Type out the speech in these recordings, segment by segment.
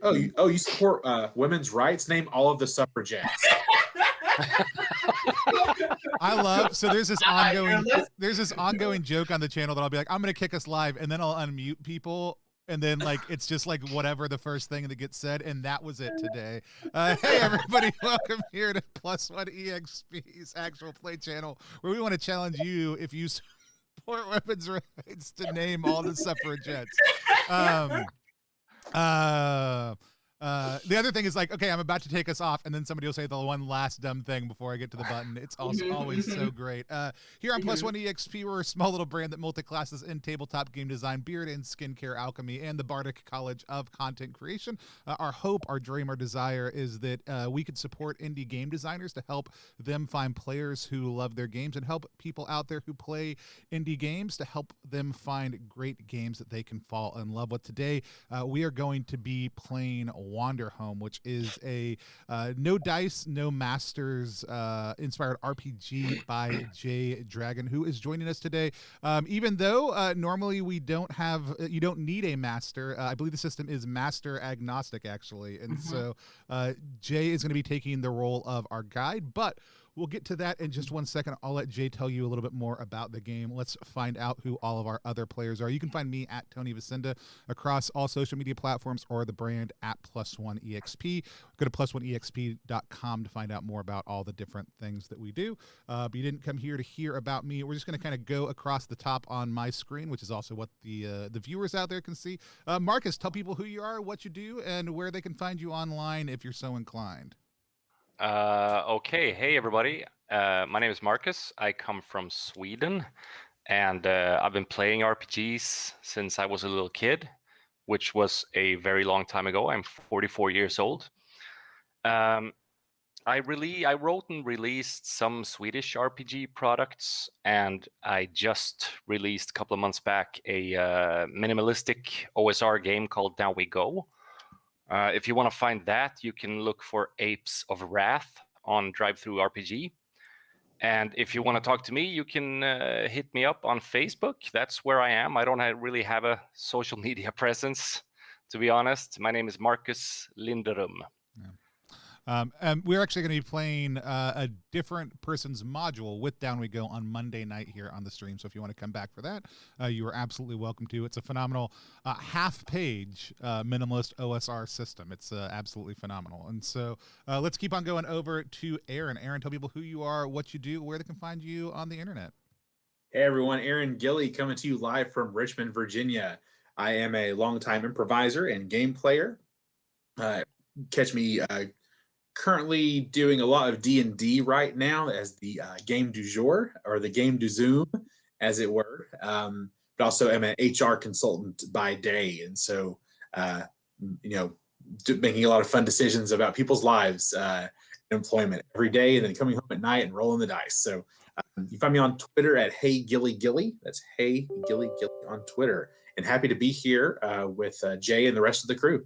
You support women's rights? Name all of the suffragettes. I love, so there's this ongoing joke on the channel that I'll be like, I'm going to kick us live, and then I'll unmute people, and then like it's just like whatever the first thing that gets said, and that was it today. Hey everybody, welcome here to Plus One EXP's actual play channel, where we want to challenge you if you support women's rights to name all the suffragettes. The other thing is like, okay, I'm about to take us off, and then somebody will say the one last dumb thing before I get to the button. It's also always so great. Here on Plus One EXP, we're a small little brand that multi-classes in tabletop game design, beard and skincare alchemy, and the Bardic College of Content Creation. Our hope, our dream, our desire is that we could support indie game designers to help them find players who love their games, and help people out there who play indie games to help them find great games that they can fall in love with. Today, we are going to be playing Wanderhome, which is a no dice, no masters inspired RPG by Jay Dragon, who is joining us today. Even though normally we don't have, you don't need a master. I believe the system is master agnostic, actually. And so Jay is going to be taking the role of our guide, but we'll get to that in just 1 second. I'll let Jay tell you a little bit more about the game. Let's find out who all of our other players are. You can find me at Tony Vicinda across all social media platforms, or the brand at Plus One EXP. Go to plus1exp.com to find out more about all the different things that we do. But you didn't come here to hear about me. We're just going to kind of go across the top on my screen, which is also what the viewers out there can see. Markus, tell people who you are, what you do, and where they can find you online if you're so inclined. Okay, hey everybody. My name is Markus. I come from Sweden, and I've been playing RPGs since I was a little kid, which was a very long time ago. I'm 44 years old. I wrote and released some Swedish RPG products, and I just released a couple of months back a minimalistic OSR game called Down We Go. If you want to find that, you can look for Apes of Wrath on Drive-Thru RPG. And if you want to talk to me, you can hit me up on Facebook. That's where I am. I don't really have a social media presence, to be honest. My name is Markus Linderum. Yeah. And we're actually going to be playing a different person's module with Down We Go on Monday night here on the stream. So if you want to come back for that, you are absolutely welcome to. It's a phenomenal half-page minimalist OSR system. It's absolutely phenomenal. And so let's keep on going over to Aaron. Aaron, tell people who you are, what you do, where they can find you on the internet. Hey everyone, Aaron Gilly coming to you live from Richmond, Virginia. I am a longtime improviser and game player. Catch me currently doing a lot of D&D right now as the game du jour, or the game du zoom, as it were. But also am an HR consultant by day, and so making a lot of fun decisions about people's lives, employment every day, and then coming home at night and rolling the dice. So you find me on Twitter at Hey Gilly Gilly. That's Hey Gilly Gilly on Twitter, and happy to be here with Jay and the rest of the crew.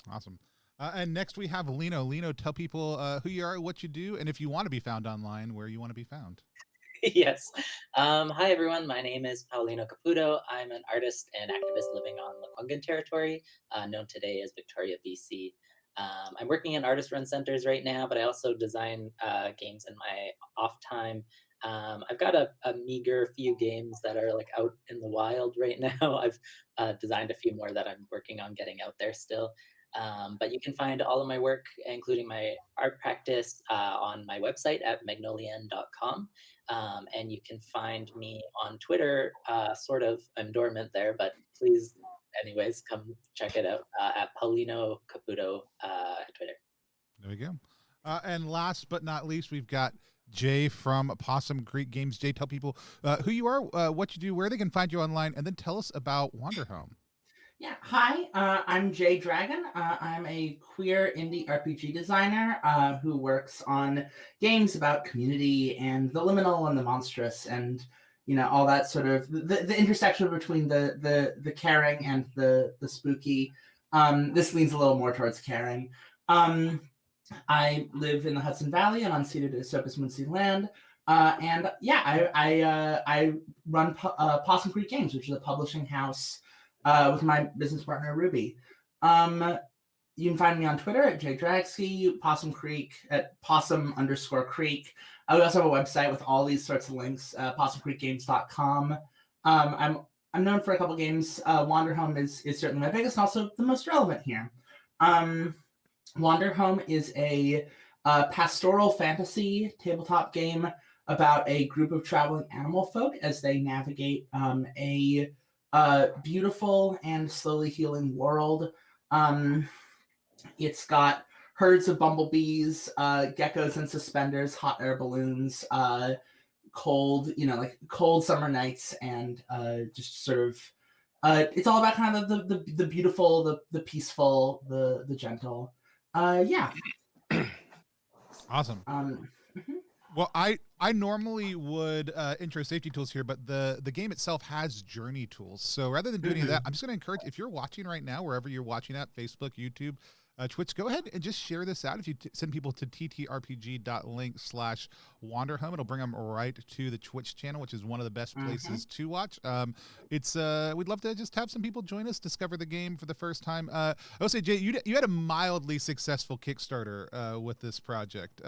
Awesome. And next we have Lino. Lino, tell people who you are, what you do, and if you want to be found online, where you want to be found. Yes. Hi, everyone. My name is Paulino Caputo. I'm an artist and activist living on Lekwungen territory, known today as Victoria, BC. I'm working in artist-run centers right now, but I also design games in my off time. I've got a meager few games that are like out in the wild right now. I've designed a few more that I'm working on getting out there still. But you can find all of my work, including my art practice, on my website at magnolian.com. And you can find me on Twitter, I'm dormant there, but please, anyways, come check it out at Paulino Caputo at Twitter. There we go. And last but not least, we've got Jay from Possum Creek Games. Jay, tell people who you are, what you do, where they can find you online, and then tell us about Wanderhome. Yeah, hi, I'm Jay Dragon. I'm a queer indie RPG designer who works on games about community and the liminal and the monstrous, and all that sort of the intersection between the caring and the spooky. This leans a little more towards caring. I live in the Hudson Valley and unceded Esopus Munsee land. And yeah, I run Possum Creek Games, which is a publishing house with my business partner Ruby. You can find me on Twitter at jdragsky, Possum Creek at possum_creek. We also have a website with all these sorts of links, possumcreekgames.com. I'm known for a couple games. Wanderhome is certainly my biggest, and also the most relevant here. Wanderhome is a pastoral fantasy tabletop game about a group of traveling animal folk as they navigate a beautiful and slowly healing world. It's got herds of bumblebees, geckos in suspenders, hot air balloons, cold summer nights, and just sort of it's all about kind of the beautiful, the peaceful, the gentle. Yeah. Awesome. Mhm. Well, I normally would intro safety tools here, but the game itself has journey tools. So rather than do any of that, I'm just going to encourage, if you're watching right now, wherever you're watching at, Facebook, YouTube, Twitch, go ahead and just share this out. If you send people to ttrpg.link/Wanderhome, it'll bring them right to the Twitch channel, which is one of the best places to watch. It's we'd love to just have some people join us, discover the game for the first time. I will say, Jay, you had a mildly successful Kickstarter with this project.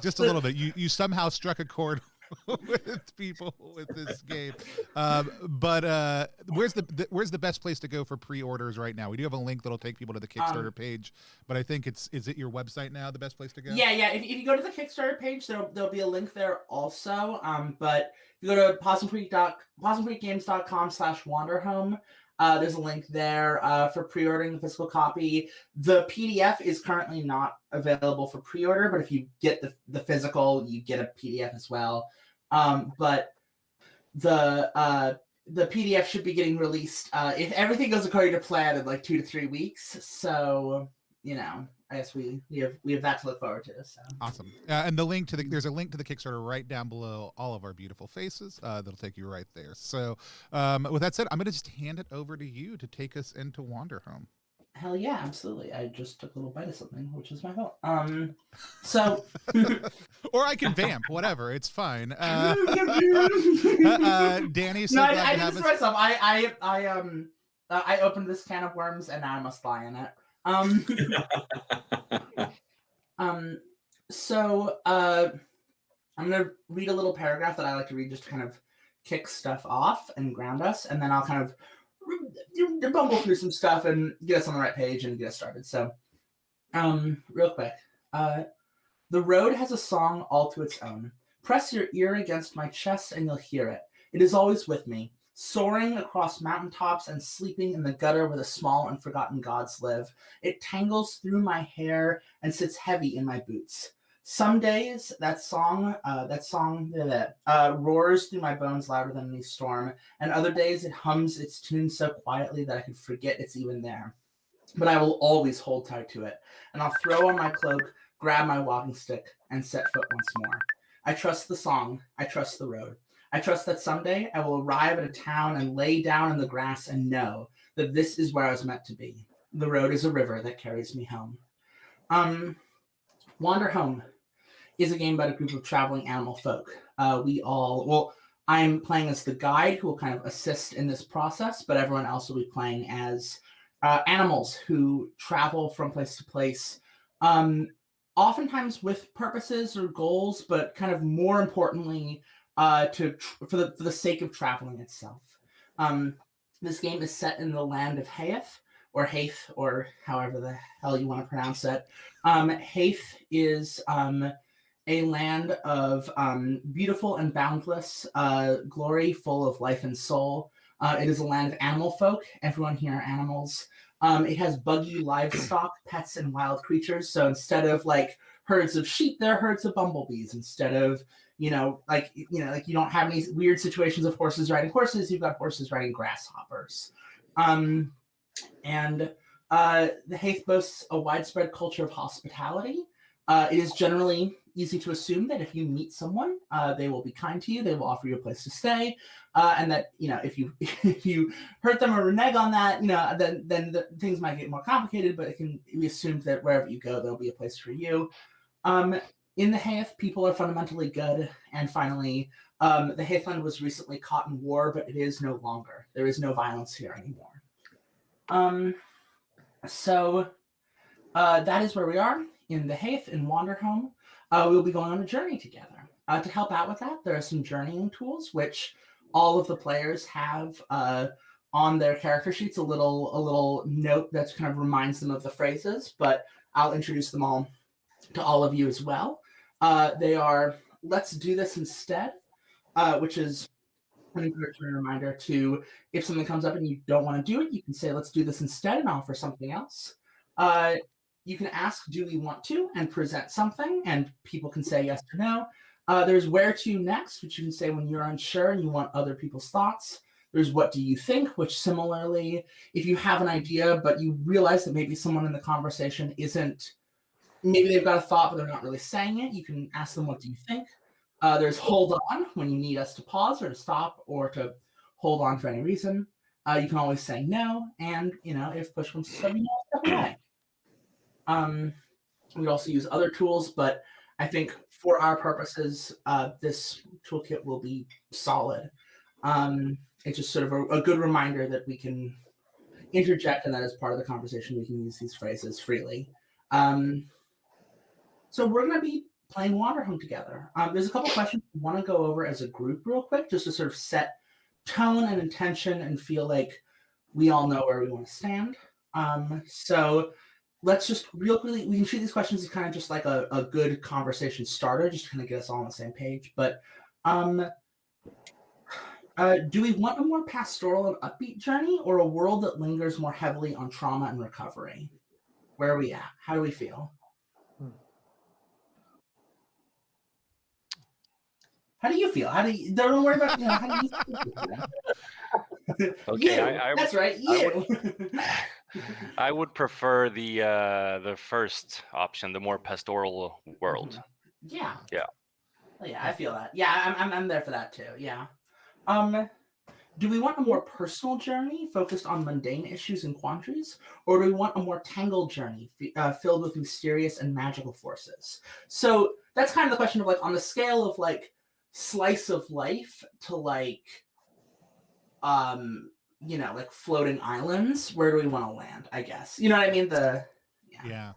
Just a little bit. You somehow struck a chord with people with this game. But where's the best place to go for pre-orders right now? We do have a link that'll take people to the Kickstarter page, but I think is it your website now the best place to go? Yeah. If you go to the Kickstarter page, there'll be a link there also. But if you go to possumcreekgames.com/Wanderhome, there's a link there for pre-ordering the physical copy. The PDF is currently not available for pre-order, but if you get the physical, you get a PDF as well. But the PDF should be getting released if everything goes according to plan in like 2 to 3 weeks. So I guess we have that to look forward to. So awesome. And there's a link to the Kickstarter right down below all of our beautiful faces. That'll take you right there. So with that said, I'm gonna just hand it over to you to take us into Wanderhome. Hell yeah, absolutely. I just took a little bite of something, which is my fault. So or I can vamp, whatever. It's fine. Danny, so no, glad I to did have this us. myself. I opened this can of worms and now I must lie in it. So I'm gonna read a little paragraph that I like to read just to kind of kick stuff off and ground us, and then I'll kind of bumble through some stuff and get us on the right page and get us started. So, real quick, the road has a song all to its own. Press your ear against my chest and you'll hear it. It is always with me, soaring across mountaintops and sleeping in the gutter where the small and forgotten gods live. It tangles through my hair and sits heavy in my boots. Some days that song roars through my bones louder than any storm, and other days it hums its tune so quietly that I could forget it's even there. But I will always hold tight to it, and I'll throw on my cloak, grab my walking stick, and set foot once more. I trust the song. I trust the road. I trust that someday I will arrive at a town and lay down in the grass and know that this is where I was meant to be. The road is a river that carries me home. Wanderhome is a game about a group of traveling animal folk. I'm playing as the guide who will kind of assist in this process, but everyone else will be playing as animals who travel from place to place, oftentimes with purposes or goals, but kind of more importantly, for the sake of traveling itself. This game is set in the land of Haith, or however the hell you want to pronounce it. Haith is a land of beautiful and boundless glory, full of life and soul. It is a land of animal folk. Everyone here are animals. It has buggy livestock, pets, and wild creatures. So instead of like herds of sheep, there are herds of bumblebees. Instead of you don't have any weird situations of horses riding horses, you've got horses riding grasshoppers. And the Haith boasts a widespread culture of hospitality. It is generally easy to assume that if you meet someone, they will be kind to you, they will offer you a place to stay, and that if you hurt them or renege on that, then things might get more complicated. But it can be assumed that wherever you go, there'll be a place for you. In the Haith, people are fundamentally good. And finally, the Haithland was recently caught in war, but it is no longer. There is no violence here anymore. So that is where we are in the Haith in Wanderhome. We'll be going on a journey together. To help out with that, there are some journeying tools which all of the players have on their character sheets. A little note that kind of reminds them of the phrases, but I'll introduce them all to all of you as well. They are "Let's do this instead," which is an encouragement reminder to, if something comes up and you don't want to do it, you can say, "Let's do this instead," and offer something else. You can ask, "Do we want to?" and present something, and people can say yes or no. There's "Where to next," which you can say when you're unsure and you want other people's thoughts. There's "What do you think?" which similarly, if you have an idea, but you realize that maybe someone in the conversation isn't, maybe they've got a thought, but they're not really saying it, you can ask them, "What do you think?" There's "Hold on," when you need us to pause or to stop or to hold on for any reason. You can always say no, and if push comes to shove, you step away. We also use other tools, but I think for our purposes, this toolkit will be solid. It's just sort of a good reminder that we can interject, and that as part of the conversation, we can use these phrases freely. So we're going to be playing Wanderhome together. There's a couple questions we want to go over as a group real quick, just to sort of set tone and intention and feel like we all know where we want to stand. So let's just real quickly, we can treat these questions as kind of just like a good conversation starter, just to kind of get us all on the same page. But do we want a more pastoral and upbeat journey, or a world that lingers more heavily on trauma and recovery? Where are we at? How do we feel? How do you feel? Don't worry about, how do you feel? Okay, that's right, you. I would prefer the first option, the more pastoral world. Yeah. Yeah. Yeah, I feel that. Yeah, I'm there for that too. Yeah. Do we want a more personal journey focused on mundane issues and quandaries, or do we want a more tangled journey filled with mysterious and magical forces? So that's kind of the question of, like, on the scale of like slice of life to like like floating islands, where do we want to land, I guess? You know what I mean? Yeah.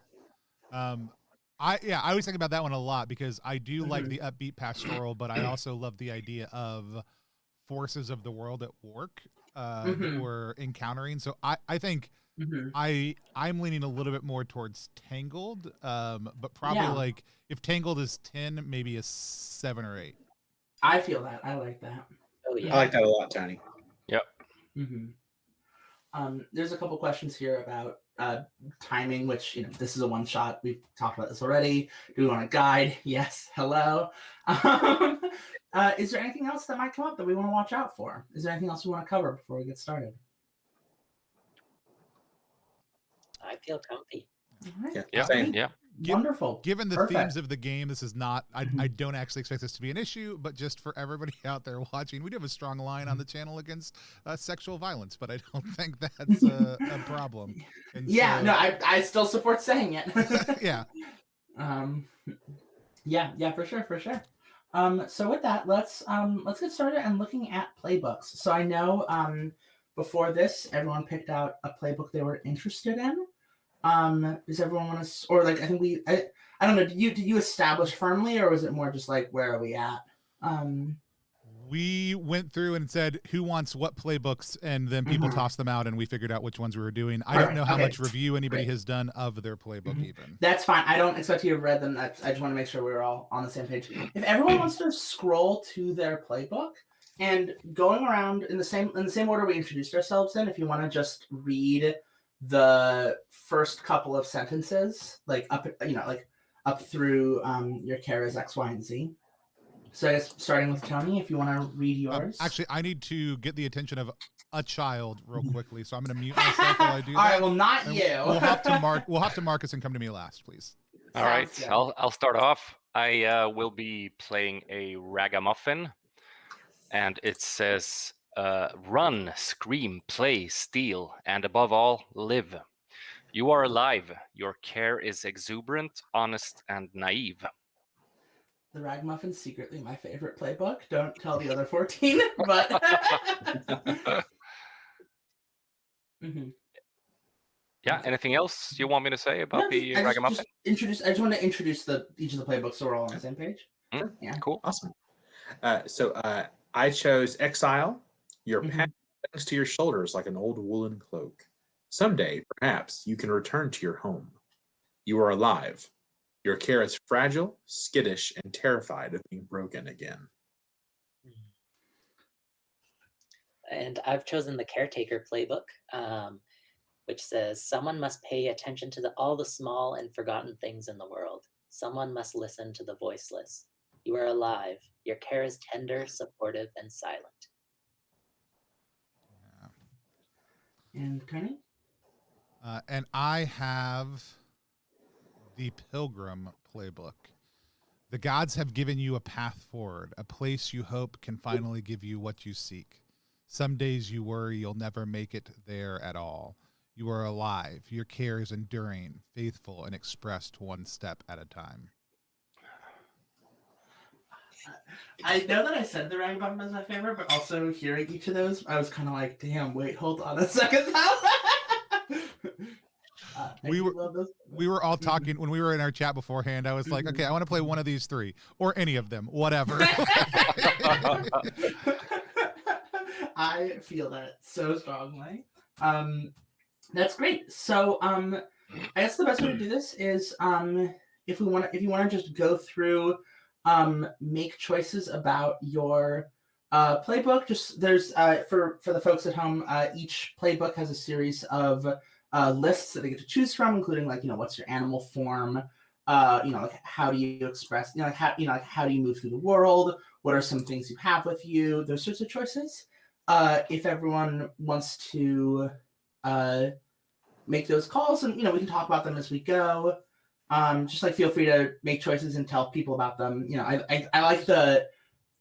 I was thinking about that one a lot, because I do like the upbeat pastoral, but I also love the idea of forces of the world at work that we're encountering. So I think I'm leaning a little bit more towards Tangled, but probably like if Tangled is 10, maybe a 7 or 8. I feel that. I like that. Oh yeah, I like that a lot, Tony. Yep. There's a couple questions here about timing, which, this is a one shot. We've talked about this already. Do we want a guide? Yes. Hello. Is there anything else that might come up that we want to watch out for? Is there anything else we want to cover before we get started? I feel comfy. Right. Yeah, same. Yeah. Wonderful. Given the Perfect. themes of the game, this is not, I don't actually expect this to be an issue, but just for everybody out there watching, we do have a strong line on the channel against sexual violence, but I don't think that's a problem. And no, I still support saying it. Yeah. Yeah, for sure. So with that, let's get started and looking at playbooks. So I know before this, everyone picked out a playbook they were interested in. Does everyone want to, or like, I think I don't know, did you establish firmly, or was it more just like, where are we at? We went through and said who wants what playbooks, and then people tossed them out, and we figured out which ones we were doing. I don't know how much review anybody has done of their playbook even. That's fine. I don't expect you to have read them. I just want to make sure we're all on the same page. If everyone wants to scroll to their playbook and going around in the same order we introduced ourselves in, if you want to just read the first couple of sentences, like up through your Kara's X, Y, and Z. So I guess starting with Tony, if you want to read yours. Actually, I need to get the attention of a child real quickly, so I'm going to mute myself while I do that. All right, well, not and you. We'll have to Marcus and come to me last, please. All right, I'll start off. I will be playing a ragamuffin, and it says, run, scream, play, steal, and above all, live. You are alive. Your care is exuberant, honest, and naive. The Ragmuffin's secretly my favorite playbook. Don't tell the other 14, but Yeah. Anything else you want me to say about No, the I Ragamuffin? just want to introduce each of the playbooks so we're all on the same page. Mm, Yeah. Cool. Awesome. So I chose Exile. Your Mhm. past hangs to your shoulders like an old woolen cloak. Someday, perhaps, you can return to your home. You are alive. Your care is fragile, skittish, and terrified of being broken again. And I've chosen the Caretaker playbook, which says someone must pay attention to all the small and forgotten things in the world. Someone must listen to the voiceless. You are alive. Your care is tender, supportive, and silent. And Tony? And I have the Pilgrim playbook. The gods have given you a path forward, a place you hope can finally give you what you seek. Some days you worry you'll never make it there at all. You are alive. Your care is enduring, faithful, and expressed one step at a time. I know that I said the Ragamuffin was my favorite, but also hearing each of those, I was kind of like, damn, wait, hold on a second. We were all talking when we were in our chat beforehand. I was like, okay, I want to play one of these three or any of them, whatever. I feel that so strongly. That's great. So I guess the best way to do this is if you want to just go through make choices about your playbook. Just there's for the folks at home, each playbook has a series of lists that they get to choose from, including like what's your animal form, like how do you express, like how do you move through the world, what are some things you have with you, those sorts of choices. If everyone wants to make those calls, and we can talk about them as we go. Just like feel free to make choices and tell people about them. I like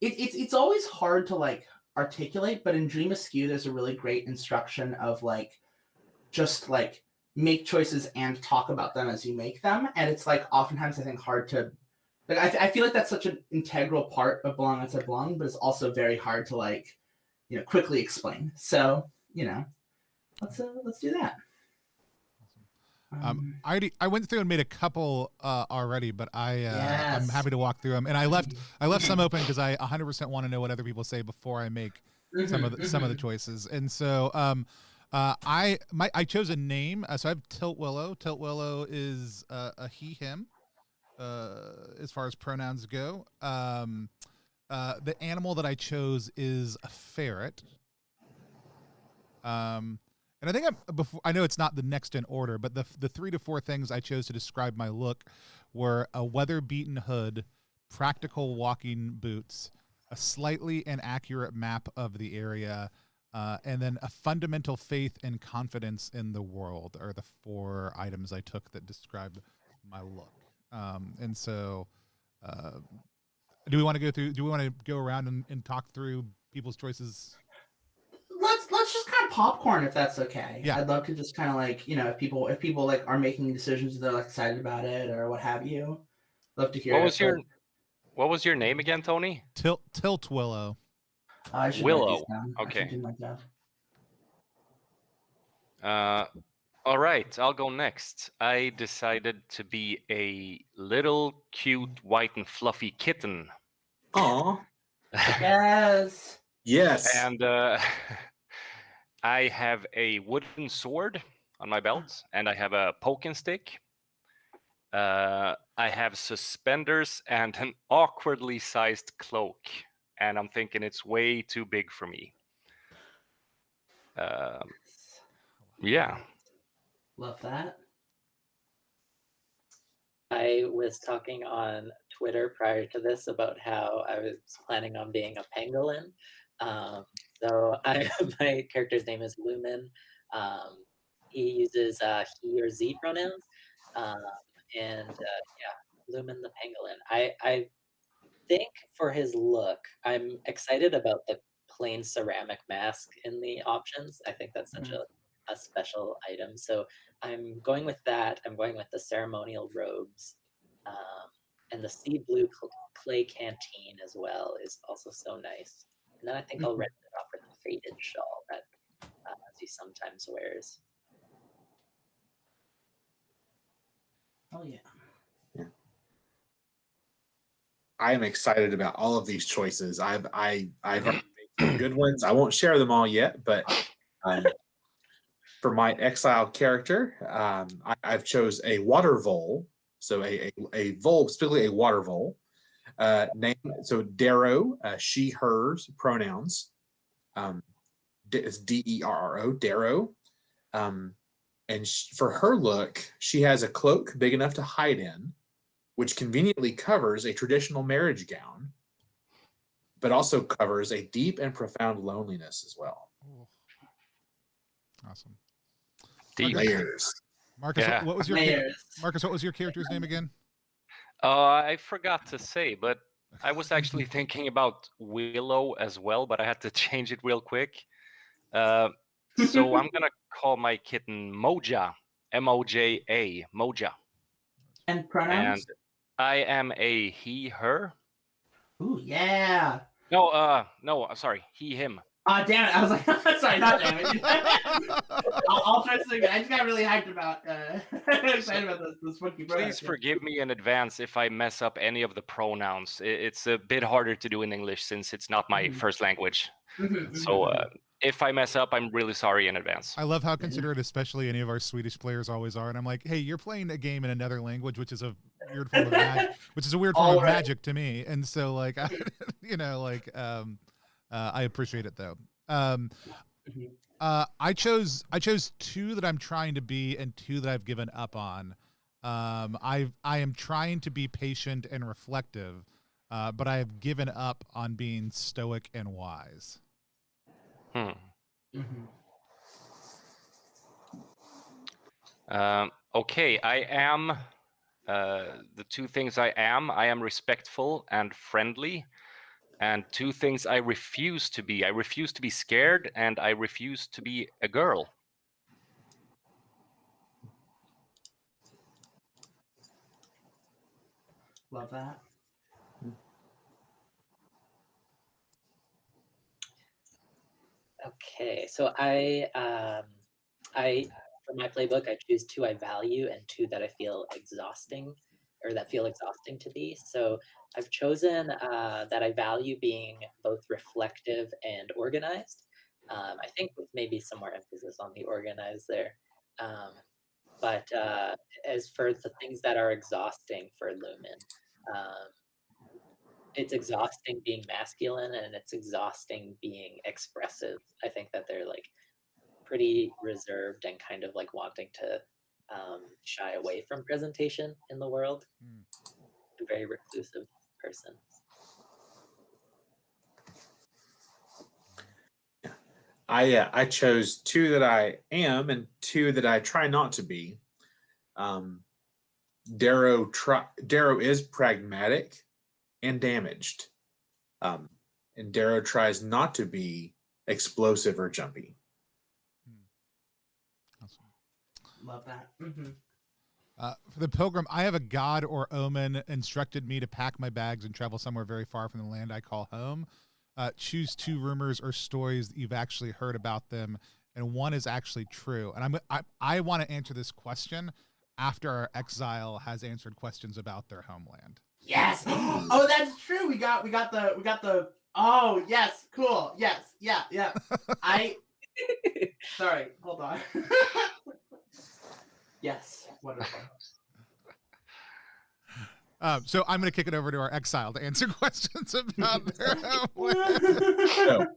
it's always hard to like articulate, but in Dream Askew there's a really great instruction of like just like make choices and talk about them as you make them. And it's like oftentimes I think hard to like I feel like that's such an integral part of Belong Outside Belong, but it's also very hard to like quickly explain. So let's do that. I went through and made a couple already, but I'm Yes. happy to walk through them. And I left some open because I 100% want to know what other people say before I make some of the choices. And so I chose a name. So I have Tilt Willow. Tilt Willow is a he him as far as pronouns go. The animal that I chose is a ferret. And I think I know it's not the next in order, but the 3 to 4 things I chose to describe my look were a weather-beaten hood, practical walking boots, a slightly inaccurate map of the area, and then a fundamental faith and confidence in the world are the 4 items I took that describe my look. And so, do we want to go around and talk through people's choices? Let's just kind of popcorn if that's okay. Yeah. I'd love to just kind of like if people like are making decisions, they're like excited about it or what have you. Love to hear. What was your name again, Tony? Tilt Willow. I should Willow. write these down. Okay. I should do my job. All right, I'll go next. I decided to be a little cute white and fluffy kitten. Aw. Yes. Yes. And I have a wooden sword on my belt, and I have a poking stick. I have suspenders and an awkwardly sized cloak, and I'm thinking it's way too big for me. Yeah. Love that. I was talking on Twitter prior to this about how I was planning on being a pangolin. So my character's name is Lumen. He uses he or Z pronouns. Lumen the pangolin. I think for his look, I'm excited about the plain ceramic mask in the options. I think that's such a special item. So I'm going with that. I'm going with the ceremonial robes. And the sea blue clay canteen as well is also so nice. And then I think I'll round it off with the faded shawl that he sometimes wears. Hell yeah. I am excited about all of these choices. I've already made some good ones. I won't share them all yet, but for my exile character, I've chose a water vole, so a vole, specifically a water vole. Name so Darrow, she, hers pronouns. It's Derro, Darrow. And for her look, she has a cloak big enough to hide in, which conveniently covers a traditional marriage gown, but also covers a deep and profound loneliness as well. Oh. Awesome. Deep. Layers. Marcus, Yeah. what was your Layers. Marcus? What was your character's name again? I forgot to say, but I was actually thinking about Willow as well, but I had to change it real quick. So I'm gonna call my kitten Moja, Moja, Moja. And pronouns? And I am a he, her. Ooh, yeah. No, sorry, he, him. Damn it. I was like, sorry, not damn it. I'll try something. I just got really hyped about, excited about this funky pronouns. Please forgive me in advance if I mess up any of the pronouns. It's a bit harder to do in English since it's not my first language. So if I mess up, I'm really sorry in advance. I love how considerate, especially any of our Swedish players always are. And I'm like, hey, you're playing a game in another language, which is a weird form of magic, magic to me. And so, like, I appreciate it though. I chose two that I'm trying to be and two that I've given up on. I am trying to be patient and reflective, but I have given up on being stoic and wise. Okay, I am the two things I am respectful and friendly. And two things I refuse to be. I refuse to be scared, and I refuse to be a girl. Love that. Okay, so I for my playbook, I choose two I value and two that I feel exhausting, or that feel exhausting to be. So I've chosen that I value being both reflective and organized. I think with maybe some more emphasis on the organized there. But as for the things that are exhausting for Lumen, it's exhausting being masculine and it's exhausting being expressive. I think that they're like pretty reserved and kind of like wanting to shy away from presentation in the world. A very reclusive person. I chose two that I am and two that I try not to be. Darrow is pragmatic and damaged, and Darrow tries not to be explosive or jumpy. Awesome. Love that. For the pilgrim, I have a god or omen instructed me to pack my bags and travel somewhere very far from the land I call home. Choose two rumors or stories that you've actually heard about them, and one is actually true. And I want to answer this question after our exile has answered questions about their homeland. Yes. Oh, that's true. We got the. Oh, yes. Cool. Yes. Yeah. Sorry. Hold on. Yes. Wonderful. So I'm going to kick it over to our exile to answer questions about their homeland. So,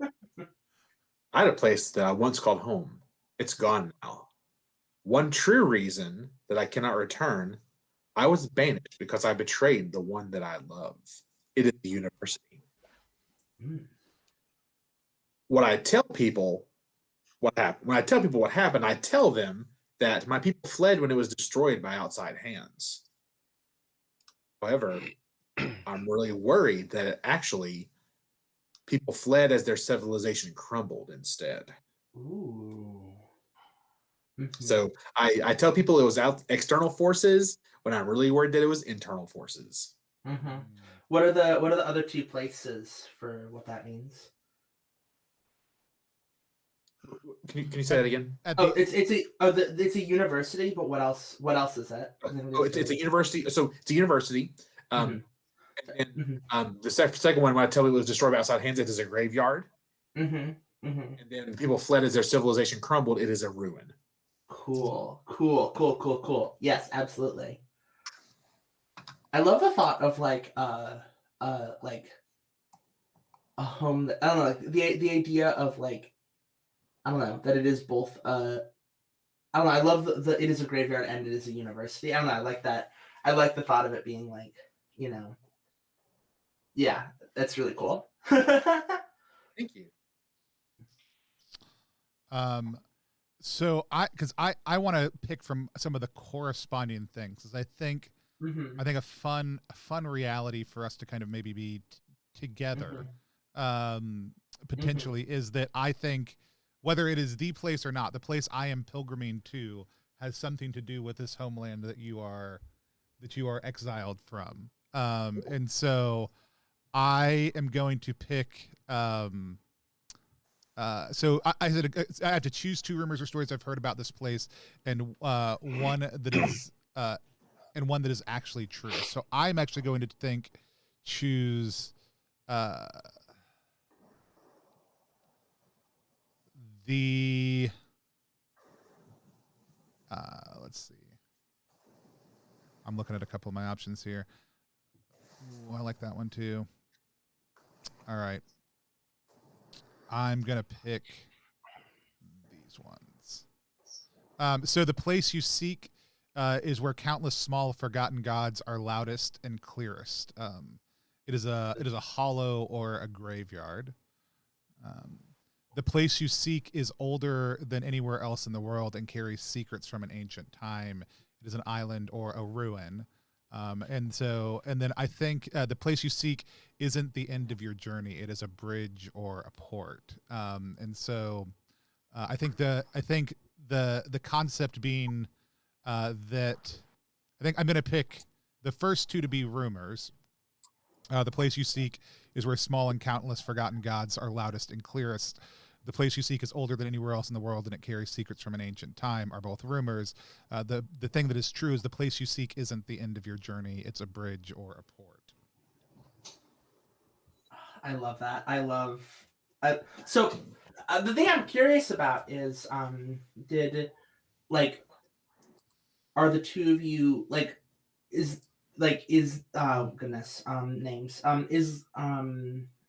I had a place that I once called home. It's gone now. One true reason that I cannot return, I was banished because I betrayed the one that I love. It is the university. When I tell people what happened, I tell them that my people fled when it was destroyed by outside hands. However, I'm really worried that actually people fled as their civilization crumbled instead. Ooh. So I tell people it was external forces when I'm really worried that it was internal forces. What are the other two places for what that means? Can you say that again? It's a university, but what else? What else is it? It's a university. So it's a university. Mm-hmm. And the second one, when I tell people it was destroyed by outside hands, it is a graveyard. Mm-hmm. Mm-hmm. And then when people fled as their civilization crumbled, it is a ruin. Cool. Yes, absolutely. I love the thought of like a home that, I don't know, like the idea of like, I don't know, that it is both I don't know, I love the it is a graveyard and it is a university. I don't know, I like that. I like the thought of it being like, you know, yeah, that's really cool. Thank you. So I want to pick from some of the corresponding things, because I think a fun reality for us to kind of maybe be together potentially is that I think whether it is the place or not, the place I am pilgriming to has something to do with this homeland that you are exiled from. And so I am going to pick so I said I have to choose 2 rumors or stories I've heard about this place, and one that is and one that is actually true. So I'm actually going to choose the let's see. I'm looking at a couple of my options here. Ooh, I like that one too. All right. I'm going to pick these ones. So the place you seek is where countless small forgotten gods are loudest and clearest. It is a hollow or a graveyard. The place you seek is older than anywhere else in the world and carries secrets from an ancient time. It is an island or a ruin. And then I think the place you seek isn't the end of your journey. It is a bridge or a port. And so I think the concept being that I think I'm going to pick the first 2 to be rumors. The place you seek is where small and countless forgotten gods are loudest and clearest. The place you seek is older than anywhere else in the world, and it carries secrets from an ancient time, are both rumors. The thing that is true is the place you seek isn't the end of your journey. It's a bridge or a port. I love that. So the thing I'm curious about is, are the 2 of you names.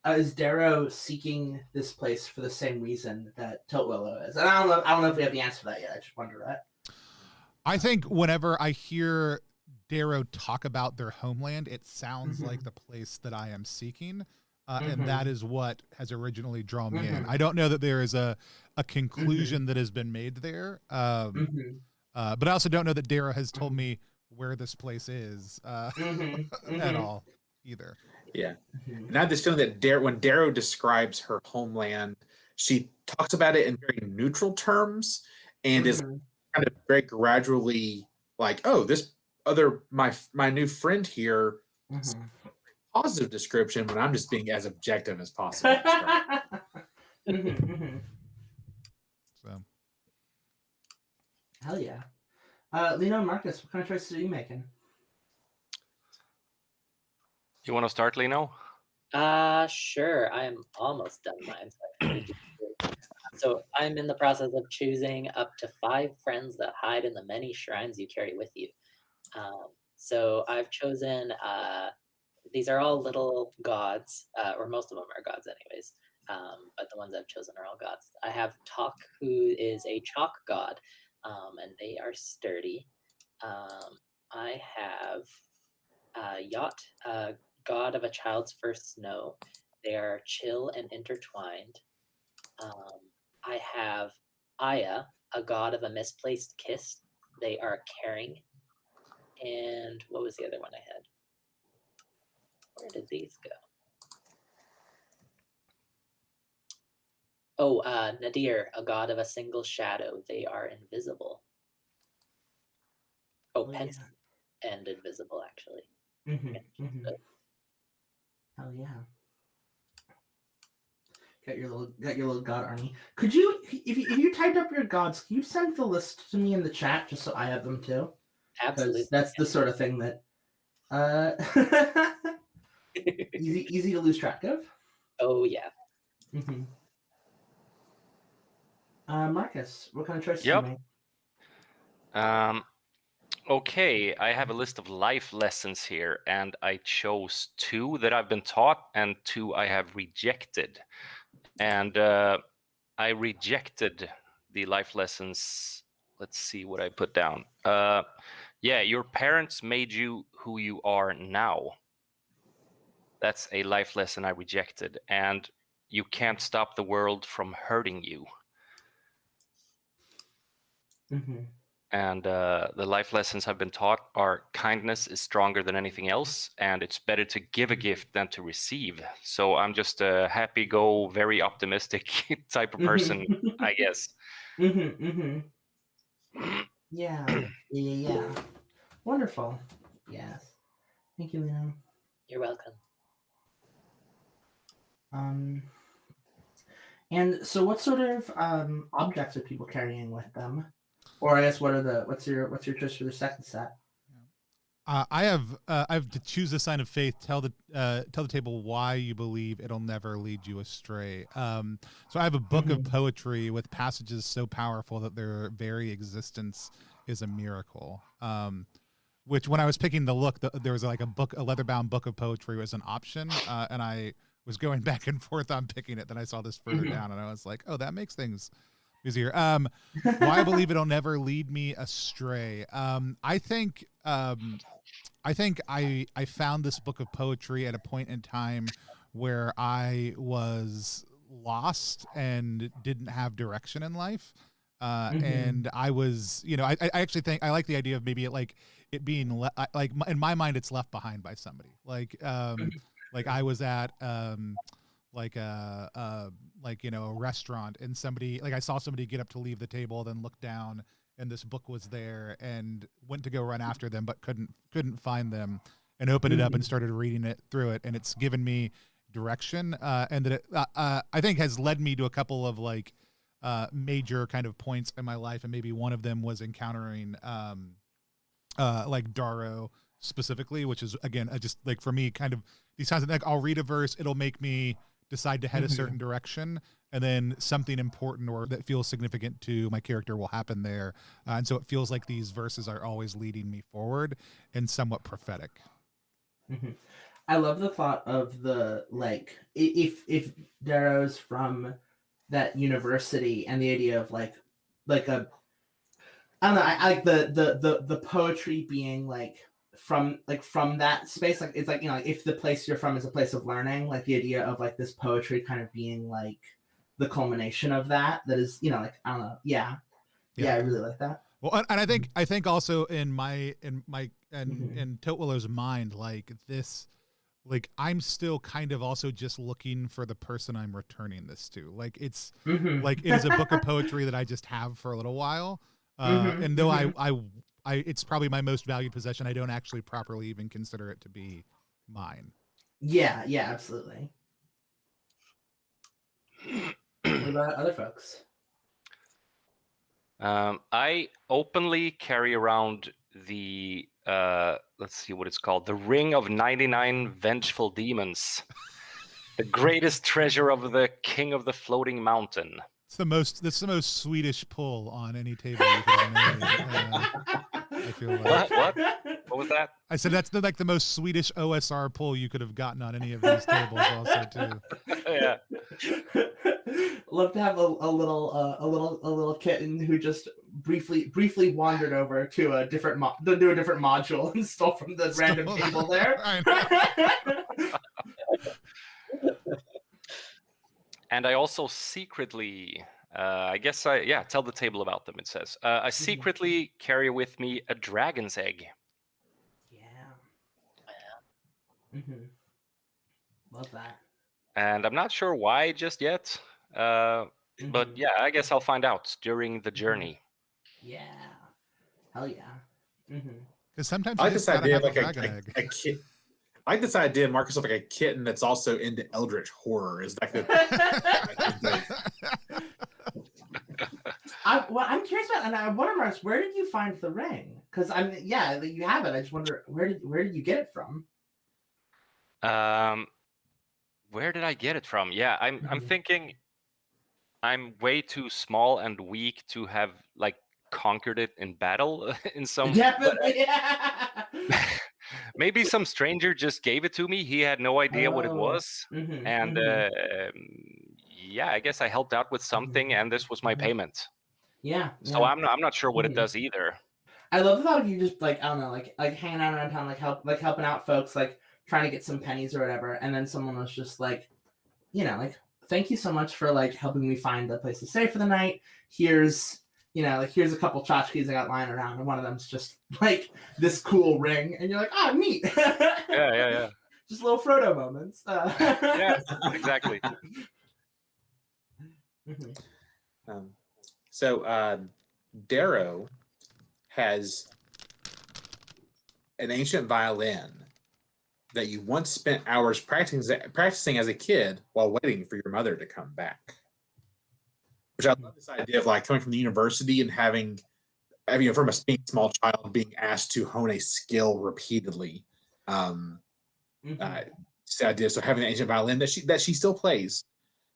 Is Darrow seeking this place for the same reason that Tiltwillow is? And I don't know if we have the answer to that yet. I just wonder that. I think whenever I hear Darrow talk about their homeland, it sounds like the place that I am seeking. And that is what has originally drawn me in. I don't know that there is a conclusion that has been made there. But I also don't know that Darrow has told me where this place is at all either. Yeah. And I have this feeling that when Darrow describes her homeland, she talks about it in very neutral terms and is kind of very gradually like, oh, this my new friend here, positive description, when I'm just being as objective as possible. So, hell yeah. Lino and Markus, what kind of choices are you making? You want to start, Lino? Sure. I'm almost done mine. So I'm in the process of choosing up to 5 friends that hide in the many shrines you carry with you. So I've chosen, these are all little gods, or most of them are gods anyways, but the ones I've chosen are all gods. I have Tok, who is a chalk god, and they are sturdy. I have Yacht, god of a child's first snow. They are chill and intertwined. I have Aya, a god of a misplaced kiss. They are caring. And what was the other one I had? Where did these go? Oh, Nadir, a god of a single shadow. They are invisible. Oh, pensive and invisible, actually. Hell yeah. Got your little god army. Could you, if you typed up your gods, can you send the list to me in the chat just so I have them too? Absolutely. Because that's the sort of thing that easy to lose track of. Oh yeah. Mm-hmm. Marcus, what kind of choices Yep. you make? Okay, I have a list of life lessons here, and I chose 2 that I've been taught and 2 I have rejected. And I rejected the life lessons. Let's see what I put down. Yeah, your parents made you who you are now. That's a life lesson I rejected. And you can't stop the world from hurting you. Mm-hmm. And the life lessons I've been taught are kindness is stronger than anything else, and it's better to give a gift than to receive. So I'm just a happy-go, very optimistic type of person, I guess. Mm-hmm. Yeah. Wonderful. Yes. Thank you, Lino. You're welcome. And so what sort of objects are people carrying with them? Or I guess what's your choice for the second set? I have to choose a sign of faith. Tell the table why you believe it'll never lead you astray. So I have a book of poetry with passages so powerful that their very existence is a miracle. Which when I was picking the look, there was like a leather-bound book of poetry was an option, and I was going back and forth on picking it. Then I saw this further down, and I was like, oh, that makes things easier. Why I believe it'll never lead me astray. I think I found this book of poetry at a point in time where I was lost and didn't have direction in life. And I was, I actually think I like the idea of maybe it being like in my mind, it's left behind by somebody. Like I was at, a restaurant, and somebody, like I saw somebody get up to leave the table, then look down, and this book was there, and went to go run after them, but couldn't find them, and opened it up and started reading it through it, and it's given me direction, and that it, I think has led me to a couple of major kind of points in my life, and maybe one of them was encountering Darrow specifically, which is again just like for me kind of these times like I'll read a verse, it'll make me decide to head a certain direction, and then something important or that feels significant to my character will happen there, and so it feels like these verses are always leading me forward and somewhat prophetic. I love the thought of the if Darrow's from that university, and the idea of like a I don't know, I like the poetry being from that space, it's if the place you're from is a place of learning, the idea of this poetry kind of being the culmination of that is I don't know, yeah I really like that. Well, and I think also in Totwillow's mind, this, I'm still kind of also just looking for the person I'm returning this to. It's it is a book of poetry that I just have for a little while. And though I it's probably my most valued possession, I don't actually properly even consider it to be mine. Yeah, absolutely. What about other folks? I openly carry around the let's see what it's called, the Ring of 99 Vengeful Demons, the greatest treasure of the King of the Floating Mountain. That's the most Swedish pull on any table you could have made. I feel like. What was that? I said that's the most Swedish OSR pull you could have gotten on any of these tables, also too. Yeah. Love to have a little kitten who just briefly wandered over to a different module and stole from the random table there. And I also secretly, tell the table about them, it says. I secretly carry with me a dragon's egg. Yeah. Love that. And I'm not sure why just yet, but yeah, I guess I'll find out during the journey. Yeah. Hell yeah. Because sometimes I you like just this gotta idea have of a dragon egg. a kid. I like this idea, Marcus, of like a kitten that's also into eldritch horror. Is that good? I'm curious about, and I wonder, Marcus, where did you find the ring? Because you have it. I just wonder where did you get it from? Where did I get it from? Yeah, I'm thinking I'm way too small and weak to have like conquered it in battle in some. Definitely. Maybe some stranger just gave it to me. He had no idea what it was, and yeah, I guess I helped out with something, and this was my payment. Yeah. So I'm not sure what it does either. I love the thought of you just like, I don't know, like hanging out around town, helping out folks, like trying to get some pennies or whatever, and then someone was just like, like, thank you so much for like helping me find a place to stay for the night. Here's a couple tchotchkes I got lying around, and one of them's just like this cool ring, and you're like, oh, neat. Yeah. Just little Frodo moments. Yeah, exactly. So Darrow has an ancient violin that you once spent hours practicing as a kid while waiting for your mother to come back. Which I love this idea of like coming from the university and having from being a small child being asked to hone a skill repeatedly. This idea, so having an ancient violin that she still plays,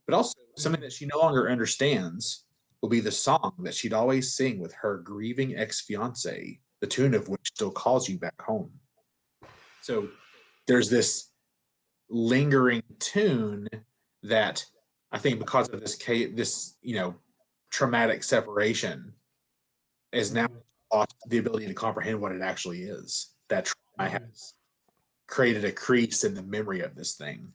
but also something that she no longer understands will be the song that she'd always sing with her grieving ex-fiance, the tune of which still calls you back home. So there's this lingering tune that I think because of this traumatic separation is now lost the ability to comprehend what it actually is. That trauma has created a crease in the memory of this thing.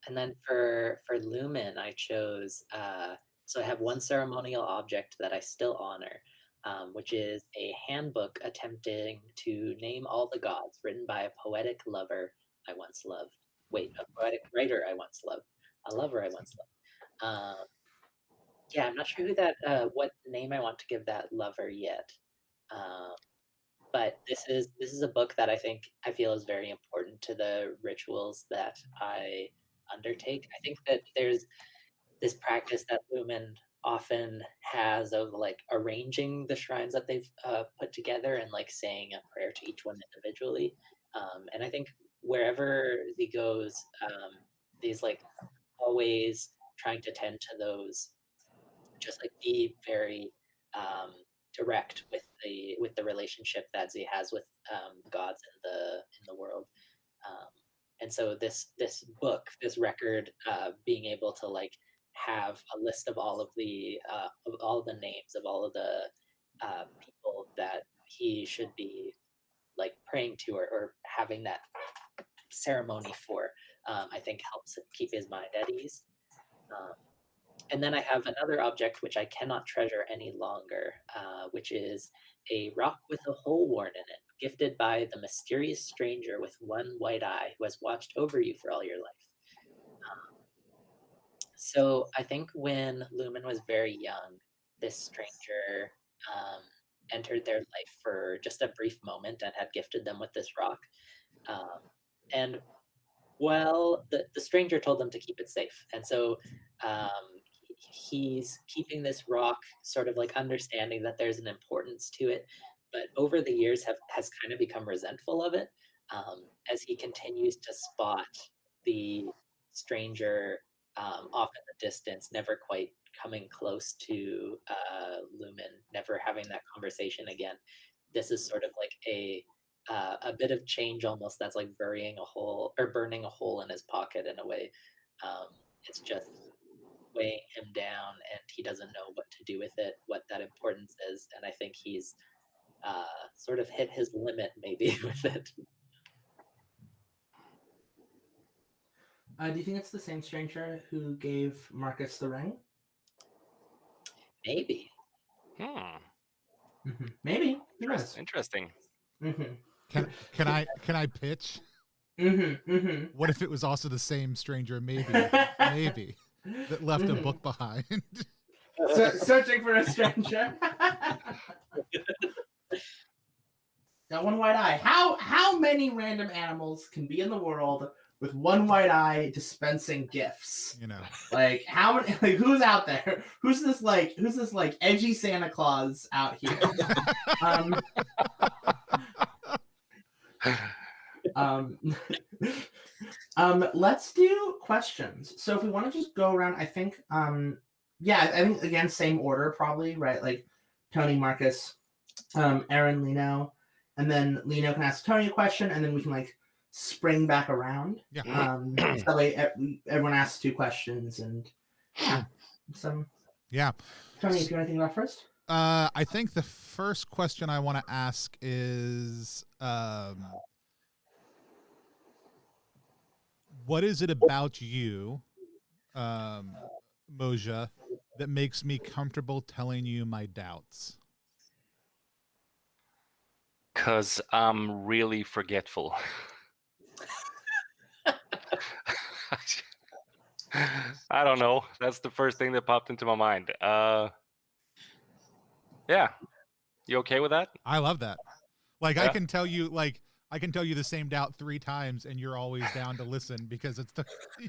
And then for Lumen, I chose, so I have one ceremonial object that I still honor, which is a handbook attempting to name all the gods, written by a poetic lover I once loved. Wait, a poetic writer I once loved. A lover I once loved. Yeah, I'm not sure who what name I want to give that lover yet. But this is a book that I feel is very important to the rituals that I undertake. I think that there's this practice that Lumen often has of like arranging the shrines that they've put together and like saying a prayer to each one individually. And I think wherever he goes, these like always trying to tend to those, just like be very direct with the relationship that Z has with gods in the world. And so this book, this record, being able to like have a list of all of the names of all of the people that he should be like praying to or having that ceremony for, I think helps keep his mind at ease. And then I have another object which I cannot treasure any longer, which is a rock with a hole worn in it, gifted by the mysterious stranger with one white eye who has watched over you for all your life. So I think when Lumen was very young, this stranger entered their life for just a brief moment and had gifted them with this rock. And well, the stranger told them to keep it safe. And so he's keeping this rock, sort of like understanding that there's an importance to it, but over the years has kind of become resentful of it, as he continues to spot the stranger off in the distance, never quite coming close to Lumen, never having that conversation again. This is sort of like a bit of change almost that's like burning a hole in his pocket in a way. It's just weighing him down and he doesn't know what to do with it, what that importance is. And I think he's sort of hit his limit maybe with it. Do you think it's the same stranger who gave Marcus the ring? Maybe. Maybe. Who knows? Interesting. Can I pitch? What if it was also the same stranger, maybe, that left a book behind? Searching for a stranger. Got one white eye. How many random animals can be in the world with one white eye dispensing gifts? You know. Like how many? Like who's out there? Who's this like edgy Santa Claus out here? Let's do questions. So if we want to just go around, I think I think again same order probably, right? Like Tony, Marcus, Aaron, Lino, and then Lino can ask Tony a question, and then we can like spring back around. Yeah. So that way everyone asks 2 questions, and Yeah. Tony, if you want to think about first. I think the first question I want to ask is, what is it about you, Moja, that makes me comfortable telling you my doubts? Because I'm really forgetful. I don't know. That's the first thing that popped into my mind. Yeah. You okay with that? I love that. Like, Yeah. I can tell you the same doubt 3 times and you're always down to listen because it's the,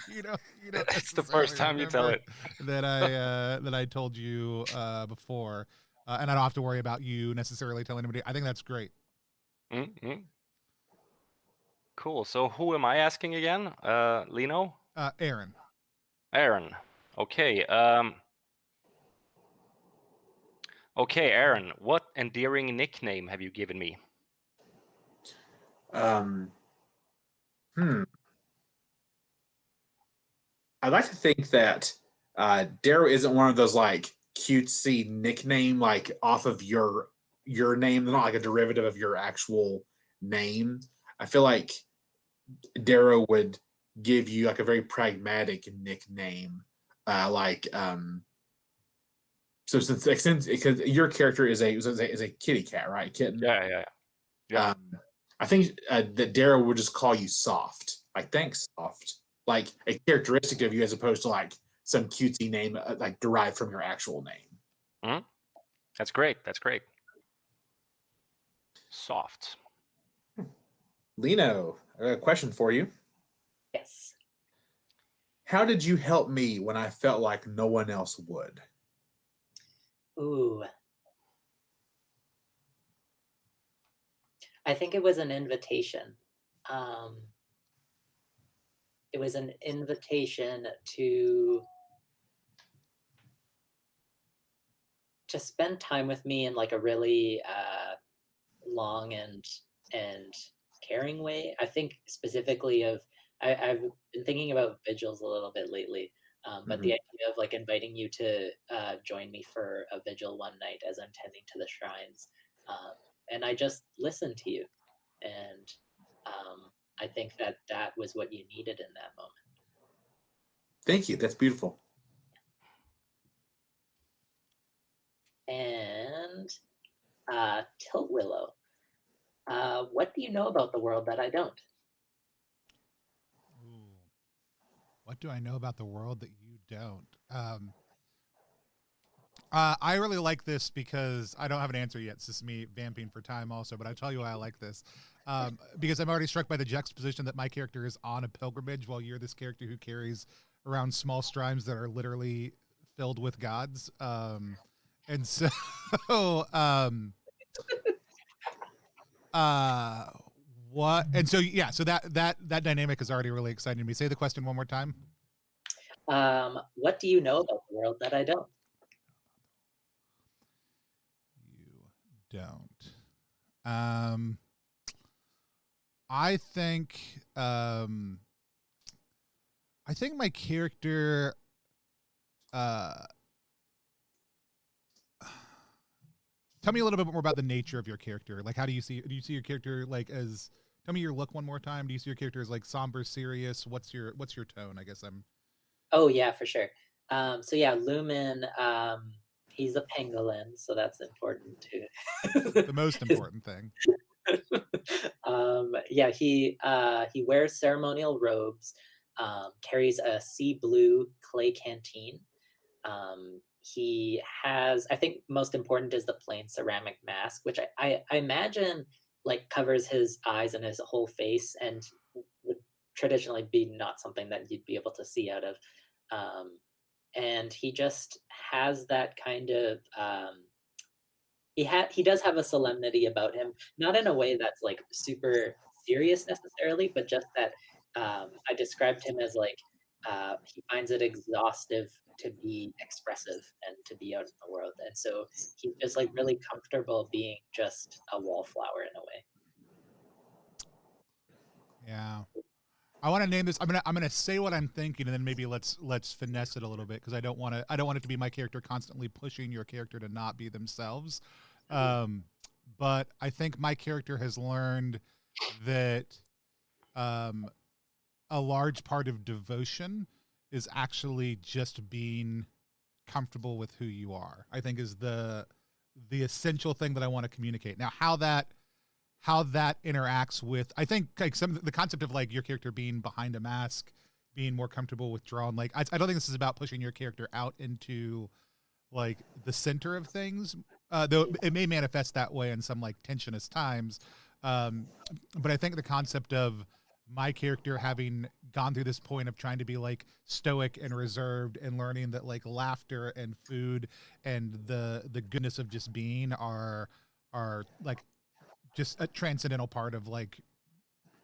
It's the first time you tell it. that I told you before. And I don't have to worry about you necessarily telling anybody. I think that's great. Mm-hmm. Cool. So who am I asking again? Lino? Aaron. Aaron. Okay. Okay, Aaron. What endearing nickname have you given me? I'd like to think that Darrow isn't one of those like cutesy nickname like off of your name. They're not like a derivative of your actual name. I feel like Darrow would give you like a very pragmatic nickname, so since because your character is a kitty cat, right? Kitten. Yeah. I think that Darrow would just call you Soft. Like, thanks, Soft. Like a characteristic of you, as opposed to like some cutesy name like derived from your actual name. Mm-hmm. That's great. Soft. Lino, I got a question for you. Yes. How did you help me when I felt like no one else would? Ooh. I think it was an invitation. It was an invitation to spend time with me in like a really long and caring way. I think specifically of I've been thinking about vigils a little bit lately, but the idea of like inviting you to join me for a vigil one night as I'm tending to the shrines, and I just listened to you, and I think that was what you needed in that moment. Thank you. That's beautiful. And Tilt Willow, what do you know about the world that I don't? Ooh. What do I know about the world that you don't? I really like this because I don't have an answer yet. This is me vamping for time also, but I tell you why I like this. Because I'm already struck by the juxtaposition that my character is on a pilgrimage while you're this character who carries around small shrines that are literally filled with gods. And so, what? And so, yeah, so that dynamic is already really exciting to me. Say the question one more time. What do you know about the world that I don't? You don't. I think my character tell me a little bit more about the nature of your character. Like, do you see your character like as, tell me your look one more time. Do you see your character as like somber, serious? What's your tone? I guess I'm. Oh yeah, for sure. So yeah, Lumen, he's a pangolin, so that's important too. The most important thing. Yeah, he wears ceremonial robes, carries a sea blue clay canteen. He has, I think most important is the plain ceramic mask, which I imagine like covers his eyes and his whole face, and would traditionally be not something that you'd be able to see out of. And he just has that kind of he does have a solemnity about him, not in a way that's like super serious necessarily, but just that I described him as like he finds it exhaustive to be expressive and to be out in the world, and so he's just like really comfortable being just a wallflower in a way. Yeah. I want to name this. I'm gonna say what I'm thinking, and then maybe let's finesse it a little bit, because I don't want it to be my character constantly pushing your character to not be themselves. But I think my character has learned that a large part of devotion is actually just being comfortable with who you are. I think is the essential thing that I want to communicate. Now, how that interacts with, I think, like the concept of like your character being behind a mask, being more comfortable withdrawn. Like I don't think this is about pushing your character out into like the center of things, though it may manifest that way in some like tensionous times. But I think the concept of my character having gone through this point of trying to be like stoic and reserved, and learning that like laughter and food and the goodness of just being are like just a transcendental part of like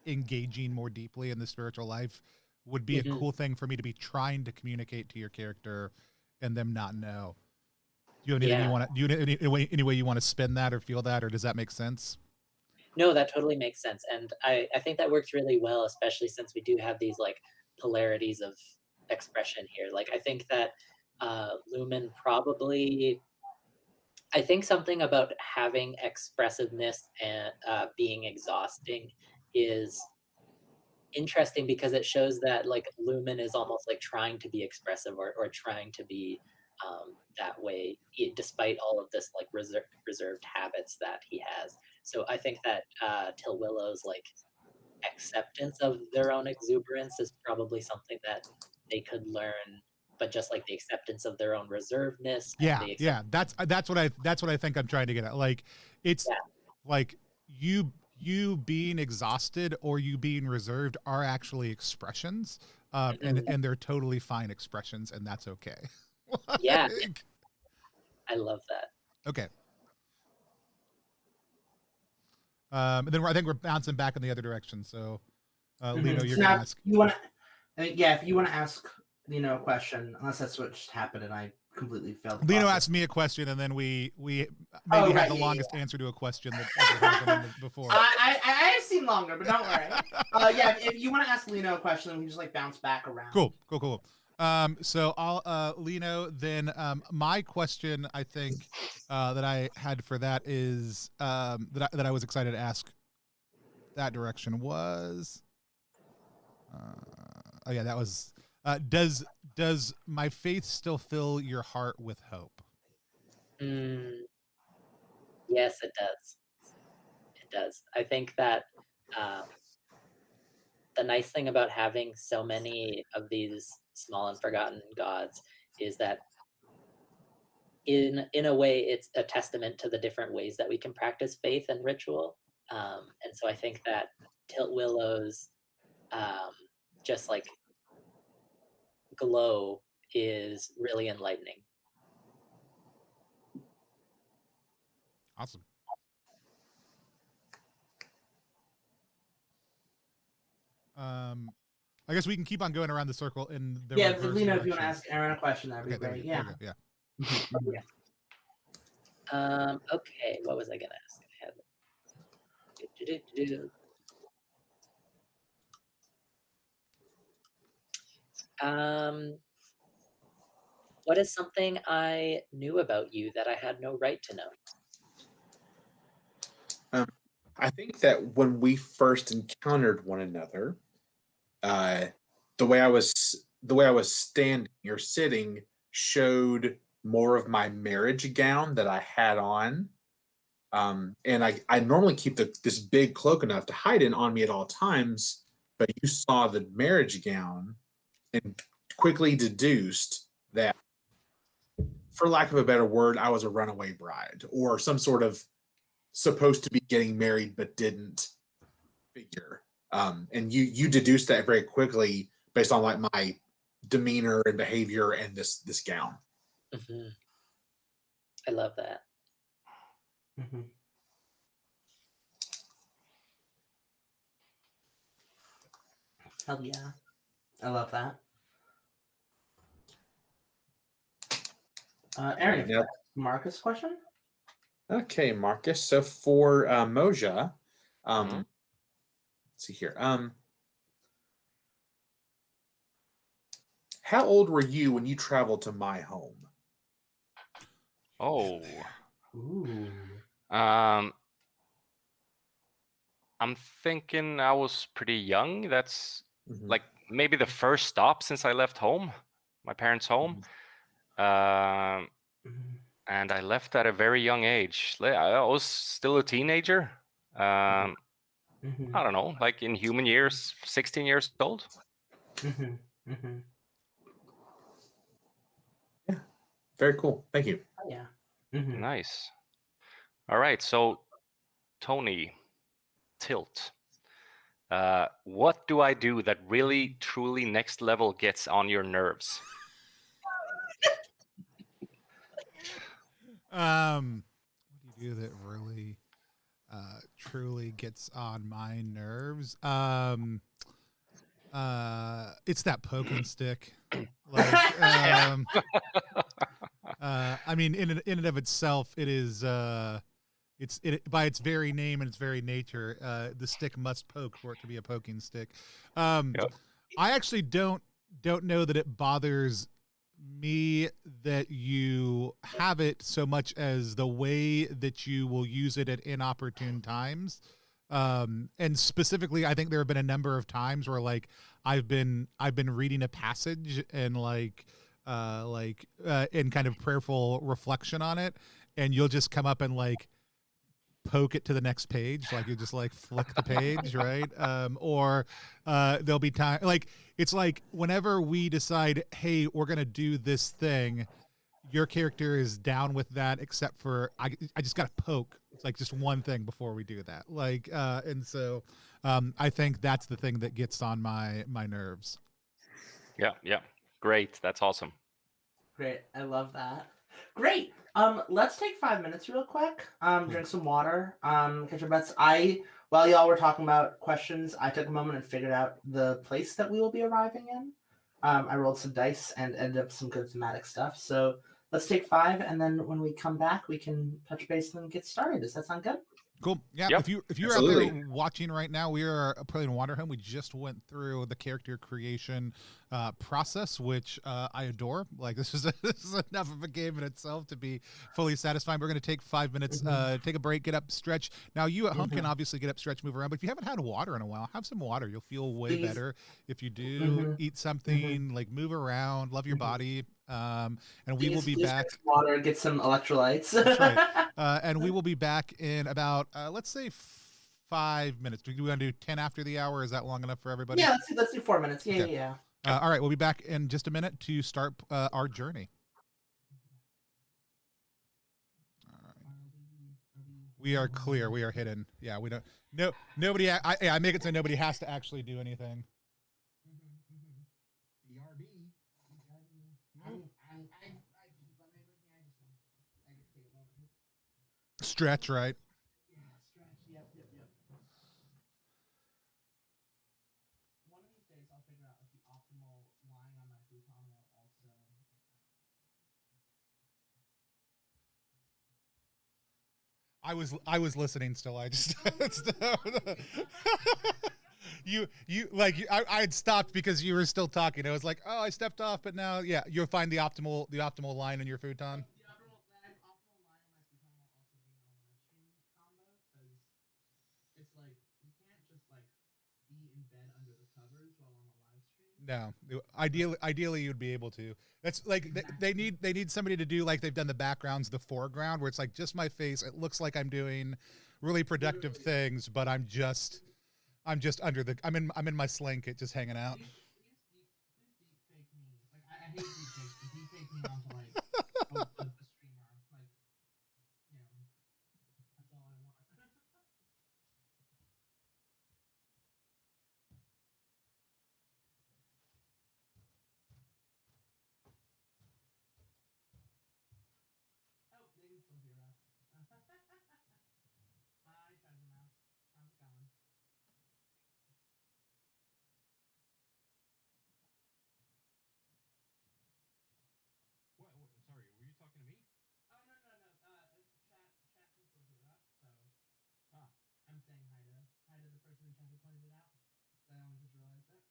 engaging more deeply in the spiritual life, would be a cool thing for me to be trying to communicate to your character and them not know. Do you have anything you want to, do you any way you want to spin that or feel that, or does that make sense? No, that totally makes sense, and I think that works really well, especially since we do have these like polarities of expression here. Like I think that Lumen probably, I think something about having expressiveness and being exhausting is interesting, because it shows that like Lumen is almost like trying to be expressive, or trying to be that way, despite all of this like reserved habits that he has. So I think that Tilwillow's like acceptance of their own exuberance is probably something that they could learn, but just like the acceptance of their own reservedness. Yeah. That's what I think I'm trying to get at. Like it's like you being exhausted or you being reserved are actually expressions, and they're totally fine expressions, and that's okay. Yeah, I love that. Okay. And then I think we're bouncing back in the other direction. So, Lino, you're gonna ask. You want to? Yeah, if you want to ask Lino a question, unless that's what just happened and I completely failed. Lino asked me a question, and then we maybe had the longest answer to a question that ever happened before. I have seen longer, but don't worry. Yeah, if you want to ask Lino a question, then we just like bounce back around. Cool. So I'll Lino, then my question, I think that I had for that is that I was excited to ask that direction was that was does my faith still fill your heart with hope? Yes, it does. It does. I think that the nice thing about having so many of these small and forgotten gods is that in a way it's a testament to the different ways that we can practice faith and ritual. And so I think that Tiltwillow's just like glow is really enlightening. Awesome. I guess we can keep on going around the circle in the Lino, if you want to ask Aaron a question, that'd be great. Yeah. Okay, what was I gonna ask? What is something I knew about you that I had no right to know? I think that when we first encountered one another, the way I was standing or sitting showed more of my marriage gown that I had on. And I normally keep this big cloak enough to hide in on me at all times, but you saw the marriage gown and quickly deduced that, for lack of a better word, I was a runaway bride or some sort of supposed to be getting married but didn't figure. And you deduced that very quickly based on like my demeanor and behavior and this gown. Mm-hmm. I love that. Mm-hmm. Hell yeah. I love that. Aaron, Now, Marcus question? okay, Marcus. So for Moja, Mhm. let's see here. How old were you when you traveled to my home? Oh. Ooh. I'm thinking I was pretty young. That's Mhm. like maybe the first stop since I left home, my parents' home. Um, Mhm. and I left at a very young age. I was still a teenager. Mhm. I don't know, like in human years, 16 years old. Mhm. Mhm. Yeah, very cool. Thank you. Oh, yeah. Mhm. Nice. All right, so Tony, Tilt. What do I do that really, truly next level gets on your nerves? What do you do that really truly gets on my nerves? It's that poking stick. Like I mean in and of itself it is it's by its very name and its very nature, the stick must poke for it to be a poking stick. Yep. I actually don't know that it bothers me that you have it so much as the way that you will use it at inopportune times. And specifically, I think there have been a number of times where like I've been reading a passage and in kind of prayerful reflection on it, and you'll just come up and like poke it to the next page, like you just like flick the page, right? Or there'll be time like it's like whenever we decide, hey, we're gonna do this thing, your character is down with that, except for I just gotta poke. It's like just one thing before we do that. Like and so I think that's the thing that gets on my nerves. Yeah. Great. That's awesome. Great. I love that. Great. Let's take 5 minutes real quick. Drink some water. Catch your breaths. While y'all were talking about questions, I took a moment and figured out the place that we will be arriving in. I rolled some dice and ended up some good thematic stuff. So let's take 5, and then when we come back, we can touch base and get started. Does that sound good? Cool. Yeah. Yep. If you're out there Absolutely. watching right now, we are playing Wanderhome. We just went through the character creation process, which I adore. Like this is this is enough of a game in itself to be fully satisfying. We're going to take 5 minutes, take a break, get up, stretch. Now you at home can obviously get up, stretch, move around. But if you haven't had water in a while, have some water. You'll feel way Please. better. If you do, eat something, like move around, love your body. And we will be Please back. drink some water, get some electrolytes. That's right. And we will be back in about, let's say 5 minutes. Do we want to do 10 after the hour? Is that long enough for everybody? Yeah, let's do 4 minutes. Yeah, Okay. yeah. All right. We'll be back in just a minute to start our journey. All right. We are clear. We are hidden. Yeah, we don't. No, nobody. I make it so nobody has to actually do anything. Stretch, right? Yeah, stretch. Yep. One of these days, I'll figure out like the optimal lying on my futon while also. I was listening still. I just I had stopped because you were still talking. I was like, oh, I stepped off, but now yeah, you'll find the optimal line in your futon. The optimal line on my futon will also be on live stream combo because it's like you can't just like be in bed under the covers while on a live stream. No, ideally you'd be able to. That's like they need somebody to do like they've done the backgrounds, the foreground, where it's like just my face. It looks like I'm doing really productive things, but I'm just under the. I'm in my slinket, just hanging out. Please deep fake me. Like I hate deep fakes, but deep fake me onto like a streamer. Like, you know, that's all I want. Hi, Treasure Mouse. How's it going? What? Sorry, were you talking to me? Oh no. Chat can still hear us, so Ah, I'm saying hi to the person in chat who pointed it out. I only just realized it.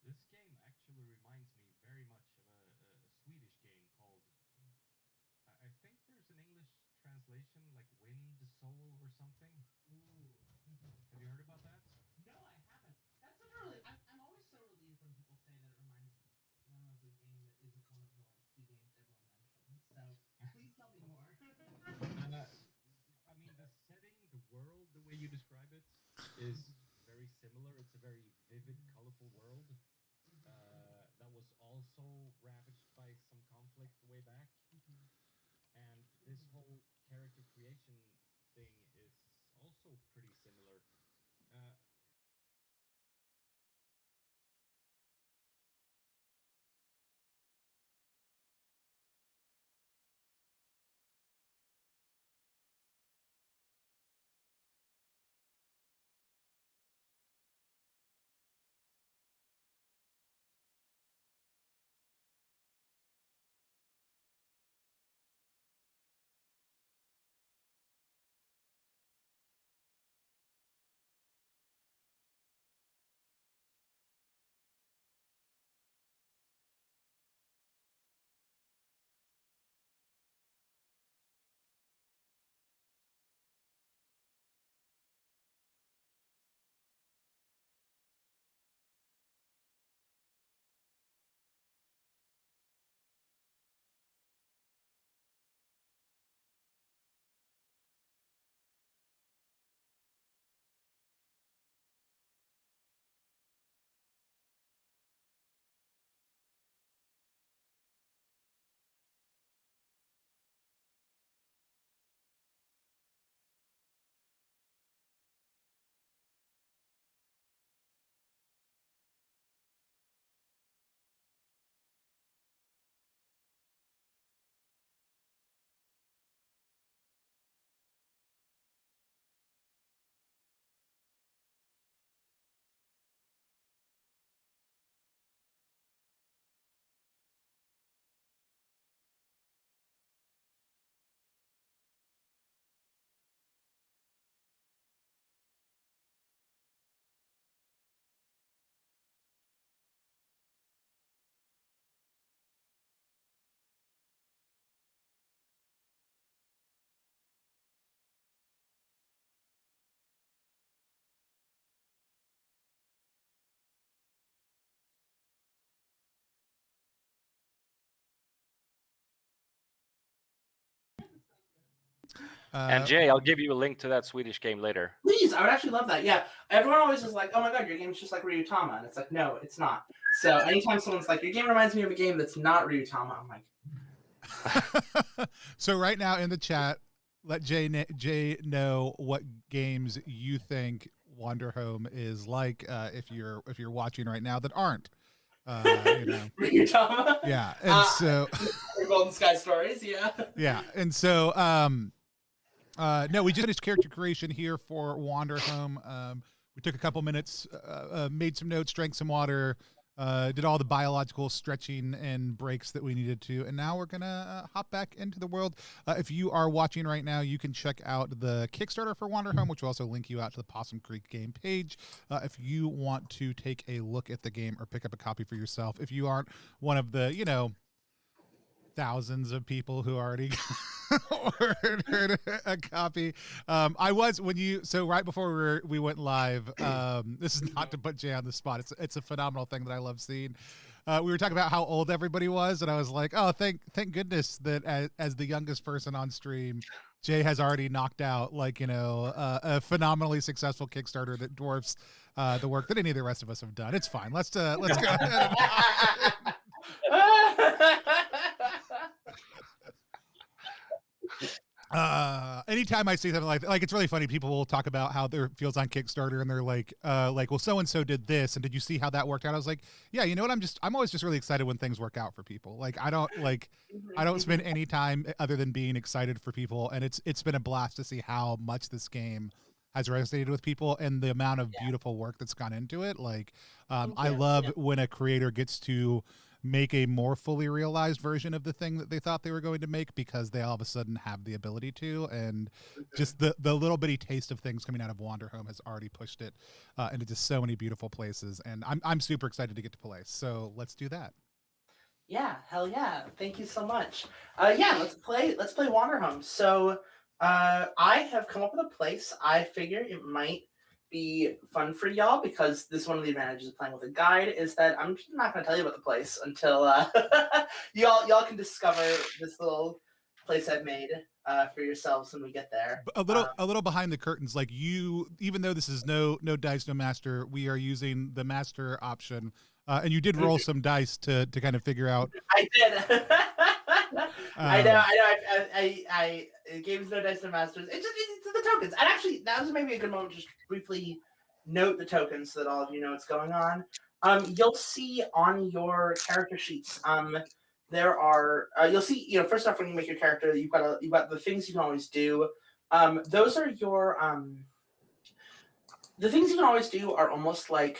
this game actually reminds me very much of a Swedish game called. I think there's an English translation like Wind Soul or something. Ooh. Have you heard about that? No, I haven't. That's such a really. I'm always so relieved when people say that it reminds them of a game that isn't one of the like 2 games everyone mentions. So please tell me more. I mean, the setting, the world, the way you describe it is very similar. It's a very vivid, colorful world that was also ravaged by some conflict way back. And this whole character creation thing is also pretty similar. Uh, And Jay, I'll give you a link to that Swedish game later. Please, I would actually love that. Yeah, everyone always is like, "Oh my god, your game's just like Ryutama," and it's like, no, it's not. So anytime someone's like, "Your game reminds me of a game that's not Ryutama," I'm like, So right now in the chat, let Jay know what games you think Wanderhome is like if you're watching right now that aren't. Ryutama. Yeah, and so Golden Sky Stories. Yeah. Yeah, and so no, we just finished character creation here for Wanderhome. We took a couple minutes, made some notes, drank some water, did all the biological stretching and breaks that we needed to, and now we're gonna hop back into the world. If you are watching right now, you can check out the Kickstarter for Wanderhome, which will also link you out to the Possum Creek game page. If you want to take a look at the game or pick up a copy for yourself, if you aren't one of the, you know, thousands of people who already ordered a copy. I was so right before we went live. This is not to put Jay on the spot. It's a phenomenal thing that I love seeing. We were talking about how old everybody was, and I was like, oh, thank goodness that as the youngest person on stream, Jay has already knocked out, like, you know, a phenomenally successful Kickstarter that dwarfs the work that any of the rest of us have done. It's fine. Let's go ahead and anytime I see something like it's really funny, people will talk about how their feels on Kickstarter, and they're like, well, so and so did this, and did you see how that worked out? I was like, yeah, you know what, I'm always just really excited when things work out for people. Like, I don't spend any time other than being excited for people, and it's been a blast to see how much this game has resonated with people and the amount of beautiful work that's gone into it. Like, I love when a creator gets to make a more fully realized version of the thing that they thought they were going to make, because they all of a sudden have the ability to, and just the little bitty taste of things coming out of Wanderhome has already pushed it into just so many beautiful places, and I'm super excited to get to play. So let's do that. Yeah, hell yeah. Thank you so much. Yeah, let's play Wanderhome. So I have come up with a place. I figure it might be fun for y'all, because this is one of the advantages of playing with a guide, is that I'm not going to tell you about the place until y'all can discover this little place I've made for yourselves when we get there. A little behind the curtains, like, you, even though this is no dice, no master, we are using the master option, and you did roll some dice to kind of figure out. I did. I know. I games no dice, no masters. It's the tokens. And actually, that was maybe a good moment to just briefly note the tokens so that all of you know what's going on. You'll see on your character sheets. There are. You'll see. You know, first off, when you make your character, you've got the things you can always do. Those are your. The things you can always do are almost like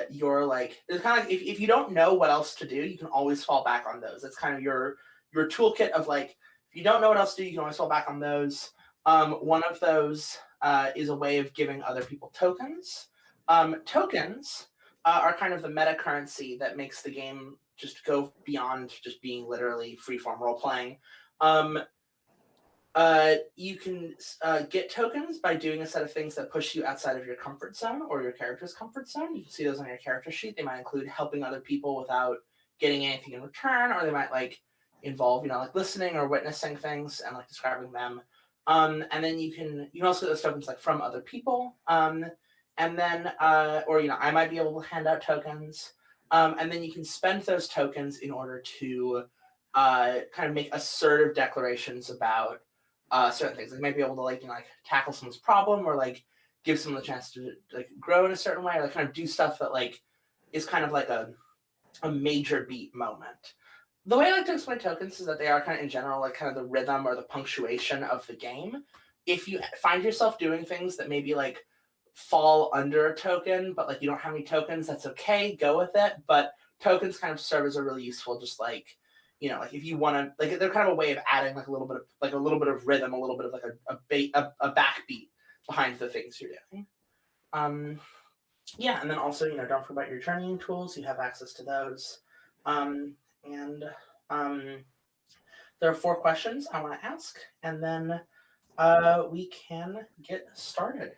your, like, it's kind of like if you don't know what else to do, you can always fall back on those. It's kind of your toolkit of, like, if you don't know what else to do, you can always fall back on those. One of those is a way of giving other people tokens. Tokens are kind of the meta currency that makes the game just go beyond just being literally freeform role playing. You can get tokens by doing a set of things that push you outside of your comfort zone or your character's comfort zone. You can see those on your character sheet. They might include helping other people without getting anything in return, or they might, like, involve, you know, like listening or witnessing things and, like, describing them. And then you can also get those tokens, like, from other people. And then, or, you know, I might be able to hand out tokens. And then you can spend those tokens in order to kind of make assertive declarations about certain things. Like, maybe able to, like, you know, like, tackle someone's problem, or, like, give someone the chance to, like, grow in a certain way, or, like, kind of do stuff that, like, is kind of like a major beat moment. The way I like to explain tokens is that they are kind of, in general, like, kind of the rhythm or the punctuation of the game. If you find yourself doing things that maybe, like, fall under a token, but, like, you don't have any tokens, that's okay, go with it. But tokens kind of serve as a really useful, just, like, you know, like, if you want to, like, they're kind of a way of adding, like, a little bit of rhythm, a little bit of, like, a backbeat behind the things you're doing. Yeah, and then also, you know, don't forget your journeying tools. You have access to those. There are 4 questions I want to ask, and then we can get started.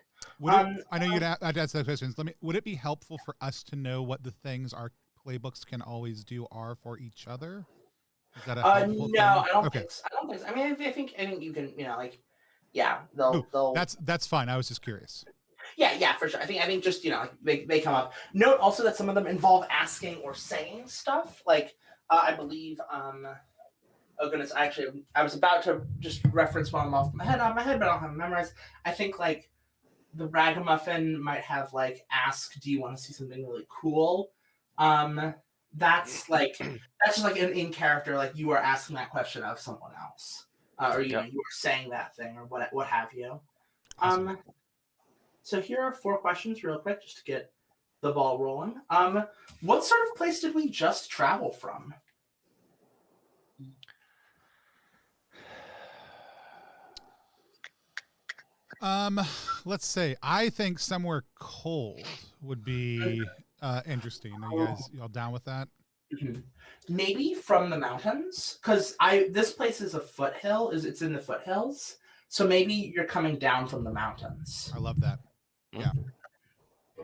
I know you'd ask those questions. Would it be helpful for us to know what the things our playbooks can always do are for each other? Is that a helpful thing? I don't think so. I mean, I think you can, you know, like, yeah, they'll. That's fine. I was just curious. Yeah, for sure. I think just, you know, like, they come up. Note also that some of them involve asking or saying stuff. Like, I believe, oh goodness, actually, I was about to just reference one off my head, but I don't have it memorized. I think, like, the Ragamuffin might have, like, ask, do you want to see something really cool? That's just like in character, like, you are asking that question of someone else, or you know, you are saying that thing, or what have you. Awesome. So here are 4 questions real quick, just to get the ball rolling. What sort of place did we just travel from? Let's say I think somewhere cold would be interesting. Are you guys y'all down with that? Mm-hmm. Maybe from the mountains, because this place is a foothill. It's in the foothills, so maybe you're coming down from the mountains. I love that. Yeah.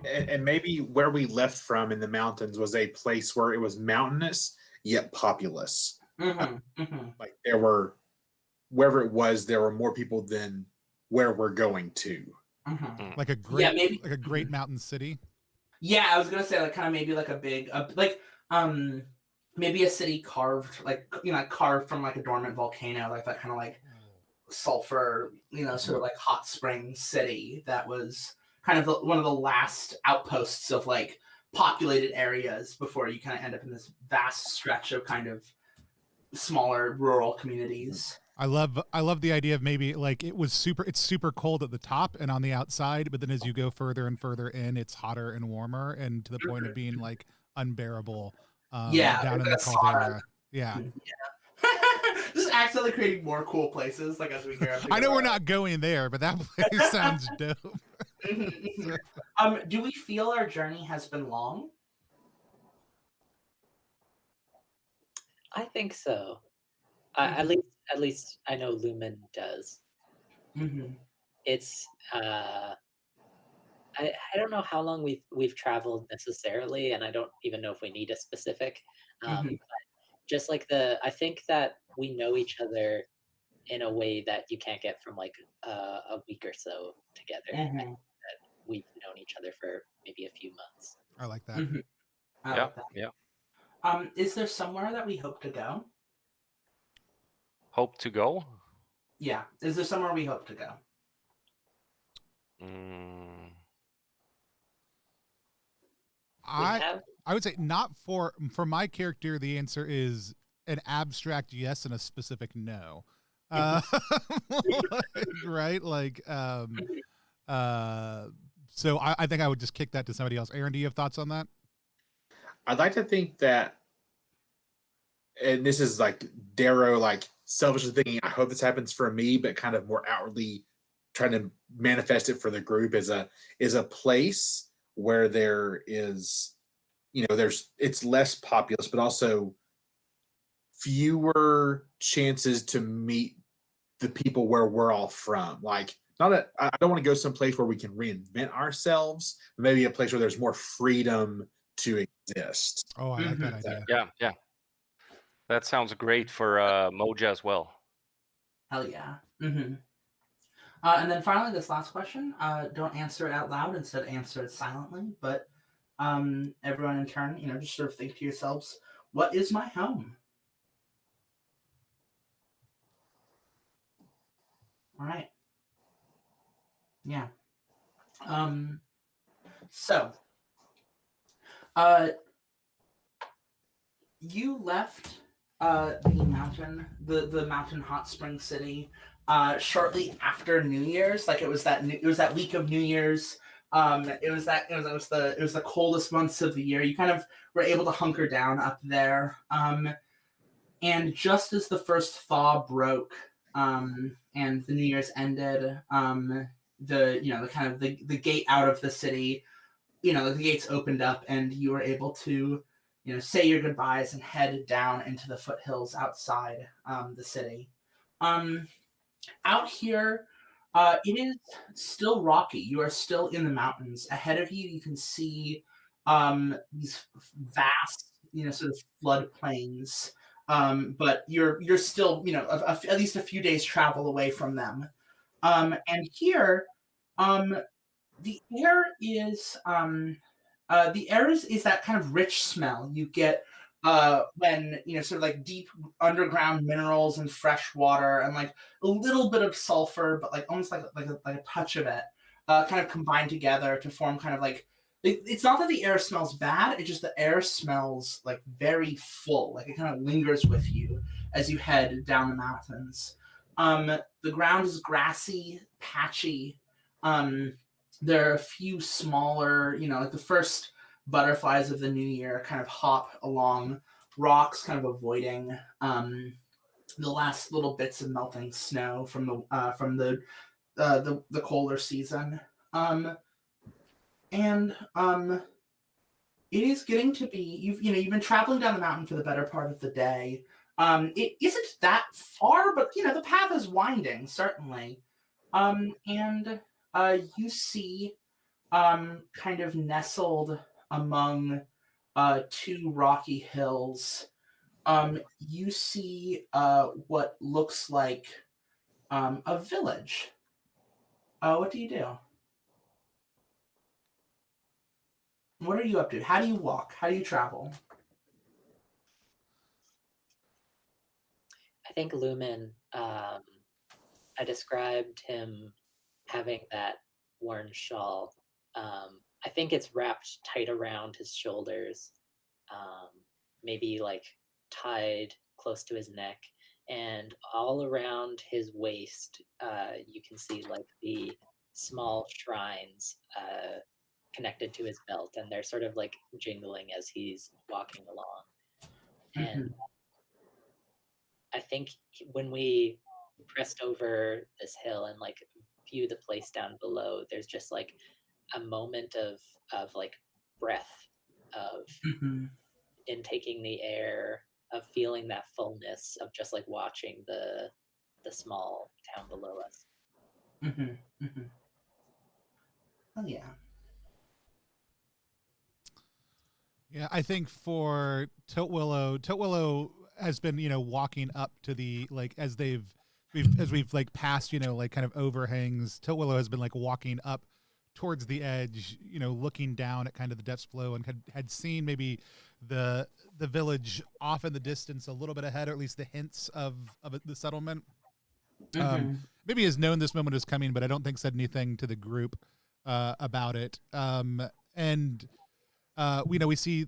And maybe where we left from in the mountains was a place where it was mountainous yet populous. Like there were, wherever it was, there were more people than where we're going to. Like a great, like a great mountain city. Yeah, I was gonna say like kind of maybe like a big, maybe a city carved, like carved from like a dormant volcano, like that kind of like sulfur, sort of like hot spring city that was kind of one of the last outposts of like populated areas before you kind of end up in this vast stretch of kind of smaller rural communities. I love the idea of maybe like it's super cold at the top and on the outside, but then as you go further and further in, it's hotter and warmer, and to the point of being like unbearable. Down in the caldera. Yeah. Just accidentally creating more cool places, like as we hear. I know we're not going there, but that place sounds dope. Do we feel our journey has been long? I think so. At least I know Lumen does. It's I don't know how long we've traveled necessarily, and I don't even know if we need a specific. But just like I think that we know each other in a way that you can't get from like a week or so together. That we've known each other for maybe a few months. I like that. Yeah. Is there somewhere that we hope to go? Hope to go? Yeah. Is there somewhere we hope to go? I would say not for my character. The answer is an abstract yes and a specific no. Right? Like, so I think I would just kick that to somebody else. Aaron, do you have thoughts on that? I'd like to think that, and this is like Darrow, like selfishly thinking, I hope this happens for me, but kind of more outwardly trying to manifest it for the group, is a place where there is, it's less populous, but also fewer chances to meet the people where we're all from. Like, I don't want to go someplace where we can reinvent ourselves, maybe a place where there's more freedom to exist. Oh, I like that idea. Yeah. That sounds great for Moja as well. Hell yeah. And then finally, this last question, don't answer it out loud, instead answer it silently, but everyone in turn, just sort of think to yourselves, what is my home? All right. Yeah. So, you left the mountain hot spring city shortly after New Year's. Like it was that week of New Year's. It was the coldest months of the year. You kind of were able to hunker down up there. And just as the first thaw broke, and the New Year's ended, the gate out of the city, the gates opened up, and you were able to, say your goodbyes and head down into the foothills outside the city. Out here, it is still rocky. You are still in the mountains. Ahead of you, you can see these vast, sort of floodplains. But you're still, at least a few days travel away from them. And here, the air is that kind of rich smell you get when sort of like deep underground minerals and fresh water and like a little bit of sulfur, but like almost like a touch of it kind of combined together to form kind of like, it's not that the air smells bad, it's just the air smells like very full, like it kind of lingers with you as you head down the mountains. The ground is grassy, patchy. There are a few smaller, like the first butterflies of the new year kind of hop along rocks, kind of avoiding the last little bits of melting snow from the colder season. It is getting to be, you've been traveling down the mountain for the better part of the day. It isn't that far, but the path is winding, certainly. And you see, kind of nestled among two rocky hills, you see what looks like a village. What do you do? What are you up to? How do you walk? How do you travel? I think Lumen, I described him having that worn shawl. I think it's wrapped tight around his shoulders, maybe like tied close to his neck, and all around his waist, you can see like the small shrines connected to his belt, and they're sort of like jingling as he's walking along. And I think when we pressed over this hill and like view the place down below, there's just like a moment of like breath, of intaking the air, of feeling that fullness, of just like watching the small town below us. Oh yeah. Yeah, I think for Tilt Willow has been, walking up to the, like, as we've like passed, like kind of overhangs. Tilt Willow has been like walking up towards the edge, looking down at kind of the depths below, and had seen maybe the village off in the distance a little bit ahead, or at least the hints of the settlement. Maybe has known this moment is coming, but I don't think said anything to the group about it. We see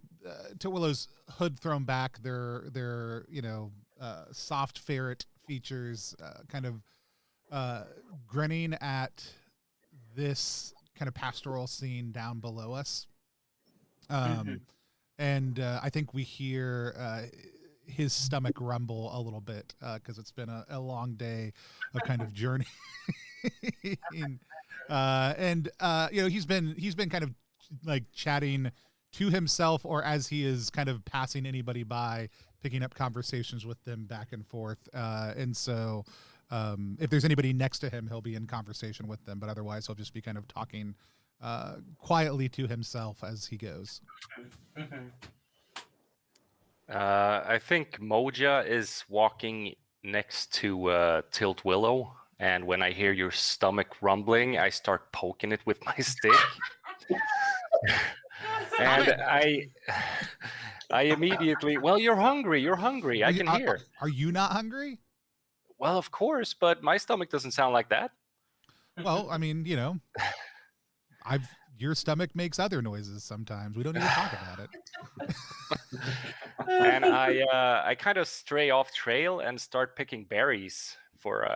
Tilt Willow's hood thrown back, their soft ferret features, kind of grinning at this kind of pastoral scene down below us. And I think we hear his stomach rumble a little bit because it's been a long day of kind of journey. He's been kind of like chatting to himself, or as he is kind of passing anybody by, picking up conversations with them back and forth. And so if there's anybody next to him, he'll be in conversation with them, but otherwise he'll just be kind of talking quietly to himself as he goes. I think Moja is walking next to Tilt Willow, and when I hear your stomach rumbling, I start poking it with my stick. And I immediately, well, you're hungry. I can hear. Are you not hungry? Well, of course, but my stomach doesn't sound like that. Well, I mean, your stomach makes other noises sometimes. We don't need to talk about it. And I kind of stray off trail and start picking berries for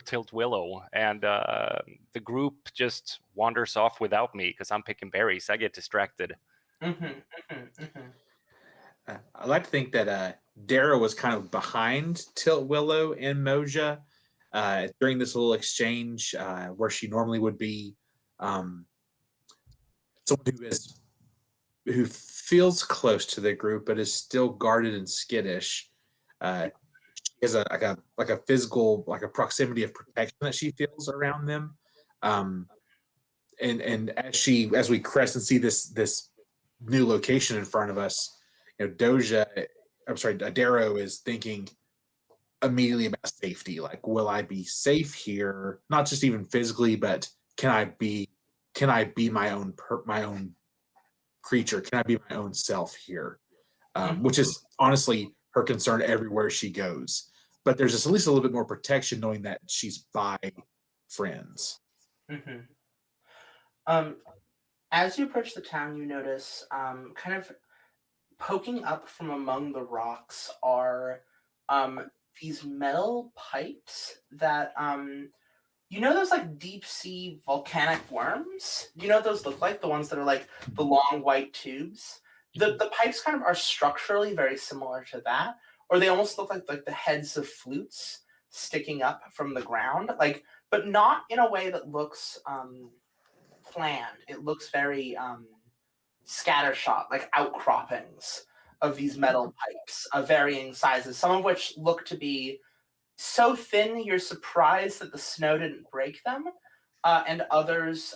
Tilt Willow, and the group just wanders off without me because I'm picking berries. I get distracted. I like to think that Dara was kind of behind Tilt Willow and Moja during this little exchange, where she normally would be someone who feels close to the group but is still guarded and skittish. She has a physical, like a proximity of protection that she feels around them. And as we crest and see this new location in front of us, Darrow is thinking immediately about safety. Like, will I be safe here? Not just even physically, but can I be my own creature? Can I be my own self here? Which is honestly her concern everywhere she goes. But there's just at least a little bit more protection knowing that she's by friends. As you approach the town, you notice kind of poking up from among the rocks are these metal pipes that you know those like deep sea volcanic worms? Do you know what those look like? The ones that are like the long white tubes. The pipes kind of are structurally very similar to that, or they almost look like the heads of flutes sticking up from the ground, like, but not in a way that looks planned. It looks very scattershot, like outcroppings of these metal pipes of varying sizes, some of which look to be so thin you're surprised that the snow didn't break them, and others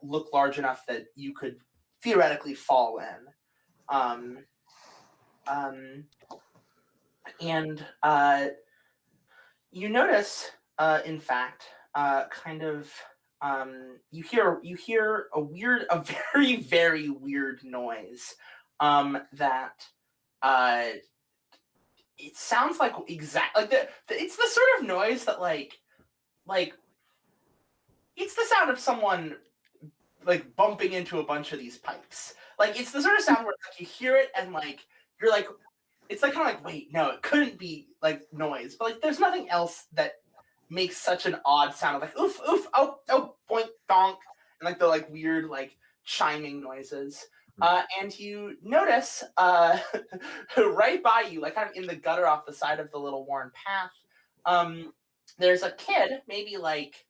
look large enough that you could theoretically fall in. And you notice, in fact, kind of, you hear a very, very weird noise that it sounds like exactly like it's the sort of noise that like it's the sound of someone like bumping into a bunch of these pipes. Like it's the sort of sound where like, you hear it and like you're like, it's like kind of like, wait, no, it couldn't be like noise, but like there's nothing else that makes such an odd sound of like oof oof oh oh boink donk and like the like weird like chiming noises. And you notice right by you, like kind of in the gutter off the side of the little worn path, there's a kid, maybe like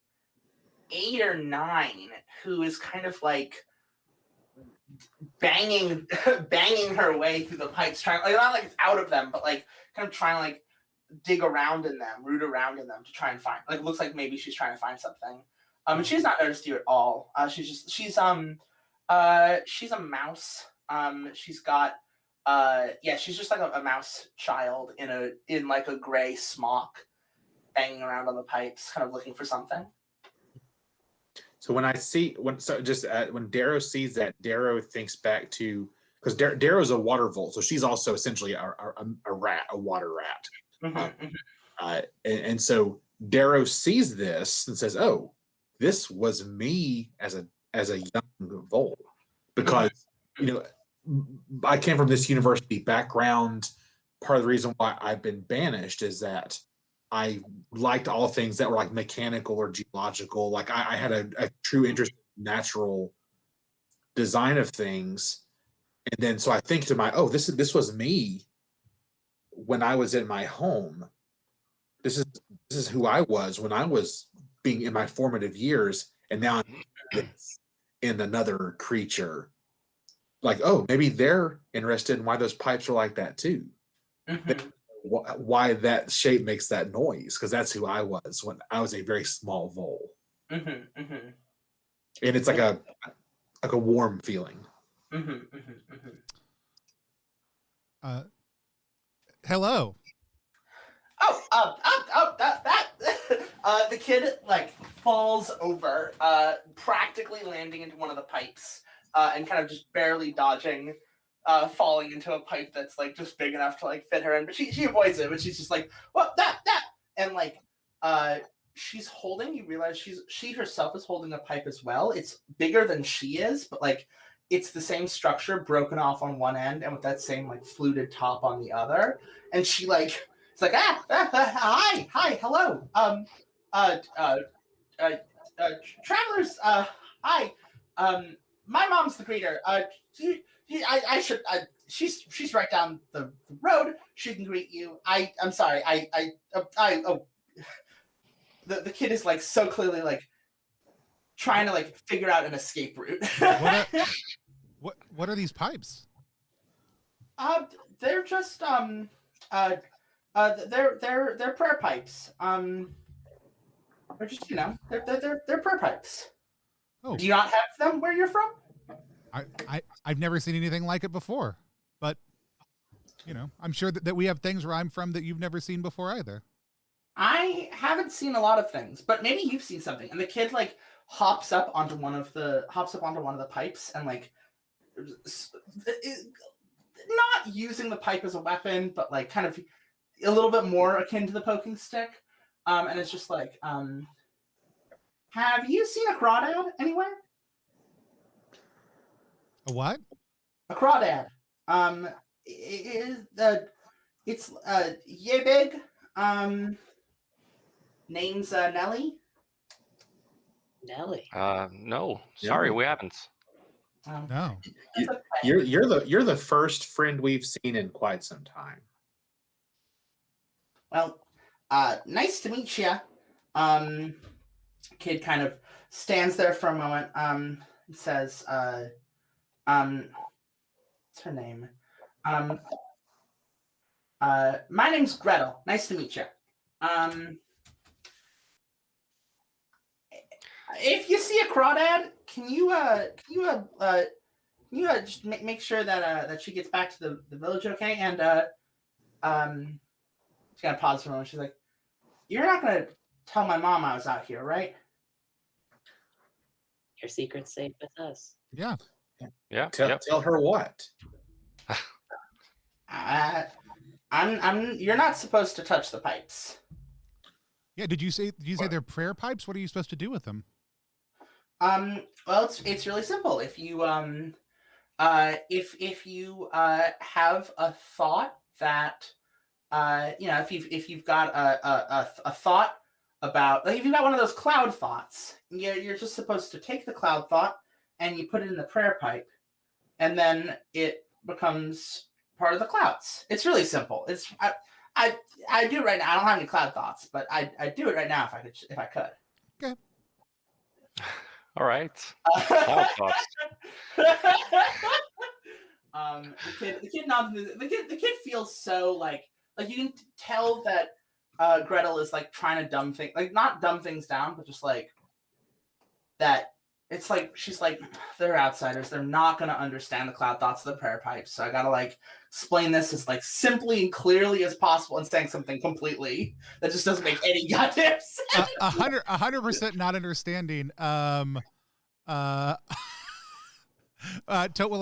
8 or 9, who is kind of like banging her way through the pipes, trying like not like out of them, but like kind of trying to like dig around in them, root around in them to try and find. Like looks like maybe she's trying to find something. And she's not noticed you at all. She's a mouse. She's got she's just like a mouse child in like a gray smock, banging around on the pipes, kind of looking for something. So when Darrow sees that, Darrow thinks back to, because Darrow's a water vole, so she's also essentially a rat, a water rat. And so Darrow sees this and says, "Oh, this was me as a young vole," because I came from this university background. Part of the reason why I've been banished is that I liked all things that were like mechanical or geological. Like I had a true interest in natural design of things. And then so I think to this was me when I was in my home. This is who I was when I was being in my formative years, and now I'm in another creature. Like, oh, maybe they're interested in why those pipes are like that too. Why that shape makes that noise, because that's who I was when I was a very small vole. And it's like a warm feeling. Hello. The kid like falls over, practically landing into one of the pipes, and kind of just barely dodging, falling into a pipe that's like just big enough to like fit her in. But she avoids it, but she's just like, what that, and like she's holding. You realize she herself is holding a pipe as well. It's bigger than she is, but like it's the same structure, broken off on one end, and with that same like fluted top on the other. And she like. It's like hi, hello, travelers, hi, my mom's the greeter. She's right down the road. She can greet you. I'm sorry. The kid is like so clearly like trying to like figure out an escape route. What are these pipes? They're just they're prayer pipes. They're just they're prayer pipes. Oh. Do you not have them where you're from? I've never seen anything like it before, but I'm sure that we have things where I'm from that you've never seen before either. I haven't seen a lot of things, but maybe you've seen something. And the kid like hops up onto one of the pipes and like not using the pipe as a weapon, but like kind of a little bit more akin to the poking stick. And it's just like, have you seen a crawdad anywhere? A what? A crawdad. It's yay big. Name's Nelly. Nelly. No, sorry, we haven't. No. It's okay. You're the first friend we've seen in quite some time. Well, nice to meet you. Kid kind of stands there for a moment. He says, what's her name? My name's Gretel. Nice to meet you. If you see a crawdad, can you just make sure that she gets back to the village, okay? And she's gonna pause for a moment. She's like, "You're not gonna tell my mom I was out here, right?" Your secret's safe with us. Yeah. Yeah. Tell her what? You're not supposed to touch the pipes. Yeah. Did you say they're prayer pipes? What are you supposed to do with them? Well, it's really simple. If you if you have a thought that if you've got a thought about, like, if you've got one of those cloud thoughts, you're just supposed to take the cloud thought and you put it in the prayer pipe, and then it becomes part of the clouds. It's really simple. I do it right now. I don't have any cloud thoughts, but I do it right now if I could. Okay. All right. Cloud thoughts. The kid nods. The kid feels so like you can tell that Gretel is like trying to dumb things, like not dumb things down, but just like that. It's like she's like, they're outsiders. They're not gonna understand the cloud thoughts of the prayer pipes. So I gotta like explain this as like simply and clearly as possible, and saying something completely that just doesn't make any goddamn sense. 100% not understanding. Toadwell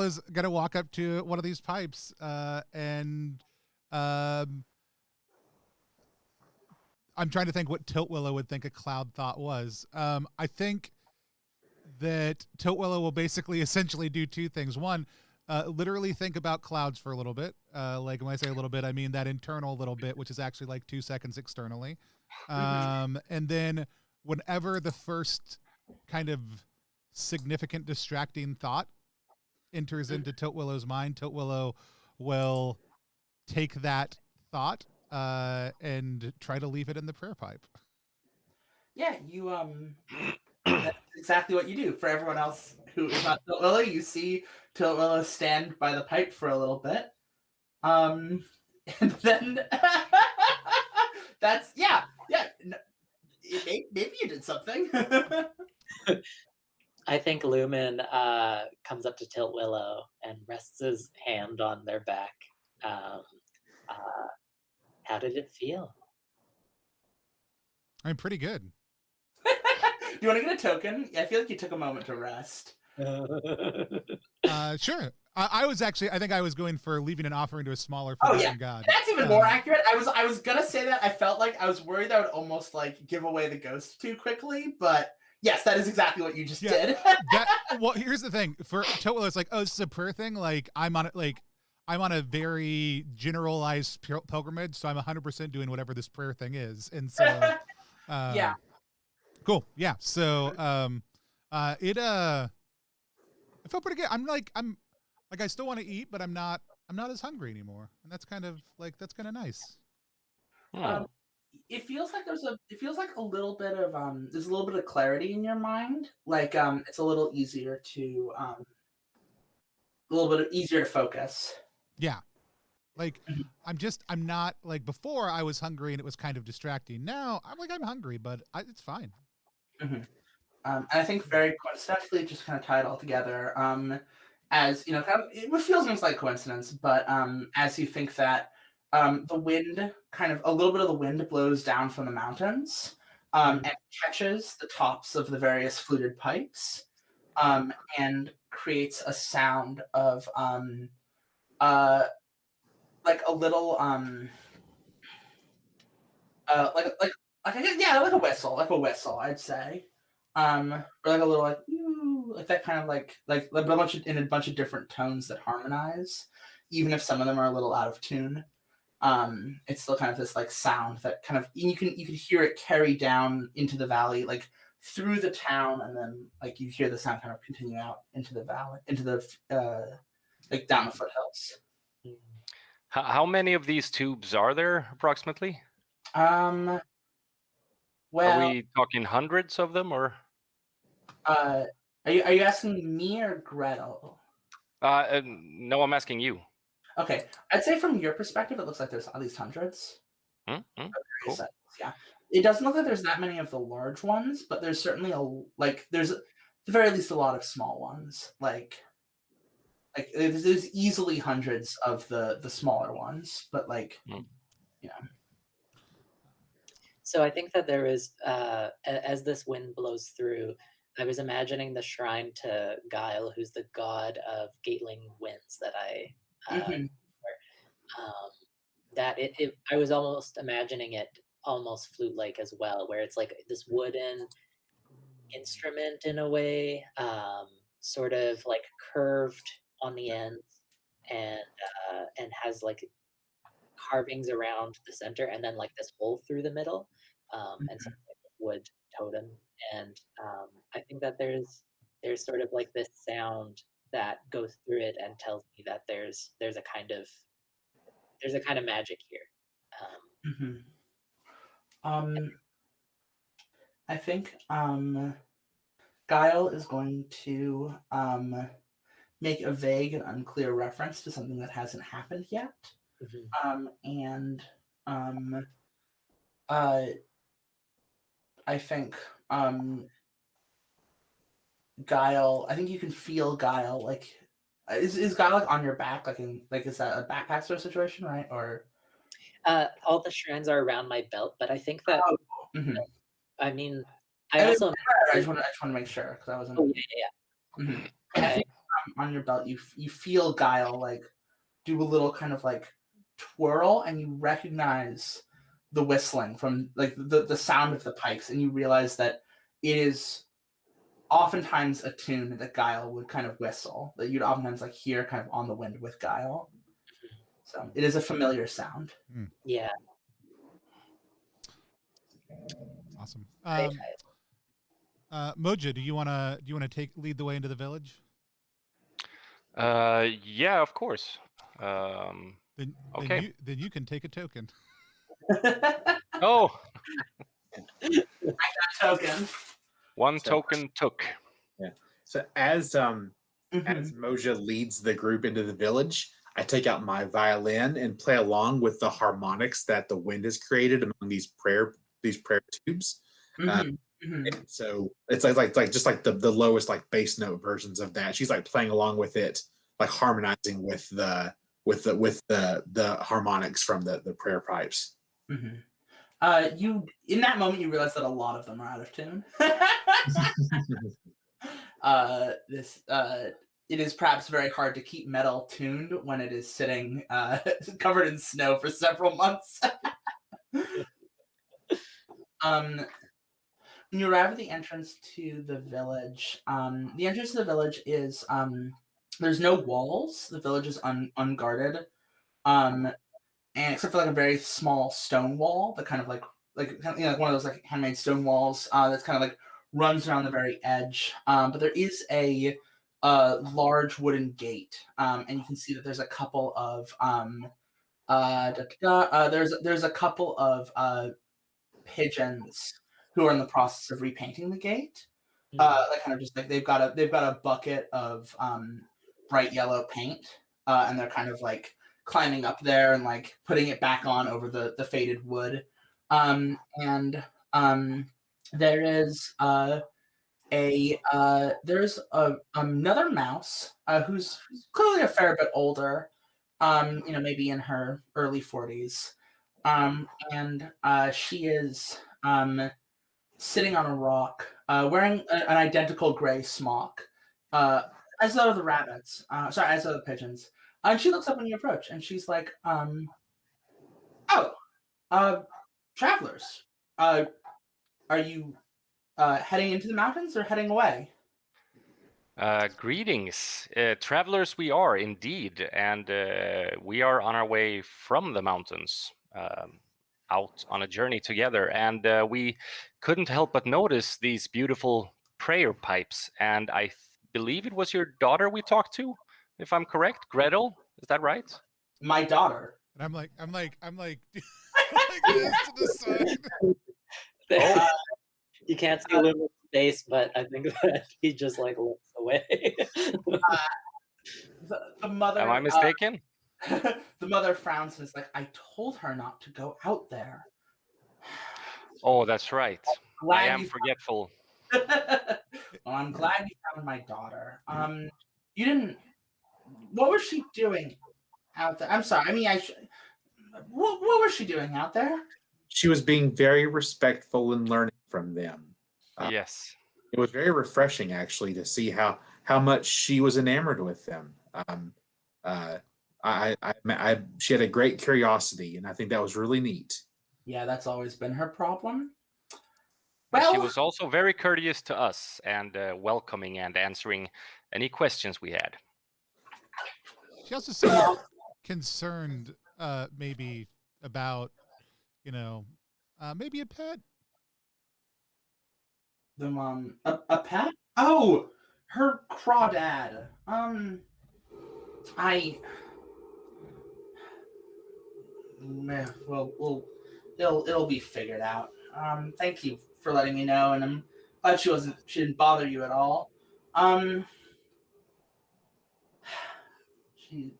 is gonna walk up to one of these pipes, and I'm trying to think what Tiltwillow would think a cloud thought was. I think that Tiltwillow will basically essentially do two things. One, literally think about clouds for a little bit. Like when I say a little bit, I mean that internal little bit, which is actually like 2 seconds externally. And then whenever the first kind of significant distracting thought enters into Tiltwillow's mind, Tiltwillow will take that thought and try to leave it in the prayer pipe. Yeah, you that's exactly what you do. For everyone else who is not Tiltwillow, you see Tiltwillow stand by the pipe for a little bit. And then that's maybe you did something. I think Lumen comes up to Tiltwillow and rests his hand on their back. How did it feel? I'm pretty good. Do you want to get a token? I feel like you took a moment to rest. Sure. I think I was going for leaving an offering to a smaller forgotten god. That's even more accurate. I was gonna say that. I felt like I was worried I would almost like give away the ghost too quickly, but yes, that is exactly what you just did. Well, here's the thing. For Tiltwillow, it's like, oh, this is a prayer thing. Like I'm on a very generalized pilgrimage, so I'm 100% doing whatever this prayer thing is, and so yeah. Cool. Yeah. So it I felt pretty good. I'm I still want to eat, but I'm not as hungry anymore, and that's kind of nice. It feels like there's a little bit of there's a little bit of clarity in your mind. Like it's a little easier to focus. Yeah. Like I'm not like before I was hungry and it was kind of distracting. Now I'm hungry, but it's fine. Mm-hmm. And I think very coincidentally, just kind of tie it all together. As you know, it feels almost like coincidence, but as you think that the wind, kind of a little bit of the wind blows down from the mountains and catches the tops of the various fluted pipes and creates a sound of like a little like a whistle, I'd say. Or like a little like ooh, like that kind of like a bunch of different tones that harmonize, even if some of them are a little out of tune. It's still kind of this like sound that kind of you can hear it carry down into the valley, like through the town, and then like you hear the sound kind of continue out into the valley, into the like down the foothills. How many of these tubes are there approximately? Well, Are we talking hundreds of them, or? are you asking me or Gretel? No, I'm asking you. Okay, I'd say from your perspective, it looks like there's at least hundreds. Cool. Yeah, it doesn't look like there's that many of the large ones, but there's certainly there's at the very least a lot of small ones. Like there's easily hundreds of the smaller ones, but like you know. So I think that there is, as this wind blows through, I was imagining the shrine to Guile, who's the god of Gatling winds that I was almost imagining it almost flute-like as well, where it's like this wooden instrument in a way, sort of like curved on the ends, and has like carvings around the center, and then like this hole through the middle, and some type of wood totem. And I think that there's sort of like this sound that goes through it and tells me that there's a kind of magic here. I think Guile is going to make a vague and unclear reference to something that hasn't happened yet. I think Guile. I think you can feel Guile. Like, is Guile like on your back? Like is that a backpack sort of situation, right? Or all the shrines are around my belt, but I think that I mean, I just want to make sure because I wasn't. Oh yeah. I think on your belt, you feel Guile like do a little kind of like twirl, and you recognize the whistling from like the sound of the pipes, and you realize that it is oftentimes a tune that Guile would kind of whistle, that you'd oftentimes like hear kind of on the wind with Guile. So it is a familiar sound. Yeah. Awesome. Moja, do you wanna lead the way into the village? Yeah, of course. Then you can take a token. Oh, token. One token took. Yeah. So as Moja leads the group into the village, I take out my violin and play along with the harmonics that the wind has created among these prayer tubes. And so it's like just like the lowest like bass note versions of that. She's like playing along with it, like harmonizing with the harmonics from the prayer pipes. You in that moment you realize that a lot of them are out of tune. It is perhaps very hard to keep metal tuned when it is sitting covered in snow for several months. When you arrive at the entrance to the village, the entrance to the village is there's no walls. The village is unguarded, and except for like a very small stone wall that kind of like one of those like handmade stone walls that's kind of like runs around the very edge. But there is a large wooden gate, and you can see that there's a couple of there's a couple of pigeons who are in the process of repainting the gate. Like kind of just like they've got a bucket of bright yellow paint, and they're kind of like climbing up there and like putting it back on over the faded wood. And there is there's another mouse who's clearly a fair bit older, maybe in her early 40s, and she is sitting on a rock, wearing an identical gray smock, as are the rabbits. As are the pigeons. And she looks up when you approach, and she's like, travelers, are you heading into the mountains or heading away? Greetings. Travelers we are indeed, and we are on our way from the mountains. out on a journey together, and we couldn't help but notice these beautiful prayer pipes. And I believe it was your daughter we talked to, if I'm correct, Gretel. Is that right? My daughter. And I'm like like this to the side. Oh. You can't see Luna's face, but I think that he just like looks away. The mother. Am I mistaken? The mother frowns and is like, "I told her not to go out there." Oh, that's right. Glad I am you forgetful. Well, I'm glad you found my daughter. You didn't. What was she doing out there? I'm sorry. I mean, what was she doing out there? She was being very respectful and learning from them. Yes. It was very refreshing, actually, to see how much she was enamored with them. She had a great curiosity, and I think that was really neat. Yeah, that's always been her problem. But she Well, was also very courteous to us and welcoming and answering any questions we had. She also seemed concerned, maybe about, maybe a pet. the mom, a pet? Oh, her crawdad. Well, it'll be figured out. Thank you for letting me know, and I'm glad she didn't bother you at all. She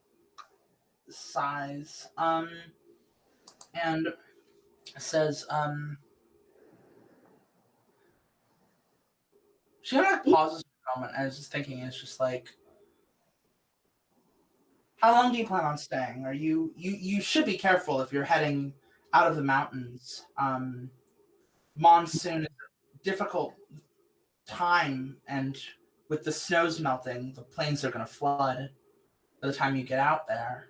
sighs, and says, she kind of pauses for a moment. I was just thinking, it's just like, how long do you plan on staying? Are you should be careful if you're heading out of the mountains. Monsoon is a difficult time, and with the snows melting, the plains are going to flood by the time you get out there.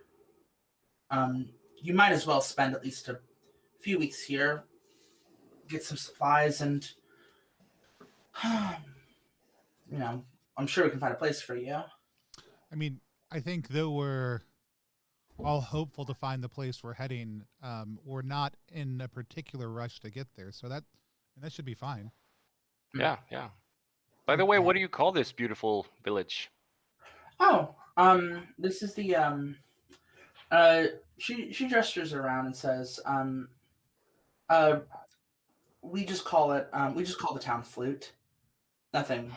You might as well spend at least a few weeks here, get some supplies, and I'm sure we can find a place for you. I mean, I think though we're all hopeful to find the place we're heading, we're not in a particular rush to get there, so that should be fine. Yeah. By the way, what do you call this beautiful village? Oh, this is the she gestures around and says, we just call the town Flute. Nothing.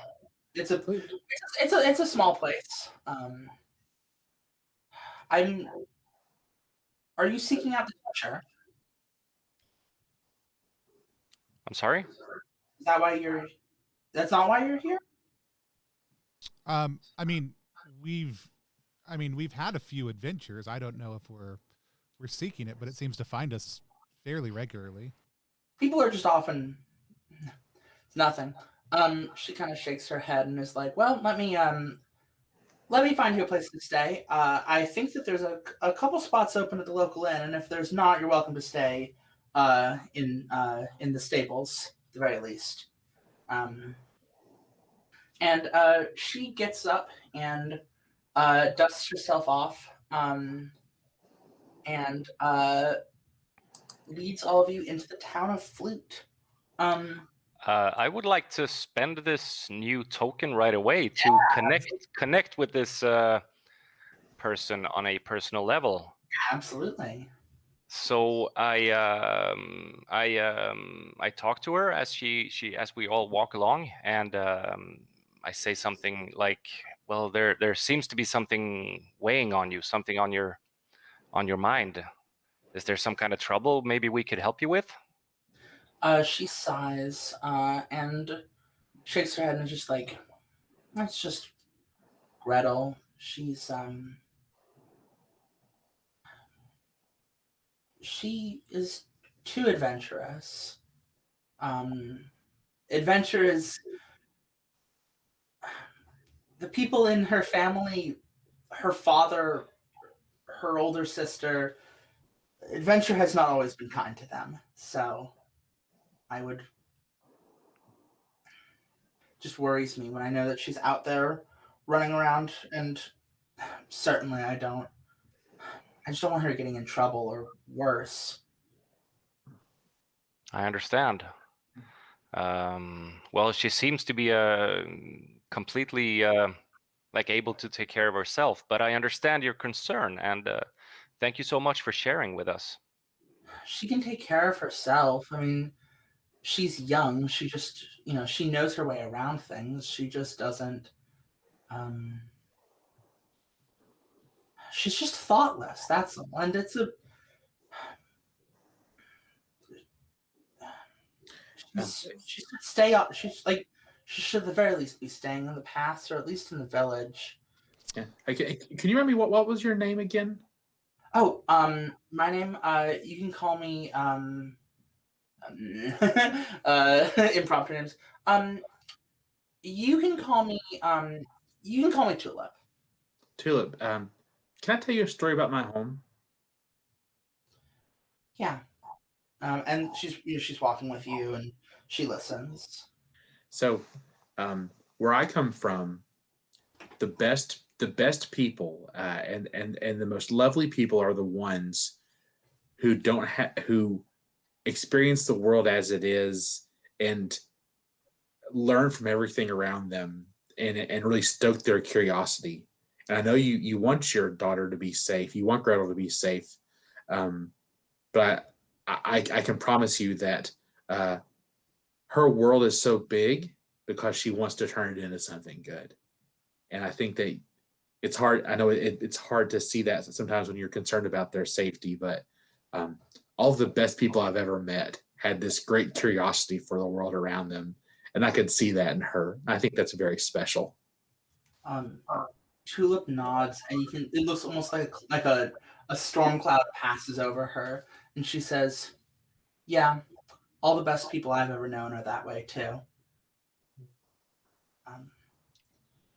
It's a small place. Are you seeking out the teacher? I'm sorry? Is that why that's not why you're here? I mean, we've had a few adventures. I don't know if we're seeking it, but it seems to find us fairly regularly. People are just often. It's nothing. She kind of shakes her head and is like, "Well, let me find you a place to stay. I think that there's a couple spots open at the local inn, and if there's not, you're welcome to stay in the stables at the very least." And she gets up and dusts herself off and leads all of you into the town of Flute. I would like to spend this new token right away to connect with this person on a personal level. Absolutely. So I talk to her as as we all walk along, and I say something like, "Well, there seems to be something weighing on you, something on your mind. Is there some kind of trouble maybe we could help you with?" She sighs and shakes her head and is just like, "That's just Gretel. She is too adventurous. Adventure is the people in her family, her father, her older sister. Adventure has not always been kind to them. So just worries me when I know that she's out there running around, and certainly I just don't want her getting in trouble or worse." I understand. Well, she seems to be completely like able to take care of herself, but I understand your concern, and thank you so much for sharing with us. She can take care of herself. I mean, she's young. She just, she knows her way around things. She just doesn't. She's just thoughtless. That's all. And it's a. She's stay up. She's like, she should at the very least be staying in the past, or at least in the village. Yeah. Can you remind me what was your name again? Oh, my name. You can call me. Impromptu names. You can call me. You can call me Tulip. Tulip. Can I tell you a story about my home? Yeah. And she's walking with you, and she listens. So, where I come from, the best people and the most lovely people are the ones who don't who experience the world as it is and learn from everything around them and really stoke their curiosity. And I know you want your daughter to be safe. You want Gretel to be safe, but I can promise you that her world is so big because she wants to turn it into something good. And I think that it's hard. I know it's hard to see that sometimes when you're concerned about their safety, but all of the best people I've ever met had this great curiosity for the world around them. And I could see that in her. I think that's very special. Tulip nods, and it looks almost like a storm cloud passes over her, and she says, "Yeah, all the best people I've ever known are that way too."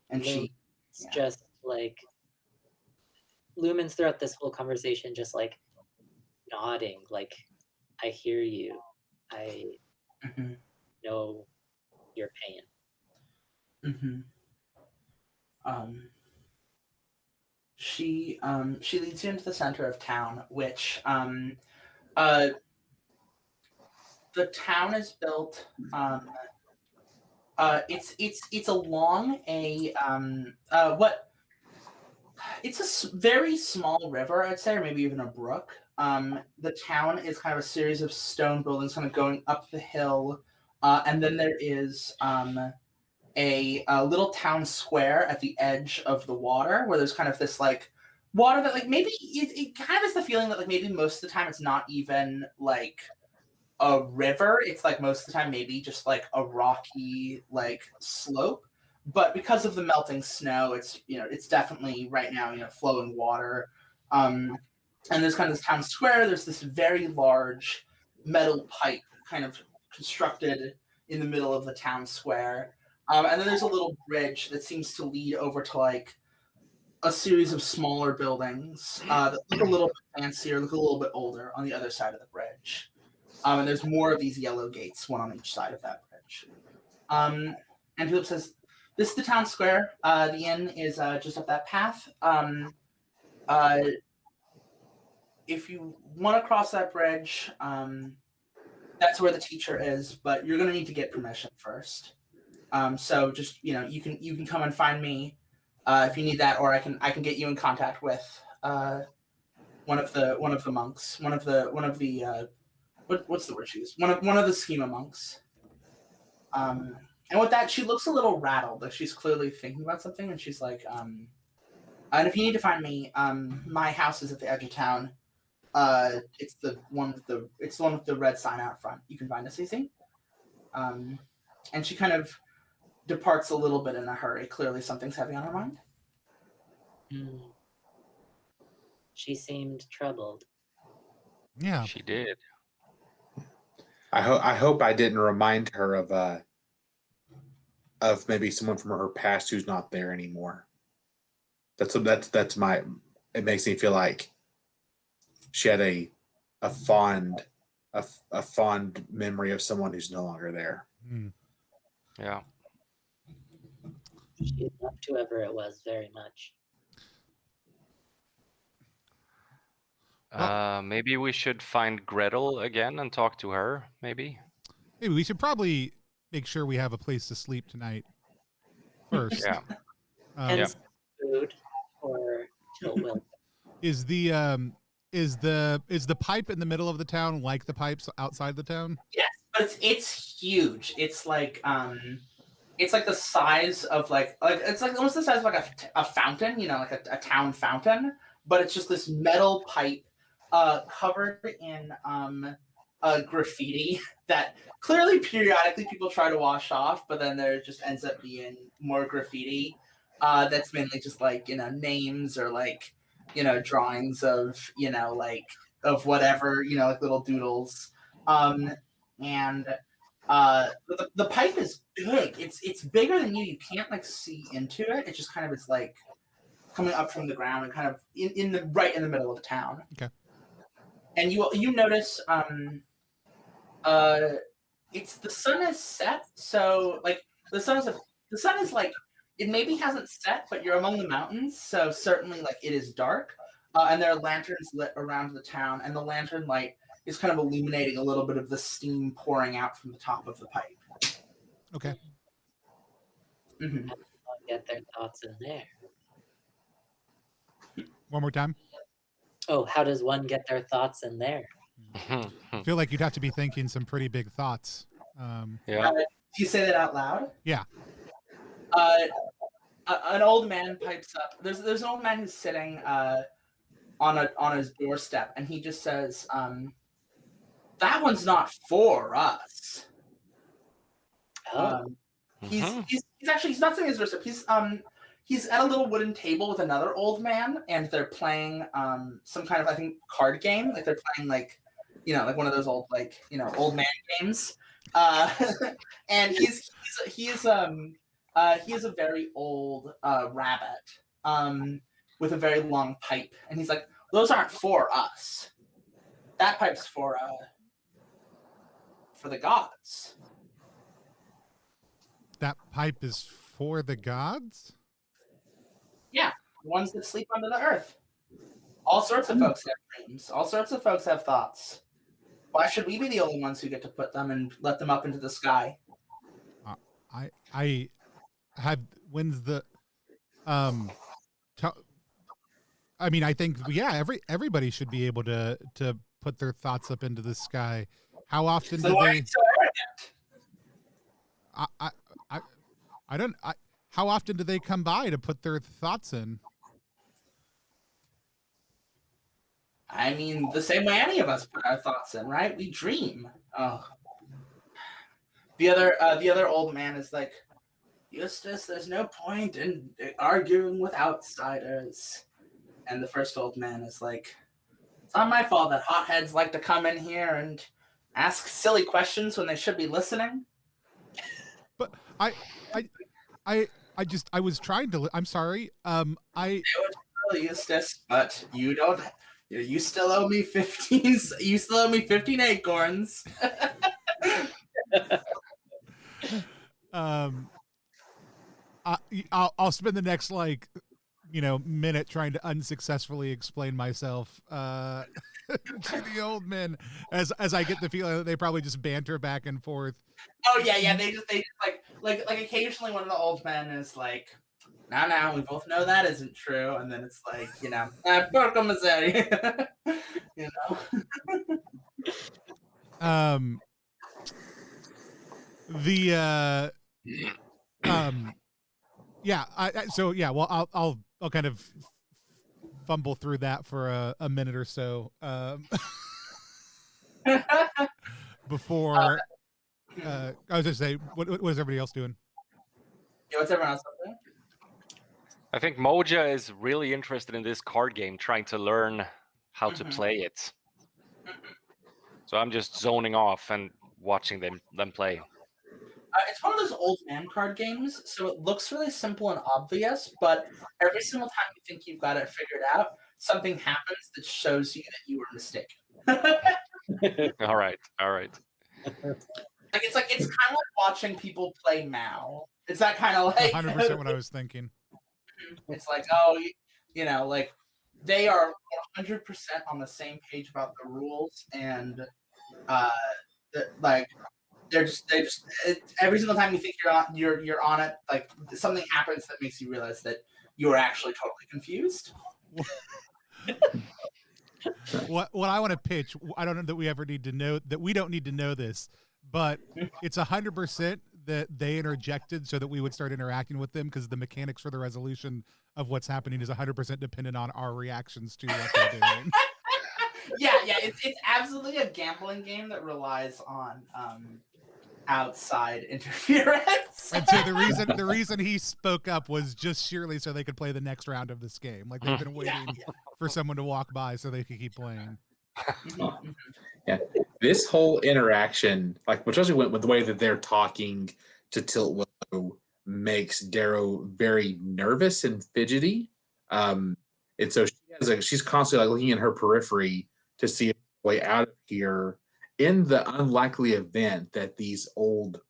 And Lumen's just like Lumen's throughout this whole conversation, just like nodding, like I hear you, I know your pain. She leads you into the center of town, which the town is built. It's along a it's a very small river, I'd say, or maybe even a brook. The town is kind of a series of stone buildings kind of going up the hill, and then there is a little town square at the edge of the water where there's kind of this like water that like maybe it kind of has the feeling that like maybe most of the time it's not even like a river. It's like most of the time maybe just like a rocky like slope. But because of the melting snow, it's definitely right now, flowing water. And there's kind of this town square. There's this very large metal pipe kind of constructed in the middle of the town square. And then there's a little bridge that seems to lead over to like a series of smaller buildings that look a little bit fancier, look a little bit older on the other side of the bridge. And there's more of these yellow gates, one on each side of that bridge. And Philip says, "This is the town square. The inn is just up that path. If you want to cross that bridge, that's where the teacher is, but you're going to need to get permission first. So just you can come and find me if you need that, or I can get you in contact with one of the monks, one of the what's the word she used? One of the schema monks." And with that, she looks a little rattled. Like she's clearly thinking about something, and she's like, "And if you need to find me, my house is at the edge of town. It's the one with the red sign out front. You can find us easy." And she kind of departs a little bit in a hurry. Clearly, something's heavy on her mind. She seemed troubled. Yeah, she did. I hope I didn't remind her of maybe someone from her past who's not there anymore. That's my. It makes me feel like she had a fond memory of someone who's no longer there. Yeah. She loved whoever it was very much. Maybe we should find Gretel again and talk to her. Maybe. Maybe we should probably make sure we have a place to sleep tonight first. Yeah. And Yeah. some food for till will. Is the pipe in the middle of the town like the pipes outside the town? Yes, but it's huge. It's like the size of like it's like almost the size of like a fountain, you know, like a town fountain, but it's just this metal pipe covered in graffiti that clearly periodically people try to wash off, but then there just ends up being more graffiti that's mainly just like, you know, names or like, you know, drawings of, you know, like of whatever, you know, like little doodles. And the pipe is big. It's bigger than you. You can't like see into it. It just kind of is like coming up from the ground and kind of in the right in the middle of the town. Okay. And you notice it's the sun is set, so like the sun is like it maybe hasn't set, but you're among the mountains, so certainly like it is dark. And there are lanterns lit around the town, and the lantern light is kind of illuminating a little bit of the steam pouring out from the top of the pipe. Okay. Mm-hmm. Get their thoughts in there. One more time. Oh, how does one get their thoughts in there? I feel like you'd have to be thinking some pretty big thoughts. Yeah. Do you say that out loud? Yeah. An old man pipes up. There's an old man who's sitting on his doorstep, and he just says, "That one's not for us." Oh, He's not sitting his doorstep. He's at a little wooden table with another old man, and they're playing some kind of, I think, card game. Like they're playing like, you know, like one of those old like, you know, old man games. And he is a very old rabbit with a very long pipe, and he's like, "Those aren't for us. That pipe's for the gods." That pipe is for the gods? Yeah, the ones that sleep under the earth. All sorts of folks have dreams. All sorts of folks have thoughts. Why should we be the only ones who get to put them and let them up into the sky? I have, when's the I mean, I think, yeah, everybody should be able to put their thoughts up into the sky. How often So do why are they? you so arrogant? How often do they come by to put their thoughts in? I mean, the same way any of us put our thoughts in, right? We dream. Oh. The other old man is like, "Eustace, there's no point in arguing with outsiders." And the first old man is like, "It's not my fault that hotheads like to come in here and ask silly questions when they should be listening." But I was trying to. I'm sorry. Eustace, but you don't. You still owe me 15. You still owe me 15 acorns. I'll spend the next minute trying to unsuccessfully explain myself to the old men as I get the feeling that they probably just banter back and forth. Oh yeah. They just like occasionally one of the old men is like, now we both know that isn't true, and then it's like, porco miseria. You know. Well, I'll kind of fumble through that for a minute or so before I was just say, what is everybody else doing? Yeah, what's everyone else doing? I think Moja is really interested in this card game, trying to learn how to play it. So I'm just zoning off and watching them play. It's one of those old man card games, so it looks really simple and obvious, but every single time you think you've got it figured out, something happens that shows you that you were mistaken. All right. It's kind of like watching people play Mao. It's that kind of like 100% what I was thinking. It's like, they are 100% on the same page about the rules, and like every single time you think you're on it, like something happens that makes you realize that you are actually totally confused. What I want to pitch, I don't know that we ever need to know that we don't need to know this, but it's 100% that they interjected so that we would start interacting with them, because the mechanics for the resolution of what's happening is 100% dependent on our reactions to what they're doing. Yeah, it's absolutely a gambling game that relies on outside interference. And so the reason he spoke up was just sheerly so they could play the next round of this game. Like they've been waiting for someone to walk by so they could keep playing. Yeah, this whole interaction, like especially with the way that they're talking to Tiltwillow, makes Darrow very nervous and fidgety. And so she's constantly like looking in her periphery to see a way out of here in the unlikely event that these old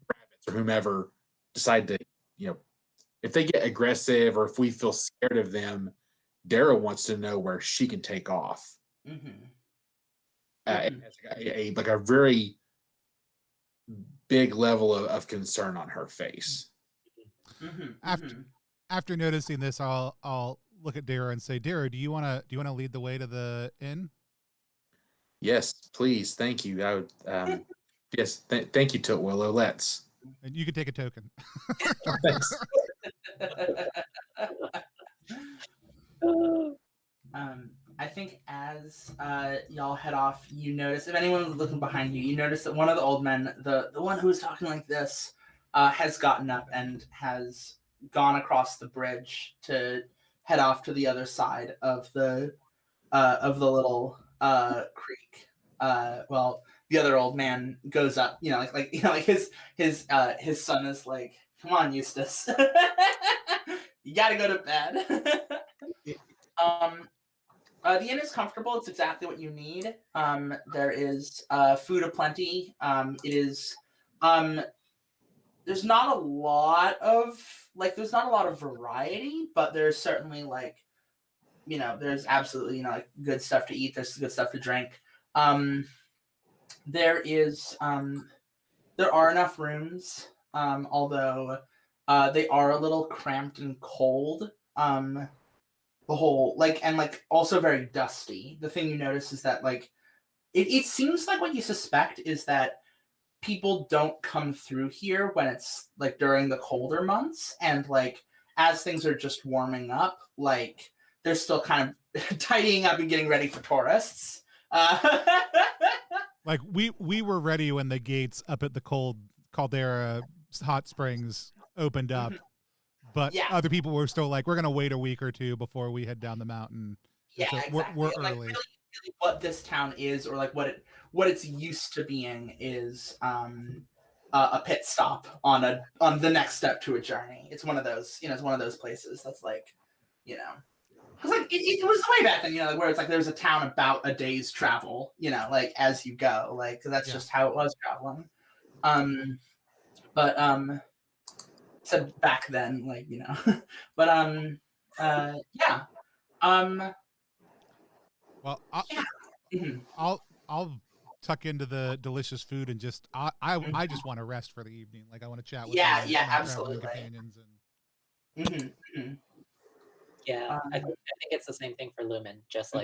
rabbits or whomever decide to, if they get aggressive or if we feel scared of them, Darrow wants to know where she can take off. Like a very big level of concern on her face. After noticing this, I'll look at Darrow and say, Darrow, do you want to lead the way to the inn? Yes, please. Thank you. I would. Yes, thank you, Tiltwillow. Let's. And you can take a token. Thanks. I think as y'all head off, you notice, if anyone's looking behind you, you notice that one of the old men, the one who was talking like this, has gotten up and has gone across the bridge to head off to the other side of the little creek. Well, the other old man goes up, like his son is like, come on, Eustace, you gotta go to bed. The inn is comfortable. It's exactly what you need. There is food aplenty. It is there's not a lot of variety, but there's certainly there's absolutely like good stuff to eat. There's good stuff to drink. There are enough rooms, although they are a little cramped and cold. The whole also very dusty. The thing you notice is that it seems like what you suspect is that people don't come through here when it's during the colder months, and as things are just warming up, they're still kind of tidying up and getting ready for tourists. We were ready when the gates up at the Caldera hot springs opened up. But other people were still we're going to wait a week or two before we head down the mountain. Yeah, so exactly. We're early. Really what this town is, or what it's used to being, is a pit stop on the next step to a journey. It's one of those, it's one of those places that's because it was way back then, where it's there's a town about a day's travel, as you go, because that's just how it was traveling. So back then, but yeah. Well, I'll tuck into the delicious food and just I just want to rest for the evening. I want to chat with my absolutely companions and. Yeah, I think it's the same thing for Lumen. Just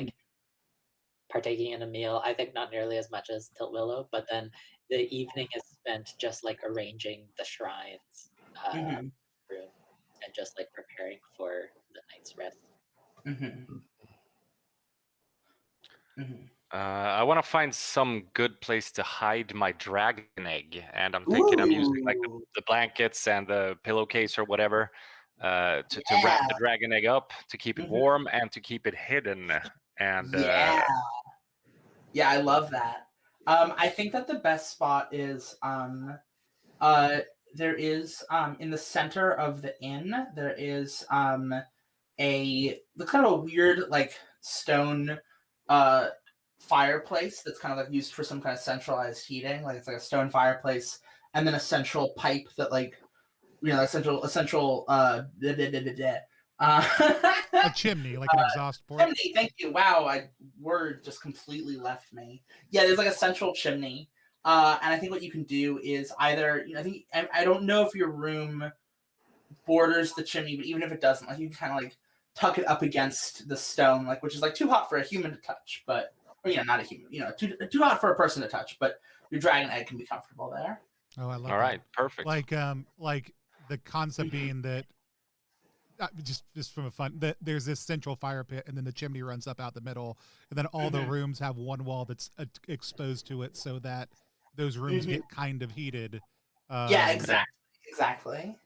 partaking in a meal. I think not nearly as much as Tiltwillow, but then the evening is spent just arranging the shrines room and just preparing for the night's rest. I want to find some good place to hide my dragon egg, and I'm thinking I'm using the blankets and the pillowcase or whatever to wrap the dragon egg up to keep it warm and to keep it hidden. And yeah, I love that. I think that the best spot is there is in the center of the inn, there is the kind of a weird stone fireplace that's kind of used for some kind of centralized heating. It's a stone fireplace, and then a central pipe that a central A chimney, like an exhaust port. Chimney, thank you. Wow, word just completely left me. Yeah, there's like a central chimney. And I think what you can do is either, I don't know if your room borders the chimney, but even if it doesn't, like you can kind of like tuck it up against the stone, like which is like too hot for a human to touch, but not a human, too hot for a person to touch, but your dragon egg can be comfortable there. Oh, I love. All right, perfect. Like the concept being that just from a fun that there's this central fire pit, and then the chimney runs up out the middle, and then all the rooms have one wall that's exposed to it, so that those rooms get kind of heated. Yeah, exactly.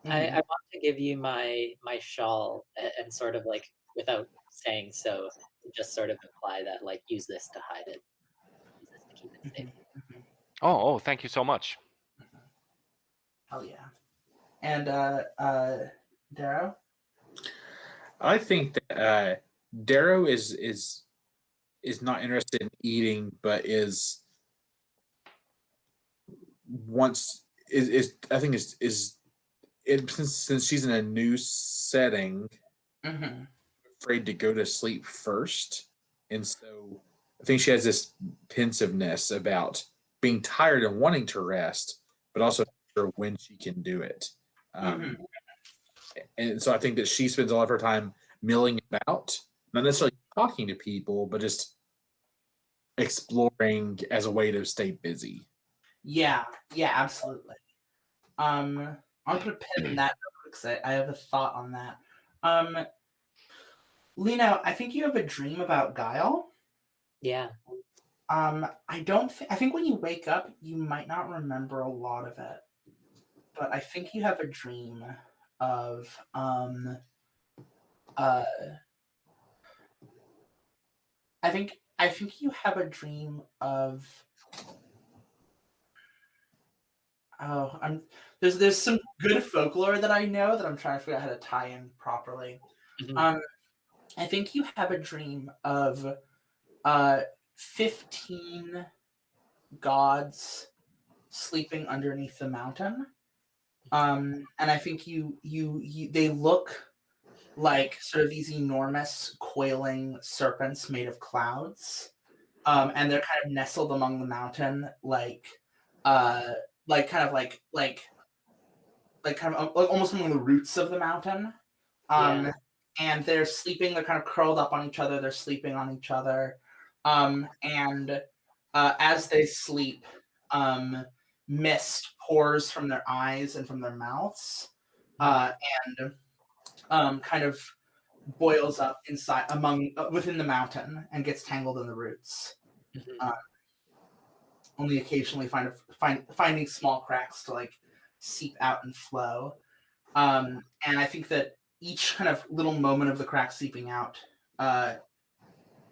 I want to give you my shawl and sort of like, without saying so, just sort of imply that like use this to hide it, use this to keep it safe. Oh, thank you so much. Hell yeah. And Darrow? I think that Darrow is not interested in eating, but is since she's in a new setting, afraid to go to sleep first, and so I think she has this pensiveness about being tired and wanting to rest, but also not sure when she can do it. And so I think that she spends a lot of her time milling about, not necessarily talking to people, but just exploring as a way to stay busy. Yeah, absolutely. I'll put a pin in that real quick because I have a thought on that. Lino, I think you have a dream about Guile. Yeah. I think when you wake up, you might not remember a lot of it, but I think you have a dream of I think you have a dream of there's some good folklore that I know that I'm trying to figure out how to tie in properly. I think you have a dream of 15 gods sleeping underneath the mountain. And I think they look like sort of these enormous coiling serpents made of clouds. And they're kind of nestled among the mountain, like almost among the roots of the mountain. And they're sleeping, they're kind of curled up on each other, they're sleeping on each other. And as they sleep, mist pours from their eyes and from their mouths, and kind of boils up inside within the mountain and gets tangled in the roots. Only occasionally finding small cracks to like seep out and flow. And I think that each kind of little moment of the crack seeping out,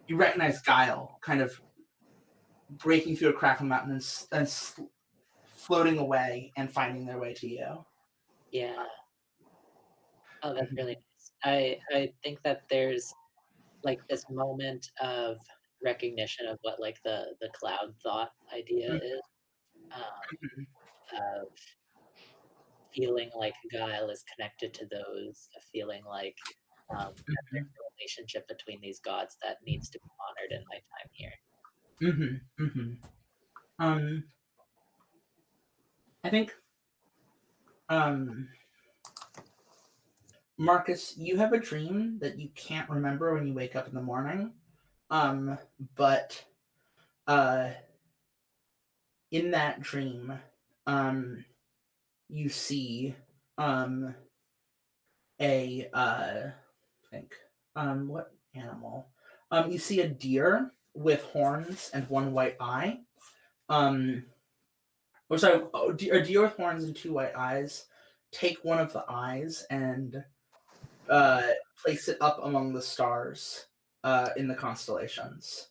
you recognize Guile kind of breaking through a crack in the mountain and floating away and finding their way to you. Yeah. Oh, that's really nice. I think that there's like this moment of recognition of what like the cloud thought idea is, of feeling like Guile is connected to those, feeling like there's a relationship between these gods that needs to be honored in my time here. I think Markus, you have a dream that you can't remember when you wake up in the morning. But in that dream, you see what animal? You see a deer with horns and one white eye. A deer with horns and two white eyes. Take one of the eyes and place it up among the stars in the constellations.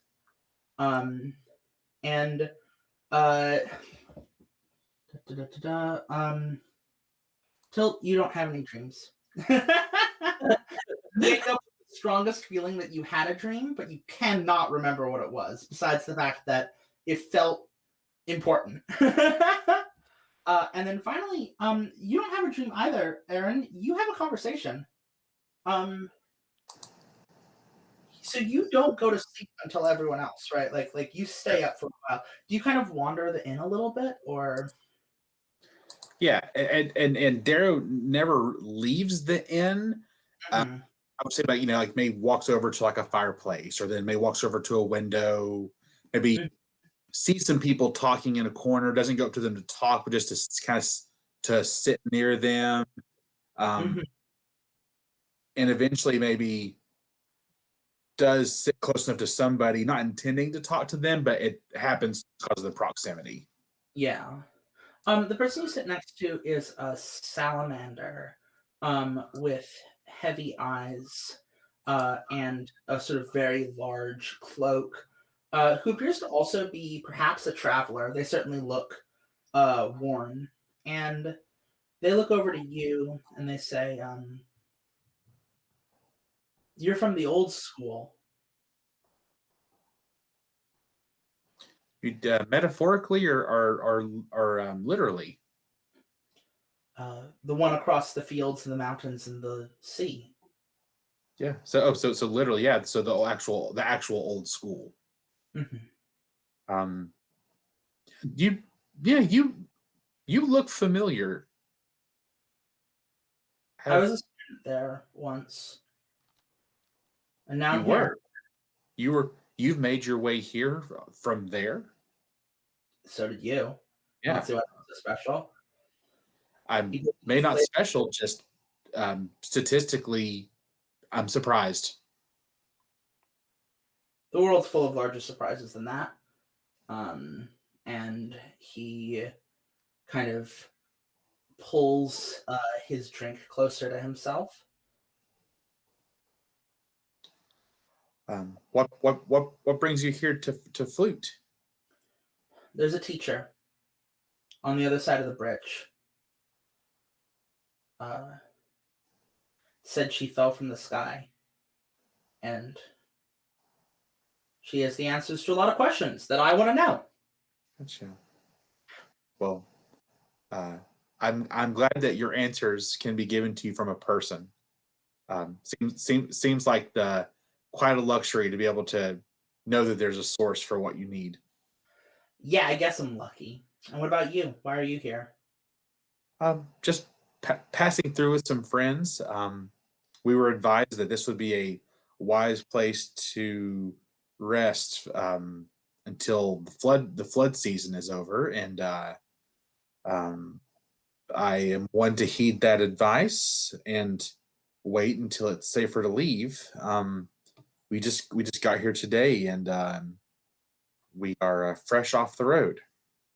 Till you don't have any dreams. Wake up with the strongest feeling that you had a dream, but you cannot remember what it was, besides the fact that it felt important. And then finally, you don't have a dream either, Aaron. You have a conversation. So you don't go to sleep until everyone else, right? Like you stay up for a while. Do you kind of wander the inn a little bit, or? Yeah, and Darrow never leaves the inn. Mhm. I would say, like, like maybe walks over to like a fireplace, or then maybe walks over to a window, maybe sees some people talking in a corner, doesn't go up to them to talk, but just to kind of to sit near them, Mhm. and eventually maybe does sit close enough to somebody, not intending to talk to them, but it happens because of the proximity. Yeah. The person you sit next to is a salamander, with heavy eyes, and a sort of very large cloak, who appears to also be perhaps a traveler. They certainly look worn, and they look over to you and they say, "You're from the old school." You metaphorically or literally? The one across the fields and the mountains and the sea. Yeah. So literally, yeah. So the actual old school. Mhm. Um, you yeah you look familiar. I was Have a student there once, and now you I'm here. were you've made your way here from there? So did you. Yeah. Not see why it's so special. I'm You get may not flavor. special, just statistically, I'm surprised. The world's full of larger surprises than that. Um, and he kind of pulls his drink closer to himself. What brings you here to flute? There's a teacher on the other side of the bridge. Uh, Said she fell from the sky, and she has the answers to a lot of questions that I want to know. Gotcha. Well, I'm glad that your answers can be given to you from a person. Seems like the quite a luxury to be able to know that there's a source for what you need. Yeah, I guess I'm lucky. And what about you? Why are you here? Just passing through with some friends. We were advised that this would be a wise place to rest until the flood season is over, and um, I am one to heed that advice and wait until it's safer to leave. We just got here today, and we are fresh off the road.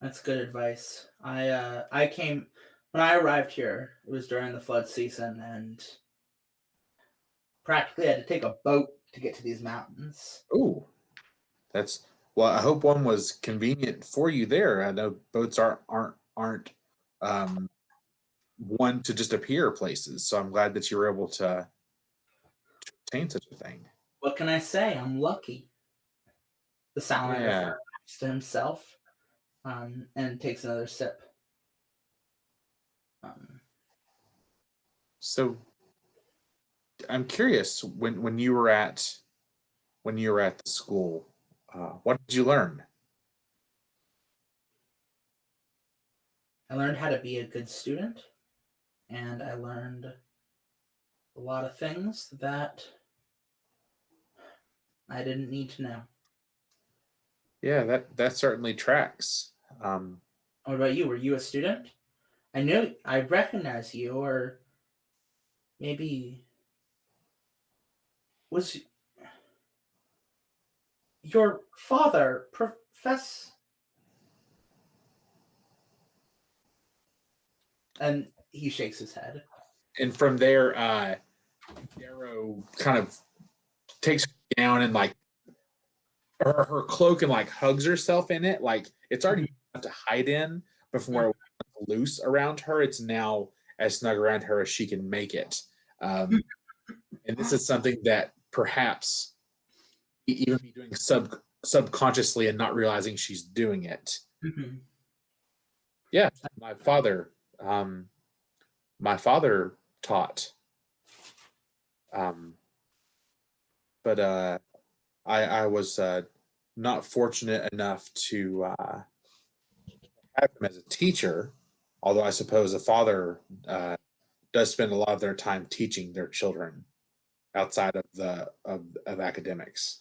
That's good advice. I came when I arrived here. It was during the flood season, and practically had to take a boat to get to these mountains. Ooh, that's well. I hope one was convenient for you there. I know boats aren't um, one to just appear places, so I'm glad that you were able to obtain such a thing. What can I say? I'm lucky. The salamander Yeah. laughs to himself, and takes another sip. Um, So I'm curious when you were at the school, what did you learn? I learned how to be a good student, and I learned a lot of things that I didn't need to know. Yeah, that certainly tracks. Um, What about you? Were you a student? I know I recognize you, or maybe was your father Professor? And he shakes his head. and from there, Darrow kind of takes her down and like her cloak and like hugs herself in it. Like it's already enough to hide in, but from where it was loose around her, it's now as snug around her as she can make it. And this is something that perhaps even be doing subconsciously and not realizing she's doing it. Mhm. Yeah, my father, my father taught. But I was not fortunate enough to have him as a teacher, although I suppose a father does spend a lot of their time teaching their children outside of the of academics.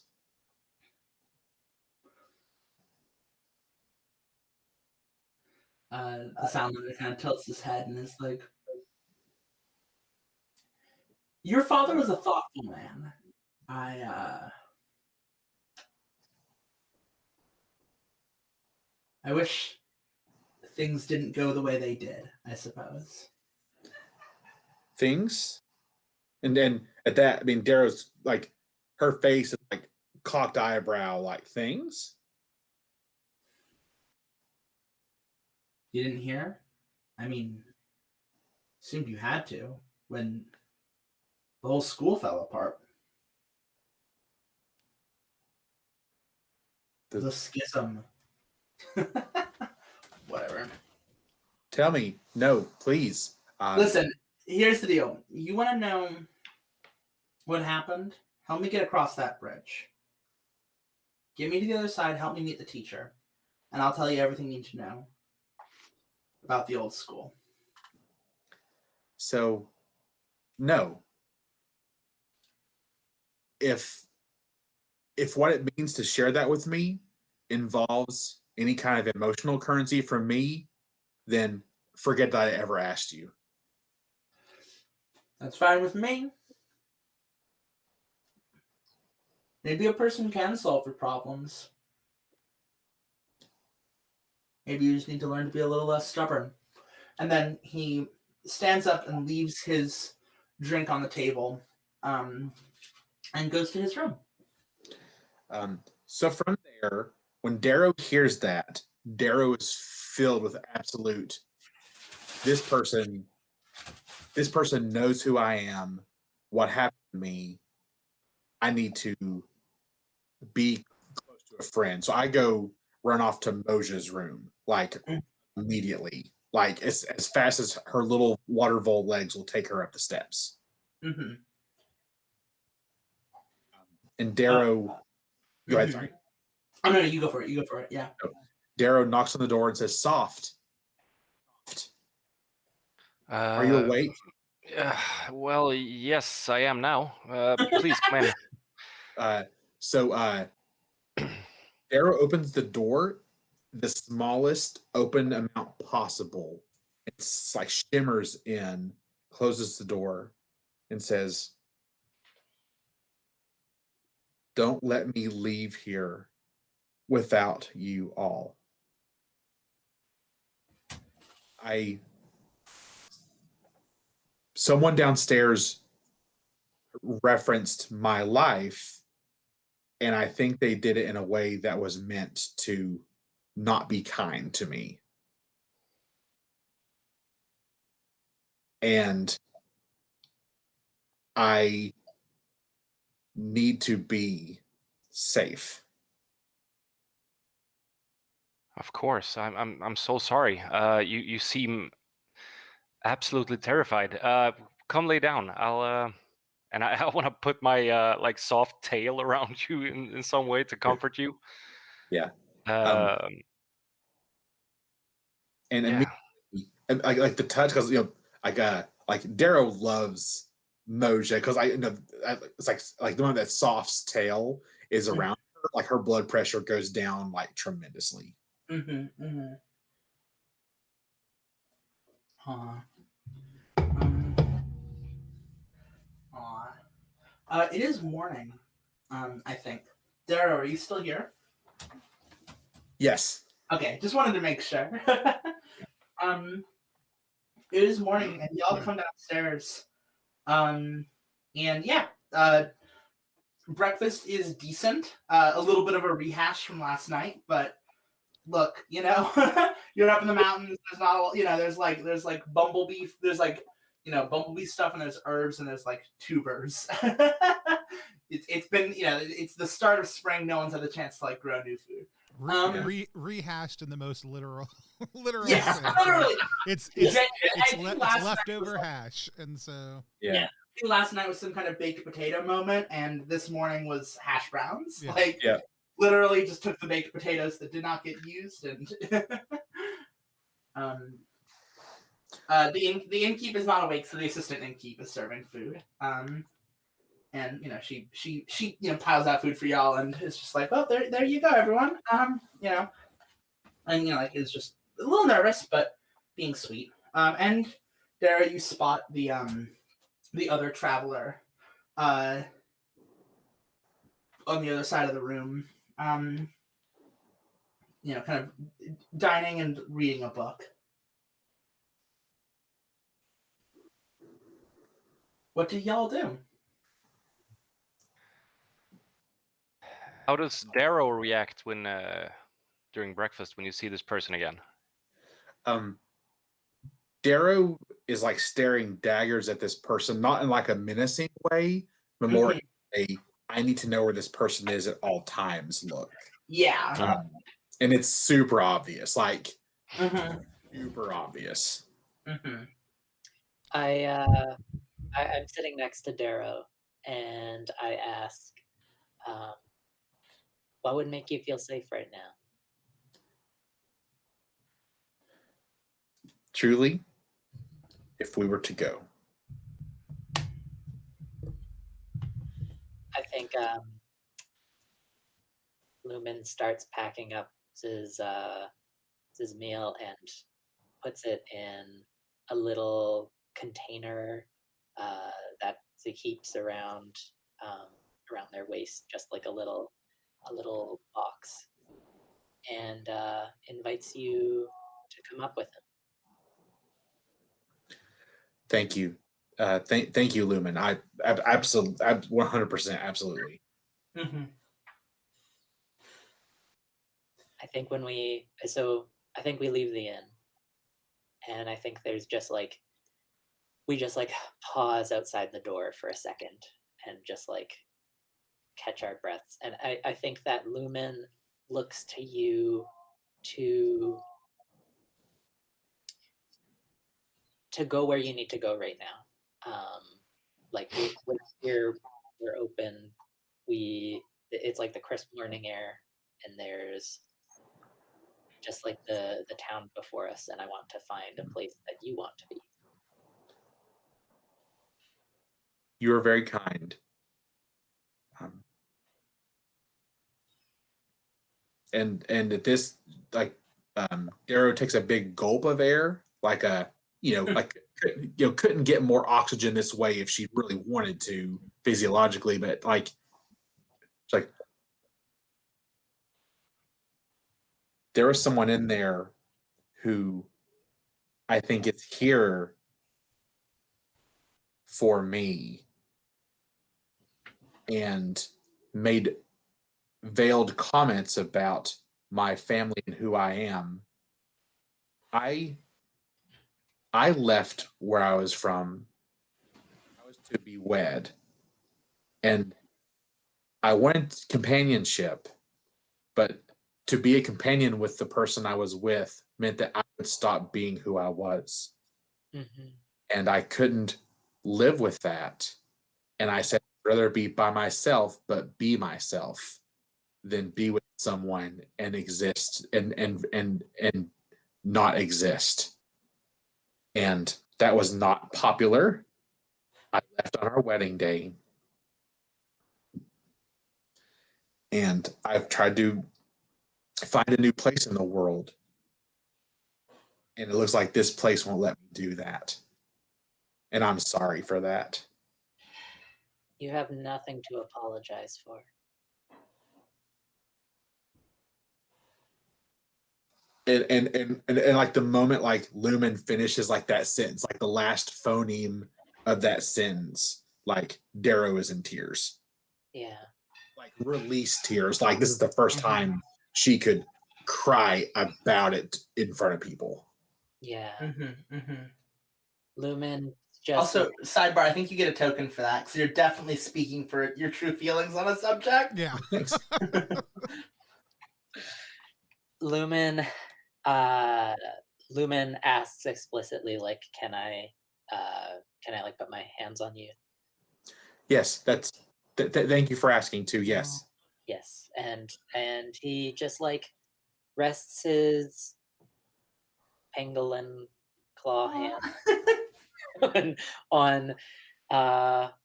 The Salamander kind of tilts his head and is like, "Your father was a thoughtful man. I wish things didn't go the way they did, I suppose." Things, and then at that, I mean, Darrow's like, her face is like cocked eyebrow, like things. You didn't hear? I mean, assumed you had to when the whole school fell apart. The schism. Whatever. Tell me, no, please. Listen, here's the deal. You want to know what happened? Help me get across that bridge. Get me to the other side. Help me meet the teacher. And I'll tell you everything you need to know about the old school. So, no. If what it means to share that with me involves any kind of emotional currency from me, then forget that I ever asked you. That's fine with me. Maybe a person can solve your problems. Maybe you just need to learn to be a little less stubborn. And then he stands up and leaves his drink on the table, and goes to his room. So from there, when Darrow hears that, Darrow is filled with absolute, this person knows who I am, what happened to me. I need to be close to a friend. So I go run off to Moja's room, like immediately, like as fast as her little water vole legs will take her up the steps. Mm-hmm. And Darrow, go ahead, sorry. Oh, no, you go for it. You go for it. Yeah. Darrow knocks on the door and says, "Soft. Are you awake?" Well, yes, I am now. Please come in. So Darrow opens the door, the smallest open amount possible. It's like shimmers in, closes the door, and says, "Don't let me leave here without you all." Someone downstairs referenced my life, and I think they did it in a way that was meant to not be kind to me. And I need to be safe. Of course, I'm so sorry. You seem absolutely terrified. Come lay down. I'll and I want to put my like soft tail around you in some way to comfort you. Yeah. Um, And yeah. and like the touch, because like Darrow loves Moja, because it's like the one that Soft's tail is around her, like her blood pressure goes down like tremendously. Mm-hmm. Mm-hmm. It is morning, I think. Darrow, are you still here? Yes. Okay, just wanted to make sure. It is morning, and y'all come downstairs. And yeah, breakfast is decent. A little bit of a rehash from last night, but look, you're up in the mountains. There's not, there's like bumblebee. There's like, bumblebee stuff, and there's herbs, and there's like tubers. It's been, it's the start of spring. No one's had the chance to like grow new food. Rehashed in the most literal literal yes, sense. literally. It's leftover hash, and so yeah. last night was some kind of baked potato moment, and this morning was hash browns. Yeah. Like, Yeah. literally just took the baked potatoes that did not get used, and the innkeep is not awake, so the assistant innkeep is serving food. And you know, she piles out food for y'all, and is just like, well, there you go, everyone. You know, and you know, like, is just a little nervous, but being sweet. And Dara, you spot the other traveler on the other side of the room, you know, kind of dining and reading a book. What do y'all do? How does Darrow react when during breakfast when you see this person again? Darrow is like staring daggers at this person, not in like a menacing way, but more a I need to know where this person is at all times look. Yeah. And it's super obvious, like super obvious. I'm sitting next to Darrow, and I ask, what would make you feel safe right now? Truly, if we were to go. I think Lumen starts packing up his meal and puts it in a little container that he keeps around their waist, just like a little box, and invites you to come up with him. Thank you. Thank you, Lumen. I absolutely 100% absolutely. I think we leave the inn, and I think there's we just pause outside the door for a second and just like catch our breaths. And I think that Lumen looks to you to go where you need to go right now. Like we're open. It's like the crisp morning air, and there's just like the town before us, and I want to find a place that you want to be. You are very kind. And at this, like, Darrow takes a big gulp of air, like couldn't get more oxygen this way if she really wanted to physiologically, but like, it's like there was someone in there who I think is here for me and made veiled comments about my family and who I am. I left where I was from. I was to be wed. And I wanted companionship, but to be a companion with the person I was with meant that I would stop being who I was. And I couldn't live with that. And I said, I'd rather be by myself, but be myself than be with someone and exist and not exist. And that was not popular. I left on our wedding day. And I've tried to find a new place in the world. And it looks like this place won't let me do that. And I'm sorry for that. You have nothing to apologize for. And like the moment like Lumen finishes like that sentence, like the last phoneme of that sentence, like Darrow is in tears. Yeah. Like release tears. Like this is the first time she could cry about it in front of people. Yeah. Lumen just also, sidebar, I think you get a token for that because you're definitely speaking for your true feelings on a subject. Yeah. Lumen asks explicitly, like, can I like put my hands on you? Yes, that's. Thank you for asking too. Yes. Yes, and he just like rests his pangolin claw hand on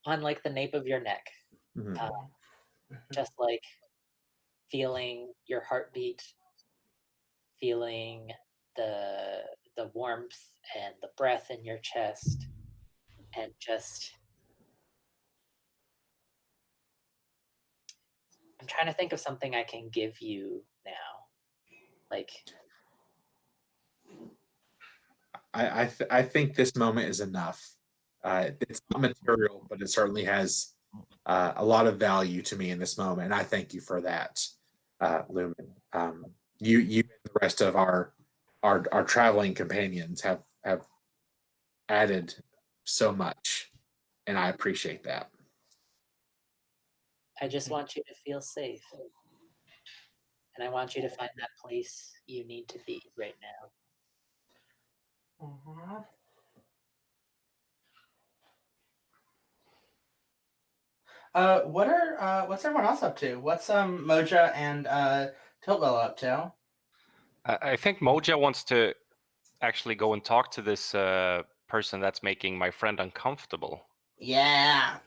like the nape of your neck, Mhm. just like feeling your heartbeat, feeling the warmth and the breath in your chest, and just I'm trying to think of something I can give you now. Like I think this moment is enough. It's not material, but it certainly has a lot of value to me in this moment, and I thank you for that, Lumen. You and the rest of our traveling companions have added so much, and I appreciate that. I just want you to feel safe. And I want you to find that place you need to be right now. What's everyone else up to? What's Moja and Tiltwell up to? I think Moja wants to actually go and talk to this person that's making my friend uncomfortable. Yeah.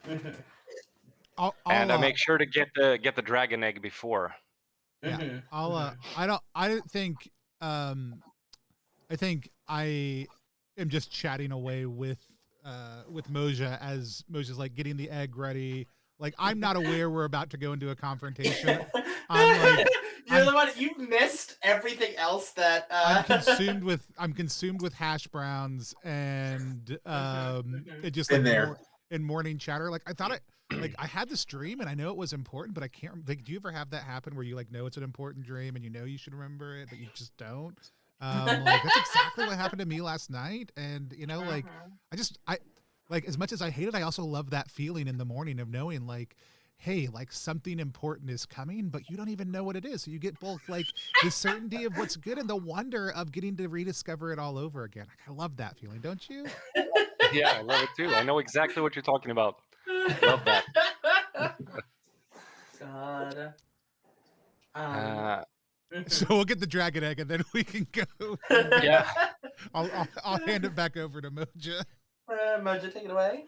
And I make sure to get the dragon egg before. Yeah, I think I am just chatting away with Moja as Moja's like getting the egg ready. Like I'm not aware we're about to go into a confrontation. I'm like the one you missed everything else that I'm consumed with hash browns and it just like in morning chatter. Like I thought like I had this dream and I know it was important, but I can't like do you ever have that happen where you like know it's an important dream and you know you should remember it, but you just don't? Like that's exactly what happened to me last night. And you know, like I like as much as I hate it, I also love that feeling in the morning of knowing like, hey, like something important is coming, but you don't even know what it is. So you get both like the certainty of what's good and the wonder of getting to rediscover it all over again. I love that feeling, don't you? Yeah, I love it too. I know exactly what you're talking about. Love that. God. So we'll get the dragon egg and then we can go. Yeah. I'll hand it back over to Moja. Moja, take it away.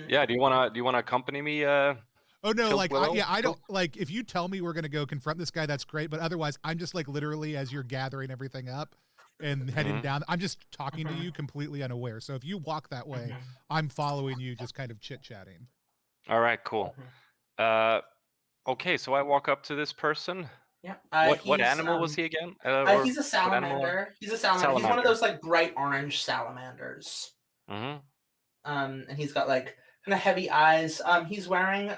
Yeah. Do you wanna accompany me? Oh no, like I don't like if you tell me we're gonna go confront this guy, that's great. But otherwise, I'm just like literally as you're gathering everything up and heading down, I'm just talking to you completely unaware. So if you walk that way, I'm following you, just kind of chit chatting. All right, cool. Okay, so I walk up to this person. Yeah. What animal was he again? He's a salamander. He's a salamander. He's one of those like bright orange salamanders. Mm-hmm. And he's got like kind of heavy eyes. He's wearing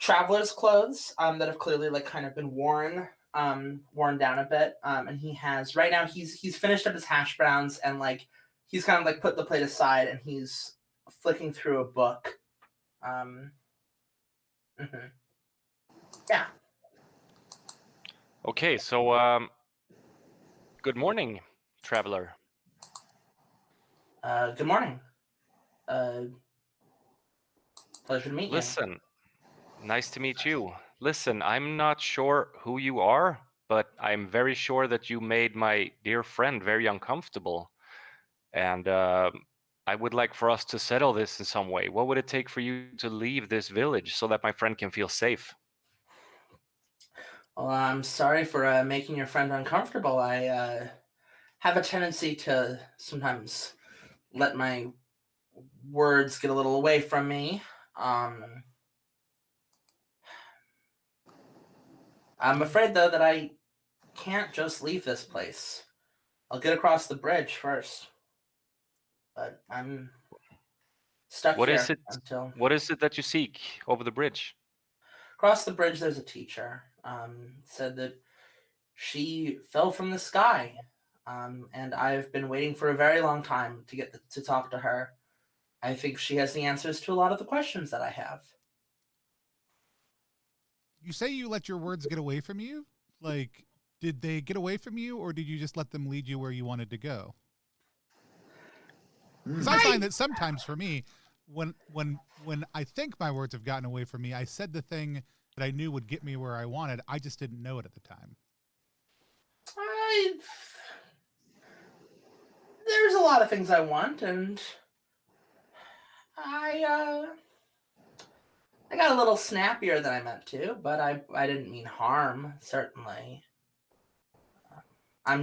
traveler's clothes that have clearly like kind of been worn down a bit. And he has right now he's finished up his hash browns and like he's kind of like put the plate aside and he's flicking through a book. Yeah. Okay, so good morning, traveler. Good morning. Pleasure to meet you. Listen, nice to meet you. Listen, I'm not sure who you are, but I'm very sure that you made my dear friend very uncomfortable. And I would like for us to settle this in some way. What would it take for you to leave this village so that my friend can feel safe? Well, I'm sorry for making your friend uncomfortable. I have a tendency to sometimes let my words get a little away from me. I'm afraid, though, that I can't just leave this place. I'll get across the bridge first. But I'm stuck What here is it? until... What is it that you seek over the bridge? Across the bridge, there's a teacher. Said that she fell from the sky. And I've been waiting for a very long time to get to talk to her. I think she has the answers to a lot of the questions that I have. You say you let your words get away from you? Like, did they get away from you, or did you just let them lead you where you wanted to go? Because I find that sometimes for me, when I think my words have gotten away from me, I said the thing that I knew would get me where I wanted. I just didn't know it at the time. There's a lot of things I want, and I got a little snappier than I meant to, but I didn't mean harm, certainly. I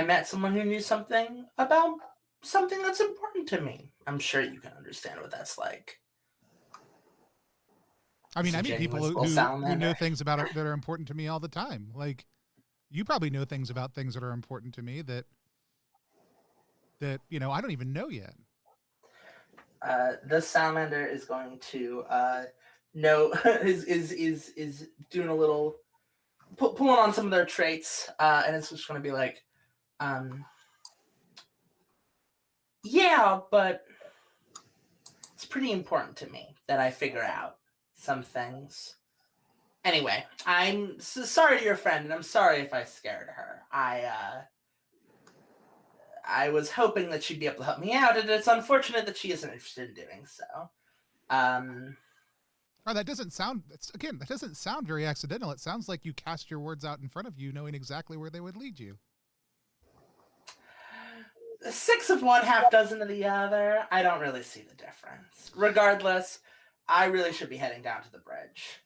met someone who knew something about something that's important to me. I'm sure you can understand what that's like. I mean, I meet people who know things about that are important to me all the time. Like, you probably know things about things that are important to me that you know I don't even know yet. This salamander is going to know is doing a little pulling on some of their traits, and it's just going to be like, yeah, but it's pretty important to me that I figure out some things. Anyway, I'm sorry to your friend, and I'm sorry if I scared her. I was hoping that she'd be able to help me out, and it's unfortunate that she isn't interested in doing so. Oh, that doesn't sound. That doesn't sound very accidental. It sounds like you cast your words out in front of you, knowing exactly where they would lead you. 6 of one, half dozen of the other. I don't really see the difference. Regardless, I really should be heading down to the bridge.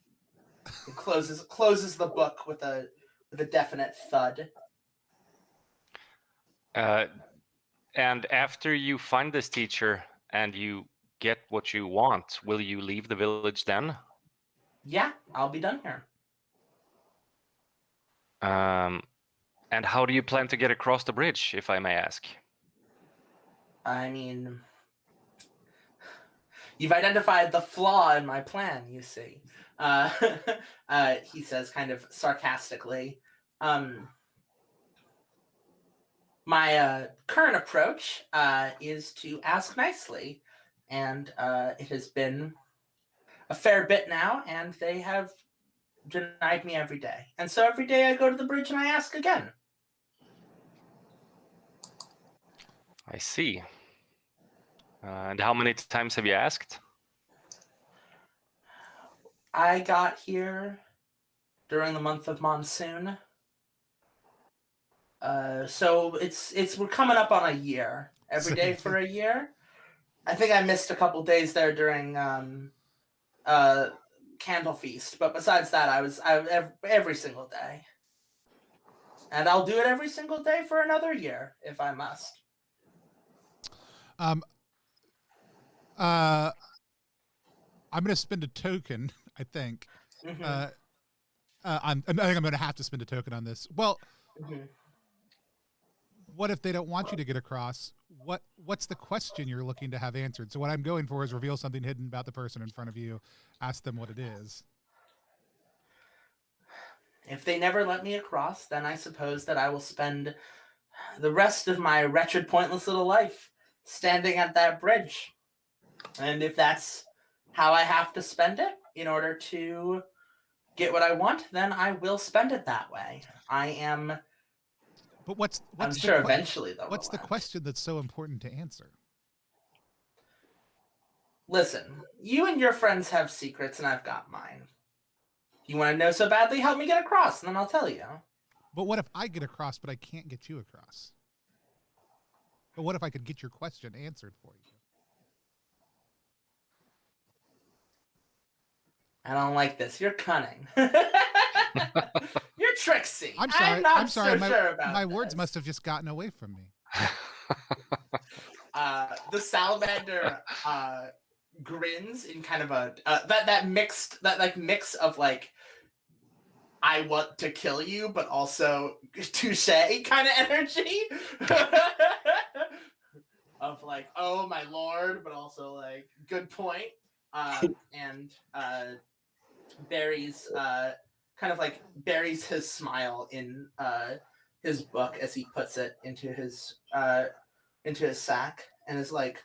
It closes the book with a definite thud. And after you find this teacher and you get what you want, will you leave the village then? Yeah, I'll be done here. And how do you plan to get across the bridge, if I may ask? I mean, you've identified the flaw in my plan, you see. He says kind of sarcastically. My current approach is to ask nicely, and it has been a fair bit now, and they have denied me every day. And so every day I go to the bridge and I ask again. I see. And how many times have you asked? I got here during the month of monsoon. So we're coming up on a year. Every day for a year. I think I missed a couple days there during Candle Feast, but besides that, I every single day, and I'll do it every single day for another year if I must. I'm going to spend a token. I think. Mm-hmm. I think I'm going to have to spend a token on this. Well. Mm-hmm. What if they don't want you to get across? What's the question you're looking to have answered? So what I'm going for is reveal something hidden about the person in front of you. Ask them what it is. If they never let me across, then I suppose that I will spend the rest of my wretched, pointless little life standing at that bridge. And if that's how I have to spend it in order to get what I want, then I will spend it that way. But I'm sure eventually they'll What's the question that's so important to answer? Listen, you and your friends have secrets, and I've got mine. You want to know so badly? Help me get across, and then I'll tell you. But what if I get across, but I can't get you across? But what if I could get your question answered for you? I don't like this. You're cunning. You're tricksy. I'm sorry. I'm not sorry. so sure about my this. words must have just gotten away from me. The salamander grins in kind of a that mix of like I want to kill you, but also touche kind of energy of like, oh my lord, but also like good point. And buries his smile in his book as he puts it into his sack, and is like,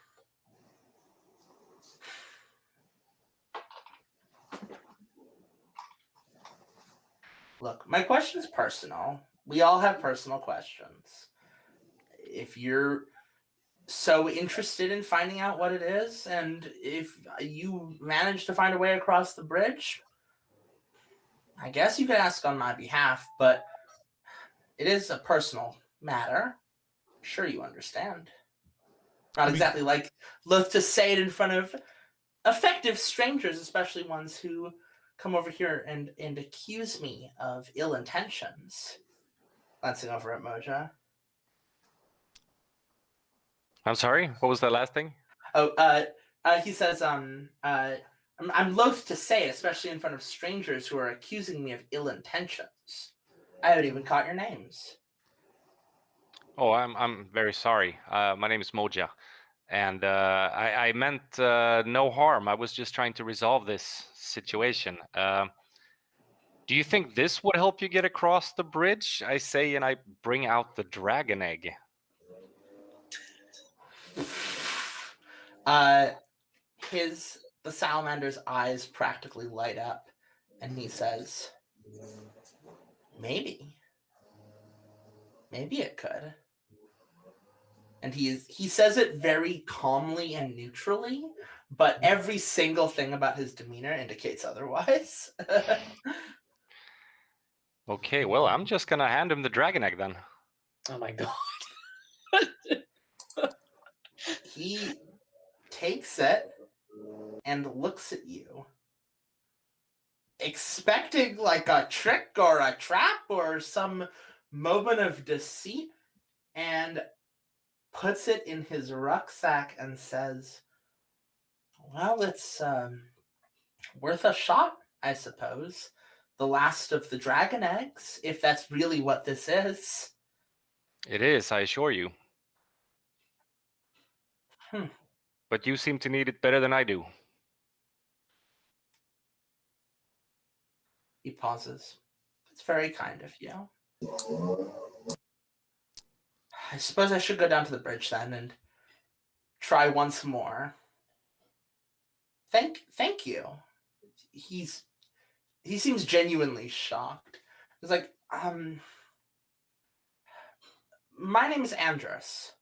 look, my question's personal. We all have personal questions. If you're so interested in finding out what it is, and if you manage to find a way across the bridge, I guess you could ask on my behalf, but it is a personal matter. Sure, you understand. Not exactly like loath to say it in front of effective strangers, especially ones who come over here and accuse me of ill intentions. Glancing over at Moja. I'm sorry. What was that last thing? Oh, he says, I'm loath to say it, especially in front of strangers who are accusing me of ill intentions. I haven't even caught your names. Oh, I'm very sorry. My name is Moja, and I meant no harm. I was just trying to resolve this situation. Do you think this would help you get across the bridge? I say, and I bring out the dragon egg. The salamander's eyes practically light up, and he says, maybe it could. And he says it very calmly and neutrally, but every single thing about his demeanor indicates otherwise. Okay, well, I'm just gonna hand him the dragon egg then. Oh my god. He takes it and looks at you, expecting like a trick or a trap or some moment of deceit, and puts it in his rucksack and says, well, it's worth a shot, I suppose. The last of the dragon eggs, if that's really what this is. It is, I assure you. But you seem to need it better than I do. He pauses. It's very kind of you. I suppose I should go down to the bridge then and try once more. Thank you. He seems genuinely shocked. He's like, my name is Andrus.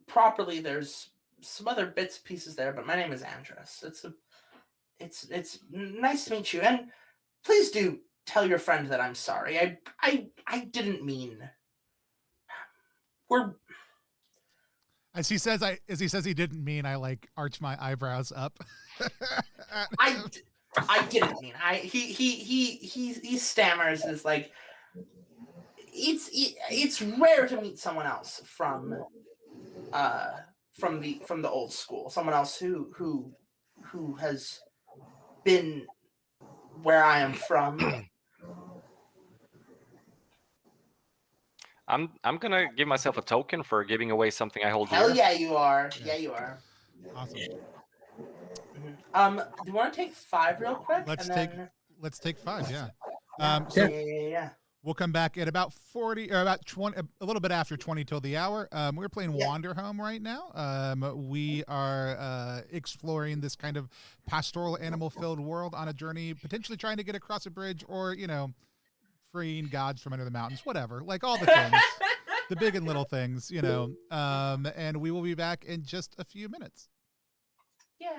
Properly, there's some other bits pieces there, but my name is Andrus. It's nice to meet you, and please do tell your friend that I'm sorry. I didn't mean. We're As he says he didn't mean, I like arch my eyebrows up. I didn't mean. He stammers and is like, it's rare to meet someone else from the old school, someone else who has been where I am from. I'm gonna give myself a token for giving away something I hold dear. Hell yeah, you are. Yeah, you are. Awesome. Do you want to take 5 real quick? Let's take 5. Yeah. So yeah. We'll come back at about 40 or about 20, a little bit after 20 till the hour. We're playing Wanderhome right now. We are exploring this kind of pastoral animal-filled world on a journey, potentially trying to get across a bridge or, freeing gods from under the mountains, whatever, like all the things, the big and little things, and we will be back in just a few minutes. Yeah.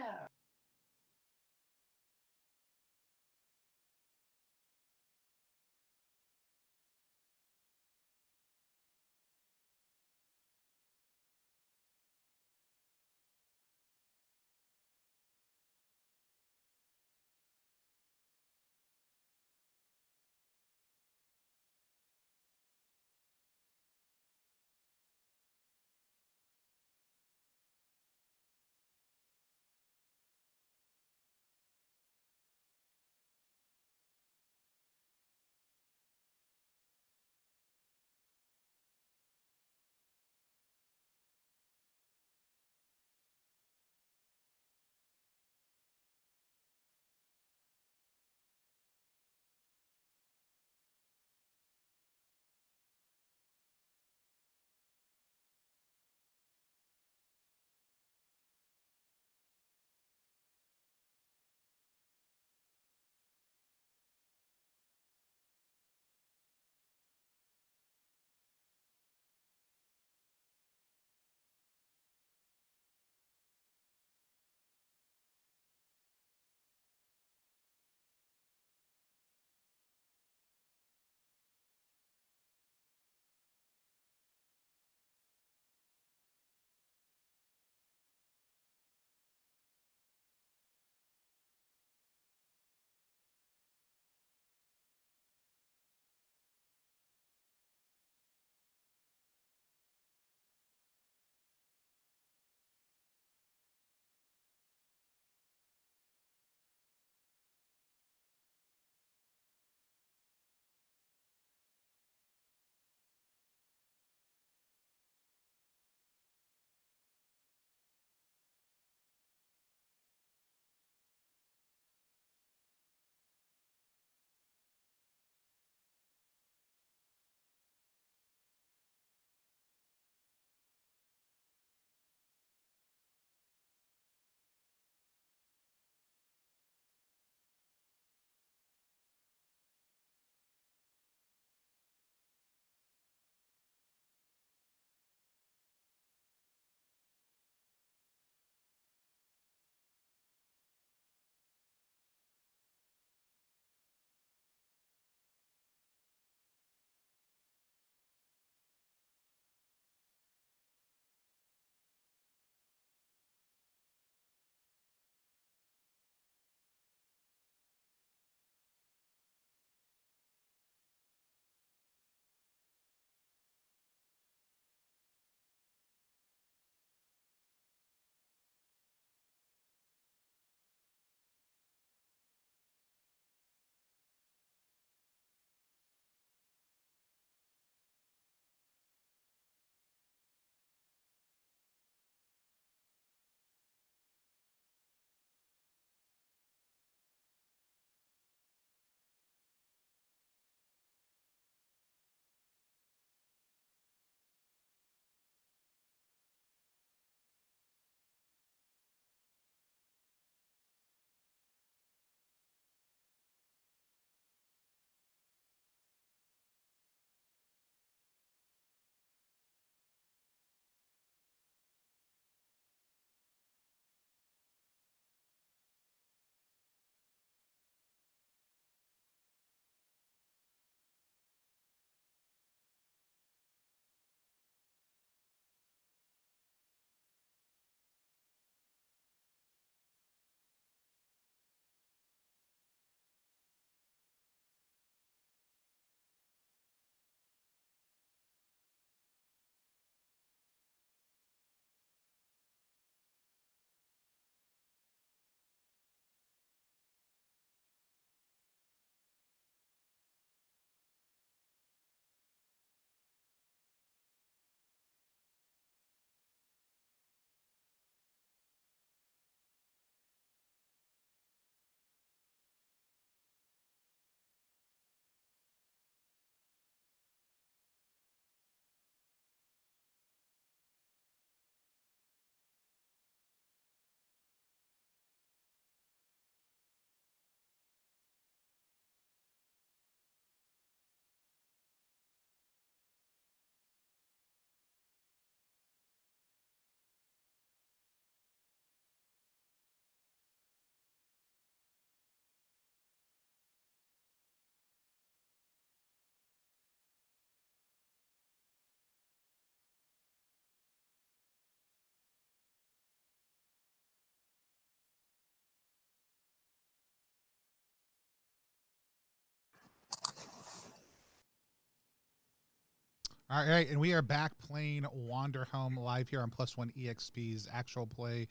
All right, and we are back playing Wanderhome live here on Plus One EXP's actual play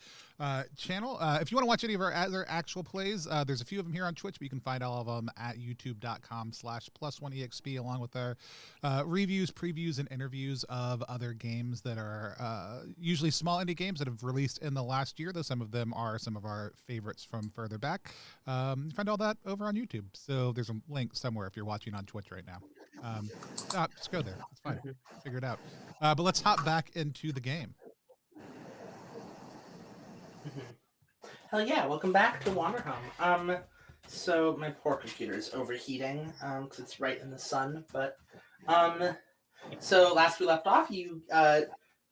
channel. If you want to watch any of our other actual plays, there's a few of them here on Twitch, but you can find all of them at youtube.com/plus1exp, along with our reviews, previews, and interviews of other games that are usually small indie games that have released in the last year, though some of them are some of our favorites from further back. You find all that over on YouTube, so there's a link somewhere if you're watching on Twitch right now. Just go there. It's fine. Figure it out. But let's hop back into the game. Hell yeah, welcome back to Wanderhome. So my poor computer is overheating because it's right in the sun. But so last we left off,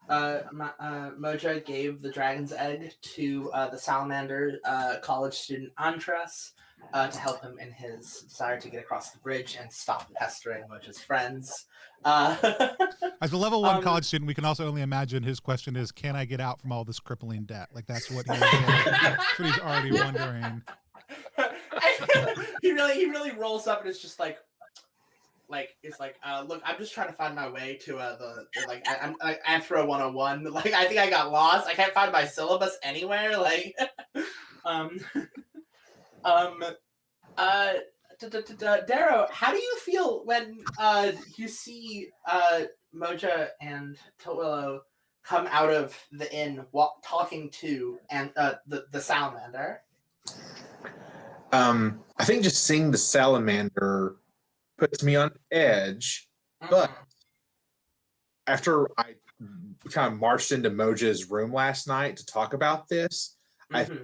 Moja gave the dragon's egg to the salamander college student Andras to help him in his desire to get across the bridge and stop pestering Moja's friends. As a level 1 college student, we can also only imagine his question is, can I get out from all this crippling debt? Like, that's what he's already wondering. he really rolls up and it's just like, look, I'm just trying to find my way to I'm Anthro 101. Like, I think I got lost. I can't find my syllabus anywhere. Like, Darrow, how do you feel when you see Moja and Towillo come out of the inn talking to the salamander? I think just seeing the salamander puts me on edge, but after I kind of marched into Moja's room last night to talk about this, I think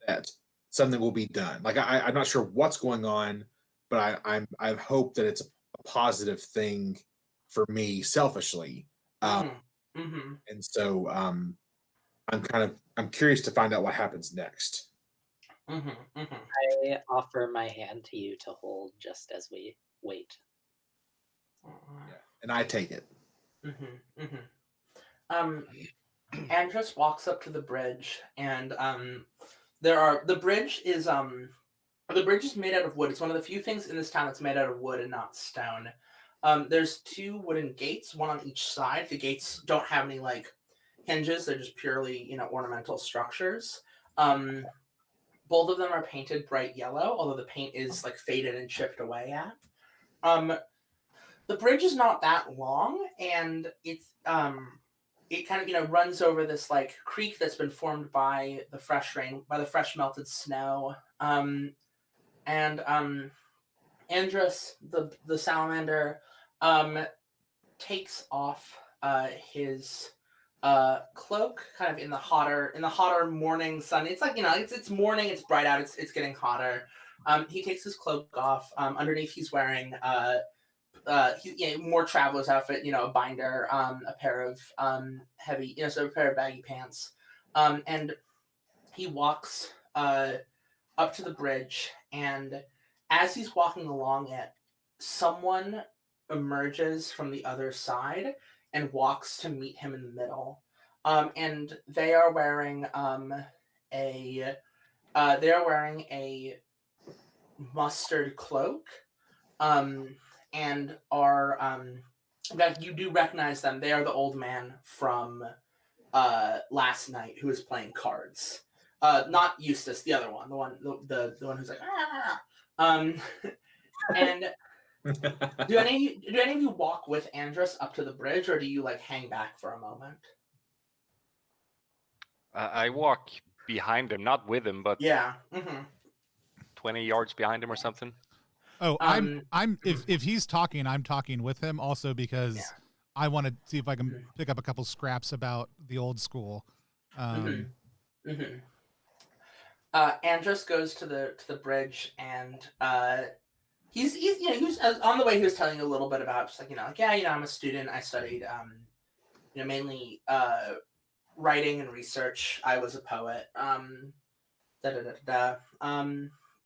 that something will be done. Like, I'm not sure what's going on, but I hope that it's a positive thing for me selfishly. And so I'm curious to find out what happens next. I offer my hand to you to hold just as we wait. Yeah, and I take it. Andras walks up to the bridge, and the bridge is made out of wood. It's one of the few things in this town that's made out of wood and not stone. There's 2 wooden gates, one on each side. The gates don't have any like hinges; they're just purely ornamental structures. Both of them are painted bright yellow, although the paint is like faded and chipped away at. The bridge is not that long, and it's it kind of runs over this like creek that's been formed by the fresh rain, by the fresh melted snow. Andras, the salamander, takes off his cloak kind of in the hotter morning sun. It's like it's morning, it's bright out, it's getting hotter. He takes his cloak off. Underneath he's wearing more traveler's outfit, a binder, a pair of heavy, so a pair of baggy pants. And he walks up to the bridge, and as he's walking along it, someone emerges from the other side and walks to meet him in the middle. And they are wearing a mustard cloak, and are that you do recognize them. They are the old man from last night who was playing cards. Not Eustace, the other one, the one who's like and do any of you walk with Andras up to the bridge, or do you like hang back for a moment? I walk behind him, not with him, but 20 yards behind him or something. Oh, if he's talking, I'm talking with him also because I want to see if I can pick up a couple scraps about the old school. Andras goes to the bridge, and he's on the way. He was telling you a little bit about just I'm a student. I studied mainly writing and research. I was a poet.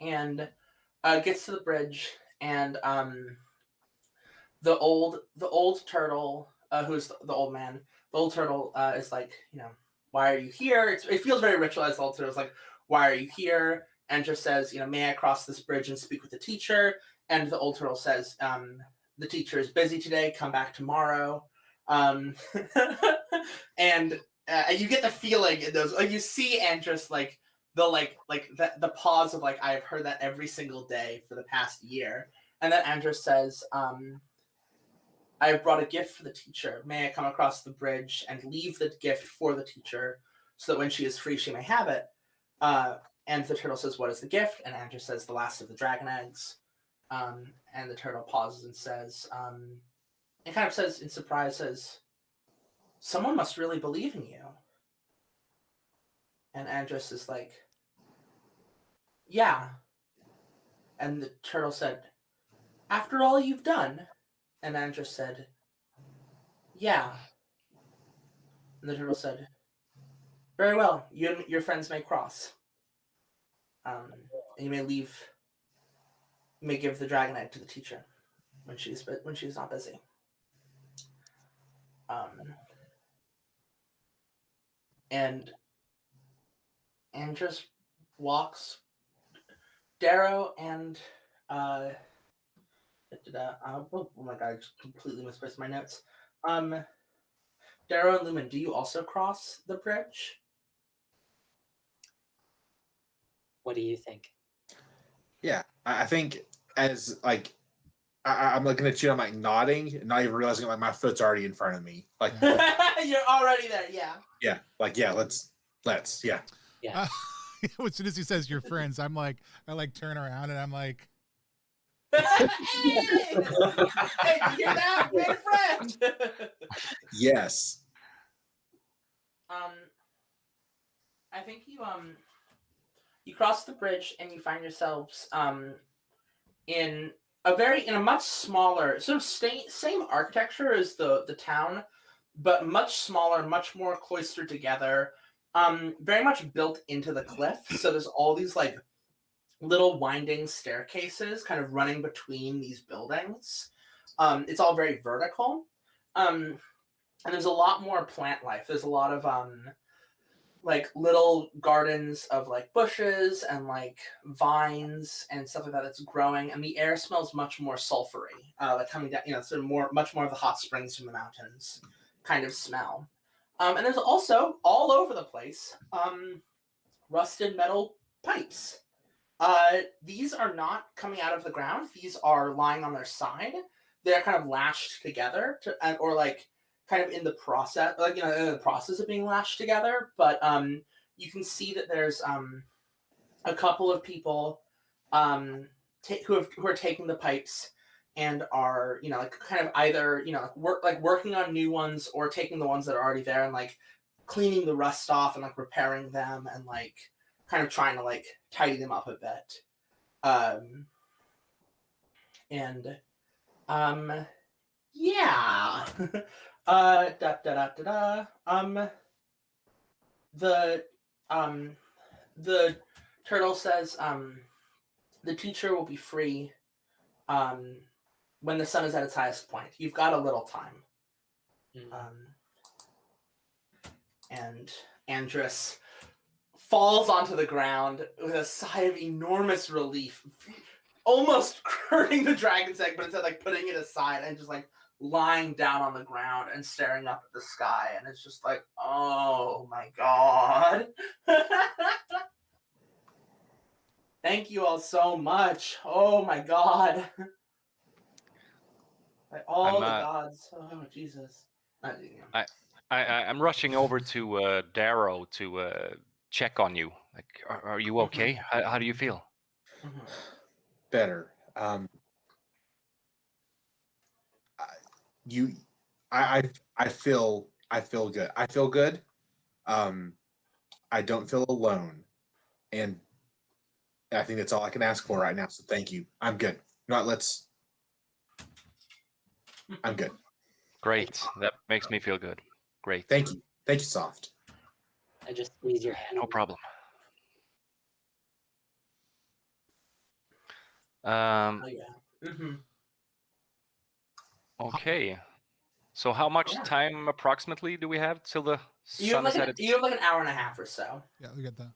And gets to the bridge, and the old turtle, who's the old man, the old turtle is like, why are you here? It feels very ritualized. The old turtle's like, why are you here? And just says, may I cross this bridge and speak with the teacher? And the old turtle says, the teacher is busy today. Come back tomorrow. and you get the feeling in those, like you see Andrus like the pause of like, I've heard that every single day for the past year, and then Andrus says, I have brought a gift for the teacher. May I come across the bridge and leave the gift for the teacher, so that when she is free, she may have it. And the turtle says, what is the gift? And Andrus says, the last of the dragon eggs. And the turtle pauses and says, it kind of says in surprise, says, someone must really believe in you. And Andrus is like, yeah. And the turtle said, after all you've done? And Andrus said, yeah. And the turtle said, very well, you and your friends may cross. And you may leave, you may give the dragon egg to the teacher when she's not busy. And Andrus walks Darrow and oh my god, I just completely misplaced my notes. Darrow and Lumen, do you also cross the bridge? What do you think? Yeah, I think as like I'm looking at you, I'm like nodding, and not even realizing like my foot's already in front of me. Like you're already there, yeah. Yeah, like yeah, let's yeah. Yeah. As soon as he says your friends, I like turn around and I'm like, Hey, you hear that? We made a friend. Yes. I think you cross the bridge and you find yourselves in a much smaller, sort of same architecture as the town, but much smaller, much more cloistered together. Very much built into the cliff. So there's all these like little winding staircases kind of running between these buildings. It's all very vertical. And there's a lot more plant life. There's a lot of like little gardens of like bushes and like vines and stuff like that that's growing, and the air smells much more sulfury, like coming down, sort of much more of the hot springs from the mountains kind of smell. And there's also all over the place rusted metal pipes. These are not coming out of the ground. These are lying on their side. They're kind of lashed together or like kind of in the process, like, in the process of being lashed together. But you can see that there's a couple of people who are taking the pipes and are, like kind of either, working on new ones or taking the ones that are already there and like cleaning the rust off and like repairing them and like kind of trying to like tidy them up a bit. Yeah. The turtle says the teacher will be free when the sun is at its highest point. You've got a little time. And Andrus falls onto the ground with a sigh of enormous relief, almost hurting the dragon's egg, but instead like putting it aside and just like lying down on the ground and staring up at the sky. And it's just like, oh my god. Thank you all so much. Oh my god. By all the gods. Oh Jesus. I'm rushing over to Darrow to check on you. Like, are you okay? How do you feel? Better. I feel good. I feel good. I don't feel alone, and I think that's all I can ask for right now. So thank you. I'm good. I'm good. Great. That makes me feel good. Great. Thank you. Thank you, Soft. I just squeeze your hand. No problem. Okay. So how much time approximately do we have till the sun is at its... You have like an hour and a half or so. yeah, we get that.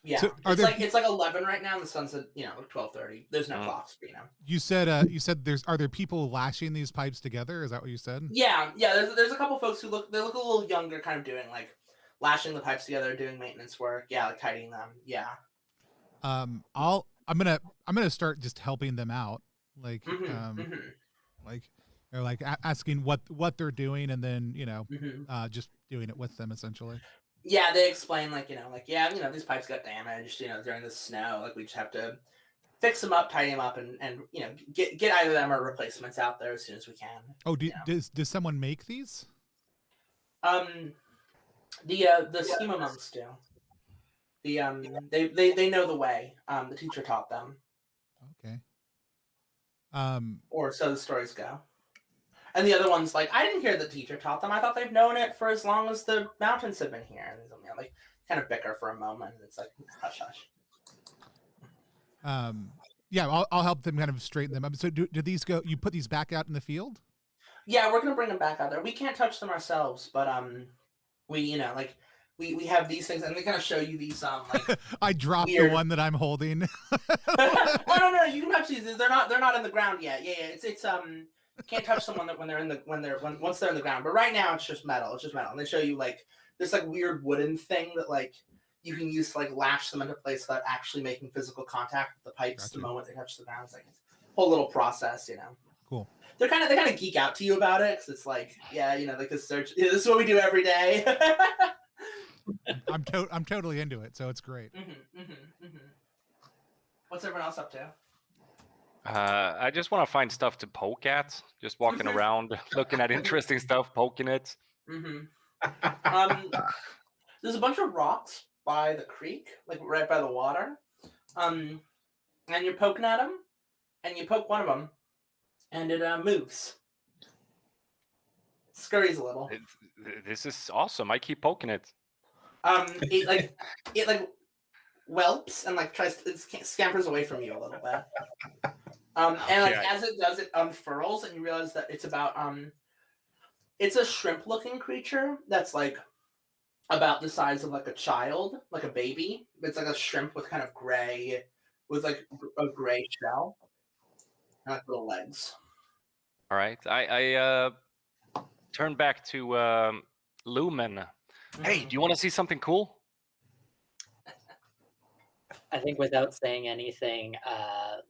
Yeah, So it's like 11 right now, and the sun's at 12:30. There's no clocks, You said are there people lashing these pipes together? Is that what you said? Yeah. There's a couple folks who look a little younger, kind of doing like lashing the pipes together, doing maintenance work. Yeah, like tidying them. Yeah. I'm gonna start just helping them out, like like or like asking what they're doing, and then just doing it with them essentially. Yeah, they explain these pipes got damaged during the snow, like we just have to fix them up, tidy them up, and get either them or replacements out there as soon as we can. Oh, does someone make these? The schema monks do. They know the way. The teacher taught them. Okay. Or so the stories go. And the other one's like, I didn't hear the teacher taught them. I thought they've known it for as long as the mountains have been here. And like kind of bicker for a moment, and it's like hush hush. Yeah, I'll help them kind of straighten them up. So do these go? You put these back out in the field? Yeah, we're gonna bring them back out there. We can't touch them ourselves, but we we have these things, and they kind of show you these like. I dropped the one that I'm holding. Oh no, you can touch these. They're not in the ground yet. Yeah, it's can't touch someone that once they're in the ground. But right now it's just metal. It's just metal, and they show you like this like weird wooden thing that like you can use to like lash them into place without actually making physical contact with the pipes. Gotcha. The moment they touch the ground, it's like a whole little process. Cool. They kind of geek out to you about it because it's like like this search. This is what we do every day. I'm totally into it, so it's great. What's everyone else up to? I just want to find stuff to poke at. Just walking around, looking at interesting stuff, poking it. There's a bunch of rocks by the creek, like right by the water. And you're poking at them, and you poke one of them, and it moves. Scurries a little. This is awesome. I keep poking it. It whelps and like scampers away from you a little bit. And like as it does, it unfurls, and you realize that it's about it's a shrimp-looking creature that's like about the size of like a child, like a baby. It's like a shrimp with kind of gray, with like a gray shell and like little legs. All right, I turn back to Lumen. Hey, do you want to see something cool? I think without saying anything,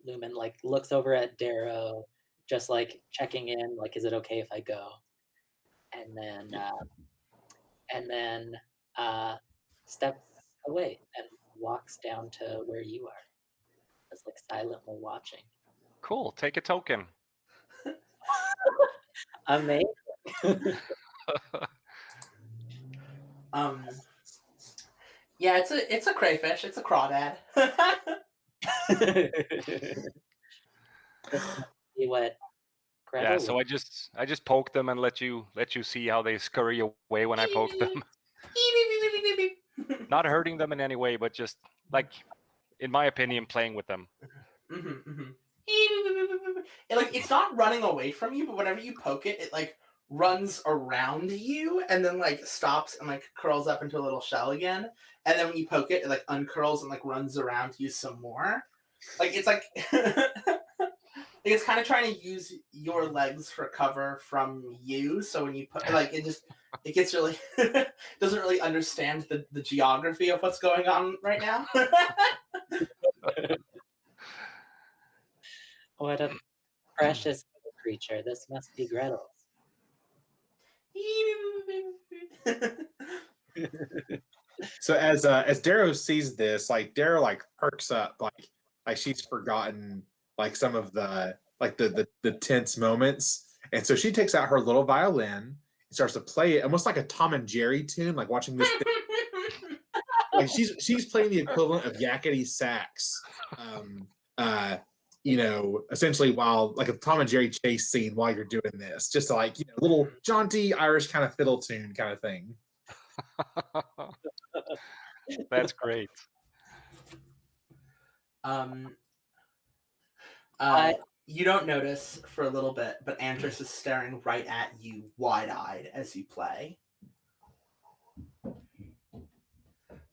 Lumen like looks over at Darrow, just like checking in, like, is it okay if I go? And then steps away and walks down to where you are, just like silently watching. Cool. Take a token. Amazing. Yeah, it's a crayfish. It's a crawdad. What? Yeah, so I just poke them and let you see how they scurry away when I poke them. Not hurting them in any way, but just like, in my opinion, playing with them. It's not running away from you, but whenever you poke it, it like runs around you and then like stops and like curls up into a little shell again. And then when you poke it, it like uncurls and like runs around you some more. Like it's like it's kind of trying to use your legs for cover from you. So when you put like it gets really doesn't really understand the geography of what's going on right now. What a precious creature. This must be Gretel's. So as Darrow sees this, like Darrow like perks up, like she's forgotten like some of the like the tense moments, and so she takes out her little violin and starts to play it almost like a Tom and Jerry tune, like watching this thing. Like she's playing the equivalent of yakety sax, essentially while like a Tom and Jerry chase scene while you're doing this, just like little jaunty Irish kind of fiddle tune kind of thing. That's great. You don't notice for a little bit, but Andrus is staring right at you, wide-eyed, as you play.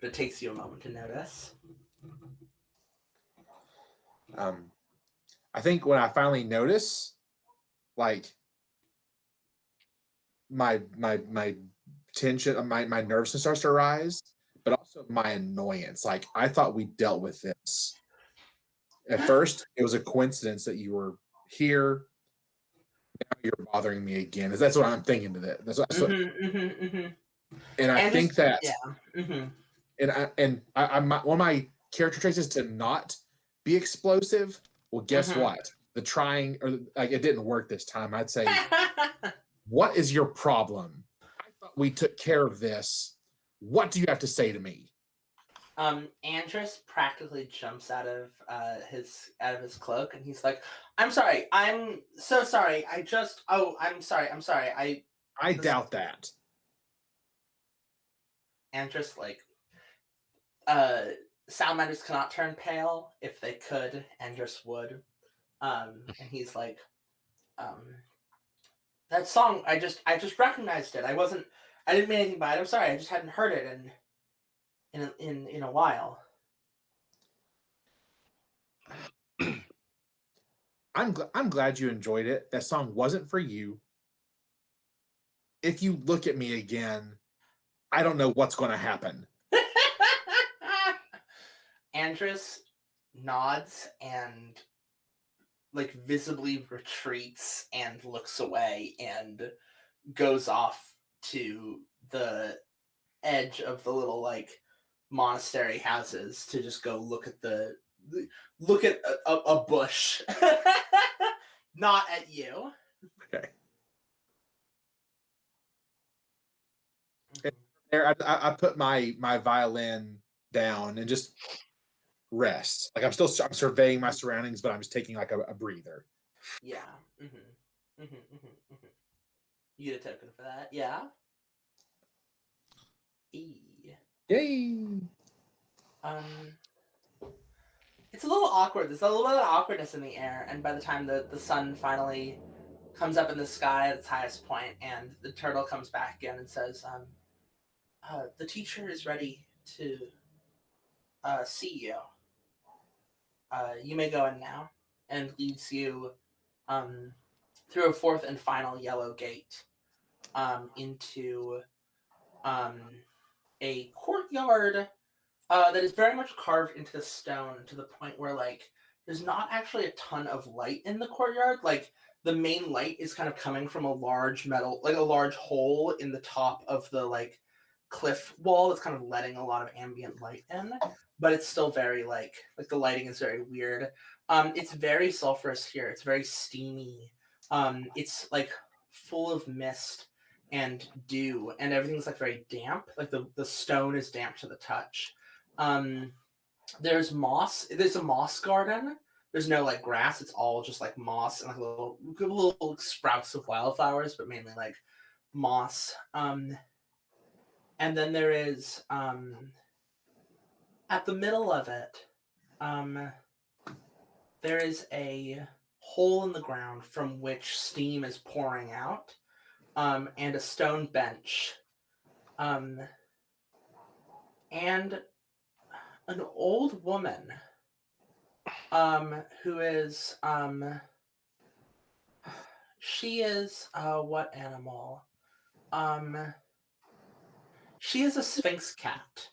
but it takes you a moment to notice. I think when I finally notice, like my tension, my nervousness starts to rise, but also my annoyance. Like, I thought we dealt with this. At first, it was a coincidence that you were here. Now you're bothering me again. That's what I'm thinking to that. That's what, and I think that, and I'm one of my character traits is to not be explosive. Well, guess what? The trying, or like, it didn't work this time. I'd say, what is your problem? I thought we took care of this. What do you have to say to me? Andrus practically jumps out of his cloak, and he's like, "I'm sorry. I'm so sorry. I'm sorry. I doubt that." Andrus, like, salamanders cannot turn pale. If they could, Andrus would. And he's like, that song, I just recognized it. I didn't mean anything by it. I'm sorry. I just hadn't heard it in a while. I'm glad you enjoyed it. That song wasn't for you. If you look at me again, I don't know what's going to happen. Andrus nods and, like, visibly retreats and looks away and goes off to the edge of the little, like, monastery houses to just go look at a bush. Not at you. Okay. There, I put my violin down and just rest. Like, I'm surveying my surroundings, but I'm just taking like a breather. Yeah. You get a token for that. Yeah. Yay. It's a little awkward. There's a little bit of awkwardness in the air, and by the time the sun finally comes up in the sky at its highest point, and the turtle comes back again and says, the teacher is ready to see you. You may go in now, and leads you through a fourth and final yellow gate into a courtyard that is very much carved into the stone to the point where, like, there's not actually a ton of light in the courtyard. Like, the main light is kind of coming from a large a large hole in the top of the, like, cliff wall that's kind of letting a lot of ambient light in, but it's still very, like the lighting is very weird. It's very sulfurous here. It's very steamy. It's, like, full of mist and dew, and everything's, like, very damp. Like, the stone is damp to the touch. There's moss. There's a moss garden. There's no, like, grass. It's all just, like, moss and, like, little sprouts of wildflowers, but mainly, like, moss. And then there is at the middle of it, there is a hole in the ground from which steam is pouring out, and a stone bench, and an old woman, who is, she is, what animal? She is a sphinx cat.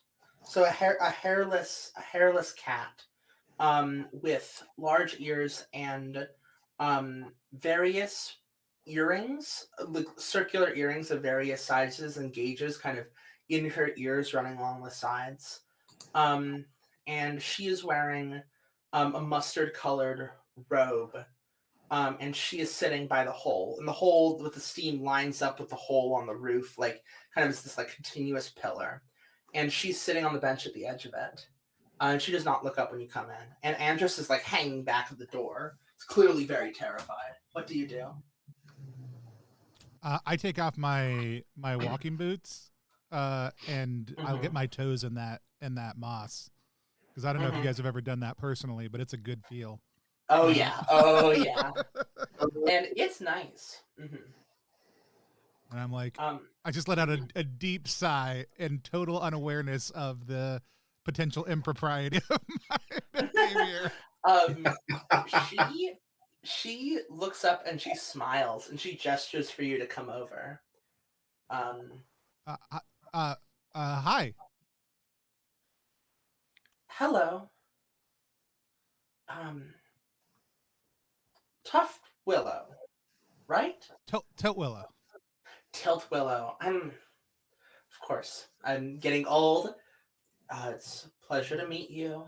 So a hairless cat, with large ears and various earrings, like circular earrings of various sizes and gauges, kind of in her ears running along the sides. And she is wearing a mustard-colored robe, and she is sitting by the hole. And the hole with the steam lines up with the hole on the roof, like, kind of is this, like, continuous pillar. And she's sitting on the bench at the edge of it. And she does not look up when you come in. And Andrus is, like, hanging back at the door. It's clearly very terrified. What do you do? I take off my walking boots, and I'll get my toes in that moss, because I don't know if you guys have ever done that personally, but it's a good feel. Oh yeah, oh yeah, and it's nice. And I'm like, Um, I just let out a deep sigh in total unawareness of the potential impropriety of my behavior. She looks up and she smiles and she gestures for you to come over. Hi. Hello. Tough Willow, right? Tilt Willow. Tilt Willow. Of course, I'm getting old. It's a pleasure to meet you.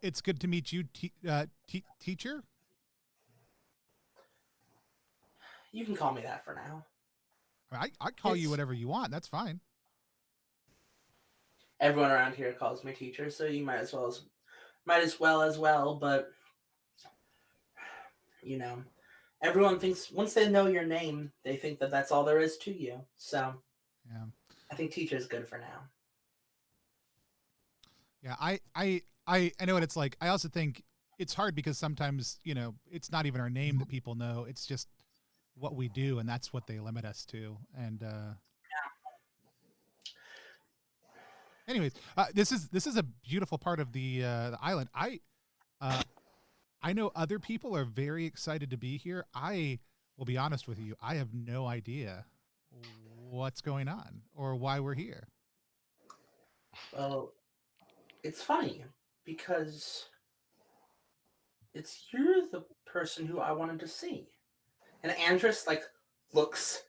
It's good to meet you, teacher. You can call me that for now. I call you whatever you want. That's fine. Everyone around here calls me teacher, so you might as well. But you know, everyone thinks once they know your name, they think that that's all there is to you. So yeah, I think teacher is good for now. Yeah, I know what it's like. I also think it's hard because sometimes, you know, it's not even our name that people know. It's just what we do, and that's what they limit us to. And anyways, this is a beautiful part of the island. I know other people are very excited to be here. I will be honest with you. I have no idea what's going on or why we're here. Well, it's funny because you're the person who I wanted to see. And Andrus looks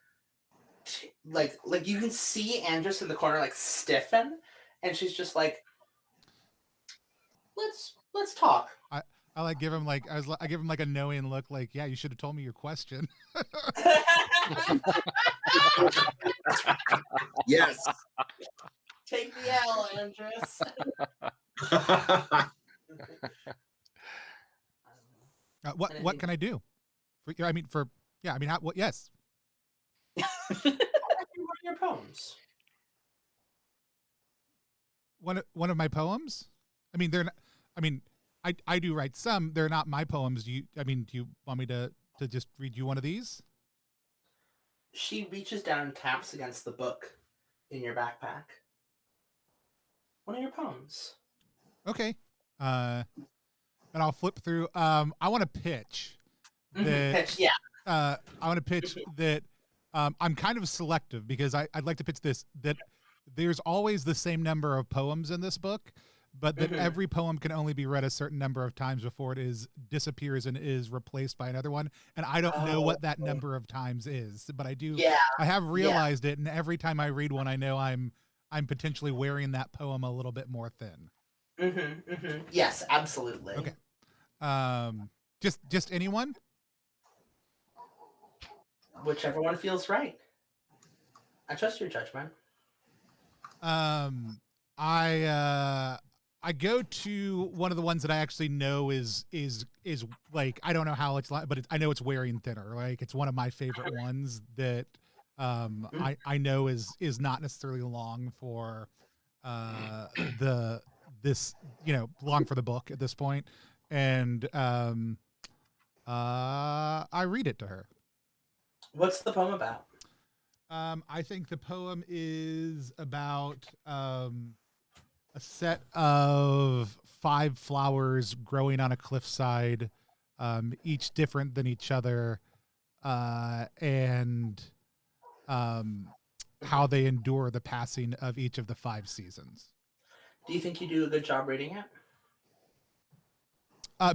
like you can see Andrus in the corner stiffen, and she's just like, let's talk. I give him I give him a knowing look, like, yeah, you should have told me your question. Yes. Take the L, Andrus. What can I do? Yes. What are your poems? One of my poems? I mean, they're not, I mean, I do write some. They're not my poems. Do you want me to just read you one of these? She reaches down and taps against the book in your backpack. One of your poems. Okay. And I'll flip through. I want to pitch that. Pitch, yeah. I want to pitch that. I'm kind of selective because I'd like to pitch this, that there's always the same number of poems in this book, but that every poem can only be read a certain number of times before it disappears and is replaced by another one. And I don't know what that number of times is, but I do. Yeah. I have realized it, and every time I read one, I know I'm potentially wearing that poem a little bit more thin. Yes, absolutely. Okay. Just anyone? Whichever one feels right. I trust your judgment. I go to one of the ones that I actually know is like, I don't know how it's like, but I know it's wearing thinner. Like, it's one of my favorite ones that I know is not necessarily long for long for the book at this point, and I read it to her. What's the poem about? I think the poem is about a set of 5 flowers growing on a cliffside, each different than each other, and how they endure the passing of each of the 5 seasons. Do you think you do a good job reading it?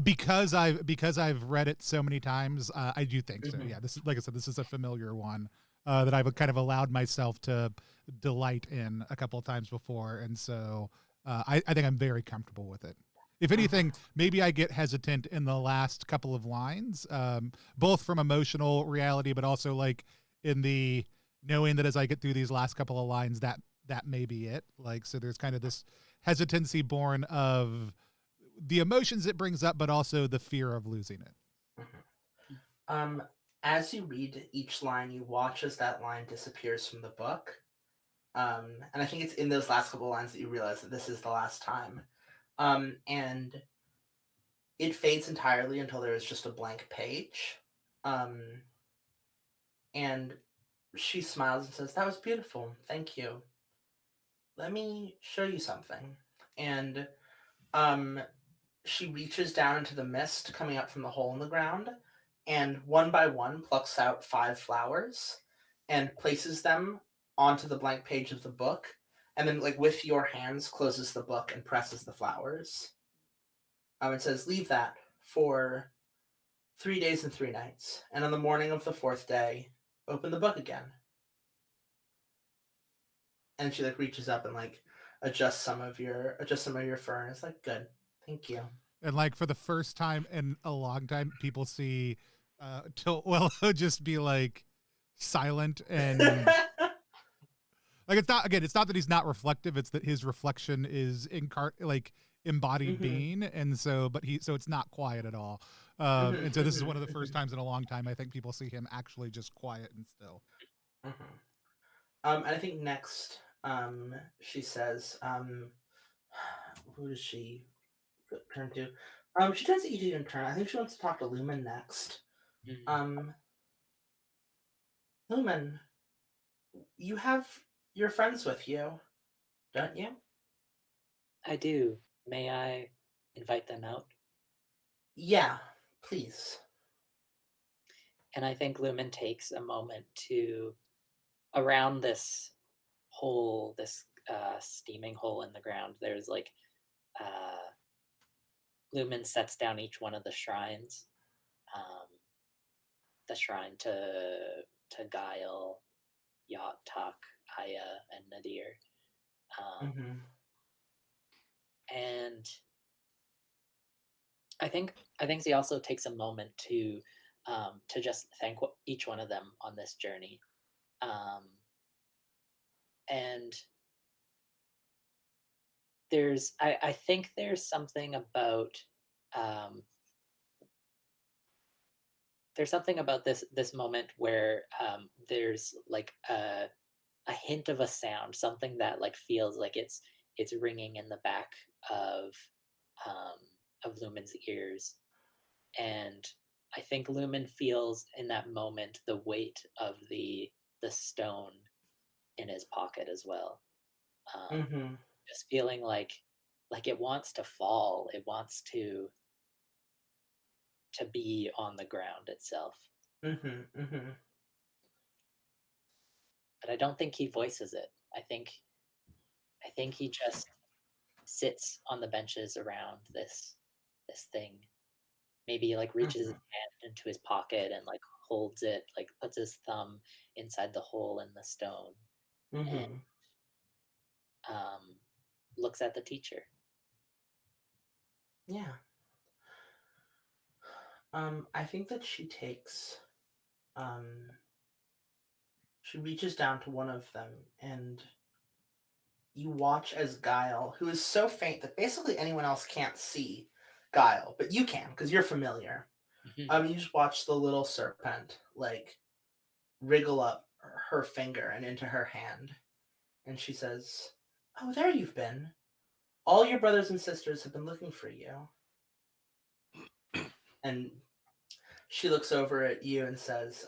Because I've read it so many times, I do think so. Yeah, this is, like I said, this is a familiar one that I've kind of allowed myself to delight in a couple of times before, and so I think I'm very comfortable with it. If anything, maybe I get hesitant in the last couple of lines, both from emotional reality, but also like in the knowing that as I get through these last couple of lines, that may be it. Like, so there's kind of this hesitancy born of the emotions it brings up, but also the fear of losing it. As you read each line, you watch as that line disappears from the book. And I think it's in those last couple of lines that you realize that this is the last time. And it fades entirely until there is just a blank page. And she smiles and says, "That was beautiful. Thank you. Let me show you something." And um, she reaches down into the mist coming up from the hole in the ground, and one by one plucks out 5 flowers and places them onto the blank page of the book, and then, like, with your hands, closes the book and presses the flowers. It says, "Leave that for 3 days and 3 nights, and on the morning of the 4th day, open the book again." And she, like, reaches up and, like, adjusts some of your fur, and it's like, "Good, thank you." And like for the first time in a long time, people see Willow just be like silent and like it's not that he's not reflective, it's that his reflection is embodied Mhm. being, and so it's not quiet at all. Mhm, And so this is one mhm, of the first mhm. times in a long time I think people see him actually just quiet and still. Mhm. And I think next, she says, who does she turn to? She turns to Edie in turn. I think she wants to talk to Lumen next. Um, Lumen, you have your friends with you, don't you? I do. May I invite them out? Yeah, please. And I think Lumen takes a moment to, around this hole, this steaming hole in the ground, there's like, uh, Lumen sets down each one of the shrines. Um, the shrine to Guile, Yacht, Tak, Aya, and Nadir. Mm-hmm. And I think he also takes a moment to just thank each one of them on this journey. Um, and I think there's something about um, this moment where there's like a hint of a sound, something that like feels like it's ringing in the back of um, Lumen's ears, and I think Lumen feels in that moment the weight of the stone in his pocket as well. Um, Mm-hmm. just feeling like it wants to fall, it wants to be on the ground itself, Mm-hmm. Mm-hmm. but I don't think he voices it. I think he just sits on the benches around this thing. Maybe like reaches his Mm-hmm. hand into his pocket and like holds it, like puts his thumb inside the hole in the stone and Mm-hmm. um, looks at the teacher. Yeah. I think that she reaches down to one of them, and you watch as Guile, who is so faint that basically anyone else can't see Guile, but you can because you're familiar. Mhm. You just watch the little serpent like wriggle up her finger and into her hand, and she says, "Oh, there you've been. All your brothers and sisters have been looking for you." And she looks over at you and says,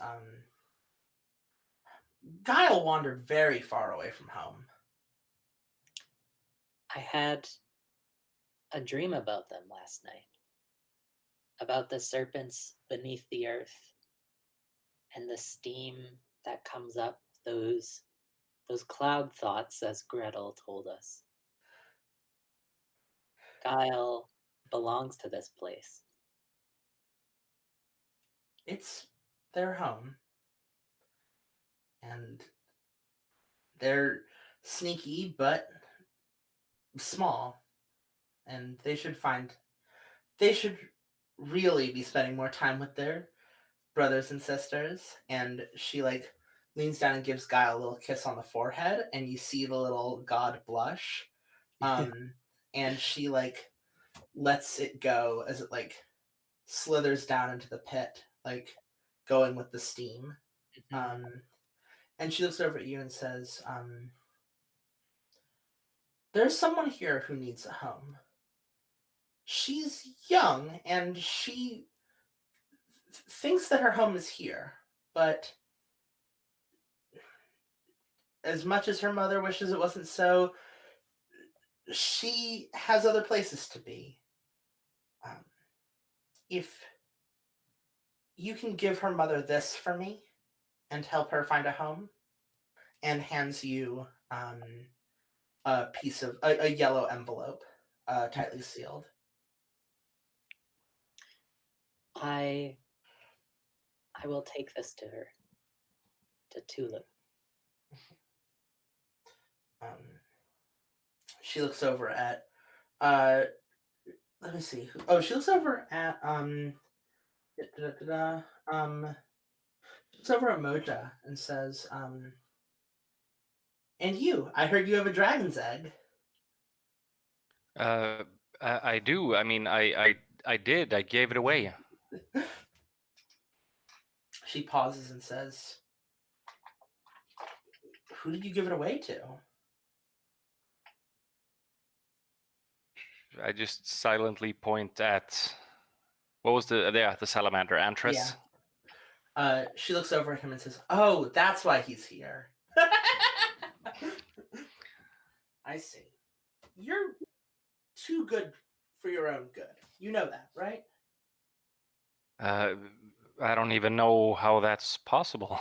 "Guile wandered very far away from home." I had a dream about them last night, about the serpents beneath the earth and the steam that comes up, those cloud thoughts, as Gretel told us. Guile belongs to this place. It's their home, and they're sneaky but small, and they should really be spending more time with their brothers and sisters. And she like leans down and gives Guy a little kiss on the forehead, and you see the little god blush. And she like lets it go as it like slithers down into the pit, like going with the steam. Mhm. And she looks over at you and says, "There's someone here who needs a home. She's young and she thinks that her home is here, but as much as her mother wishes it wasn't so, she has other places to be. If you can give her mother this for me and help her find a home, and hands you a piece of a yellow envelope, tightly sealed. I will take this to her, to Tulip. She looks over at let me see. Oh, she looks over at she looks over at Moja and says, and you, I heard you have a dragon's egg. I do. I mean, I did. I gave it away. She pauses and says, who did you give it away to? I just silently point at, what was the salamander, Antris? Yeah. She looks over at him and says, oh, that's why he's here. I see. You're too good for your own good. You know that, right? I don't even know how that's possible.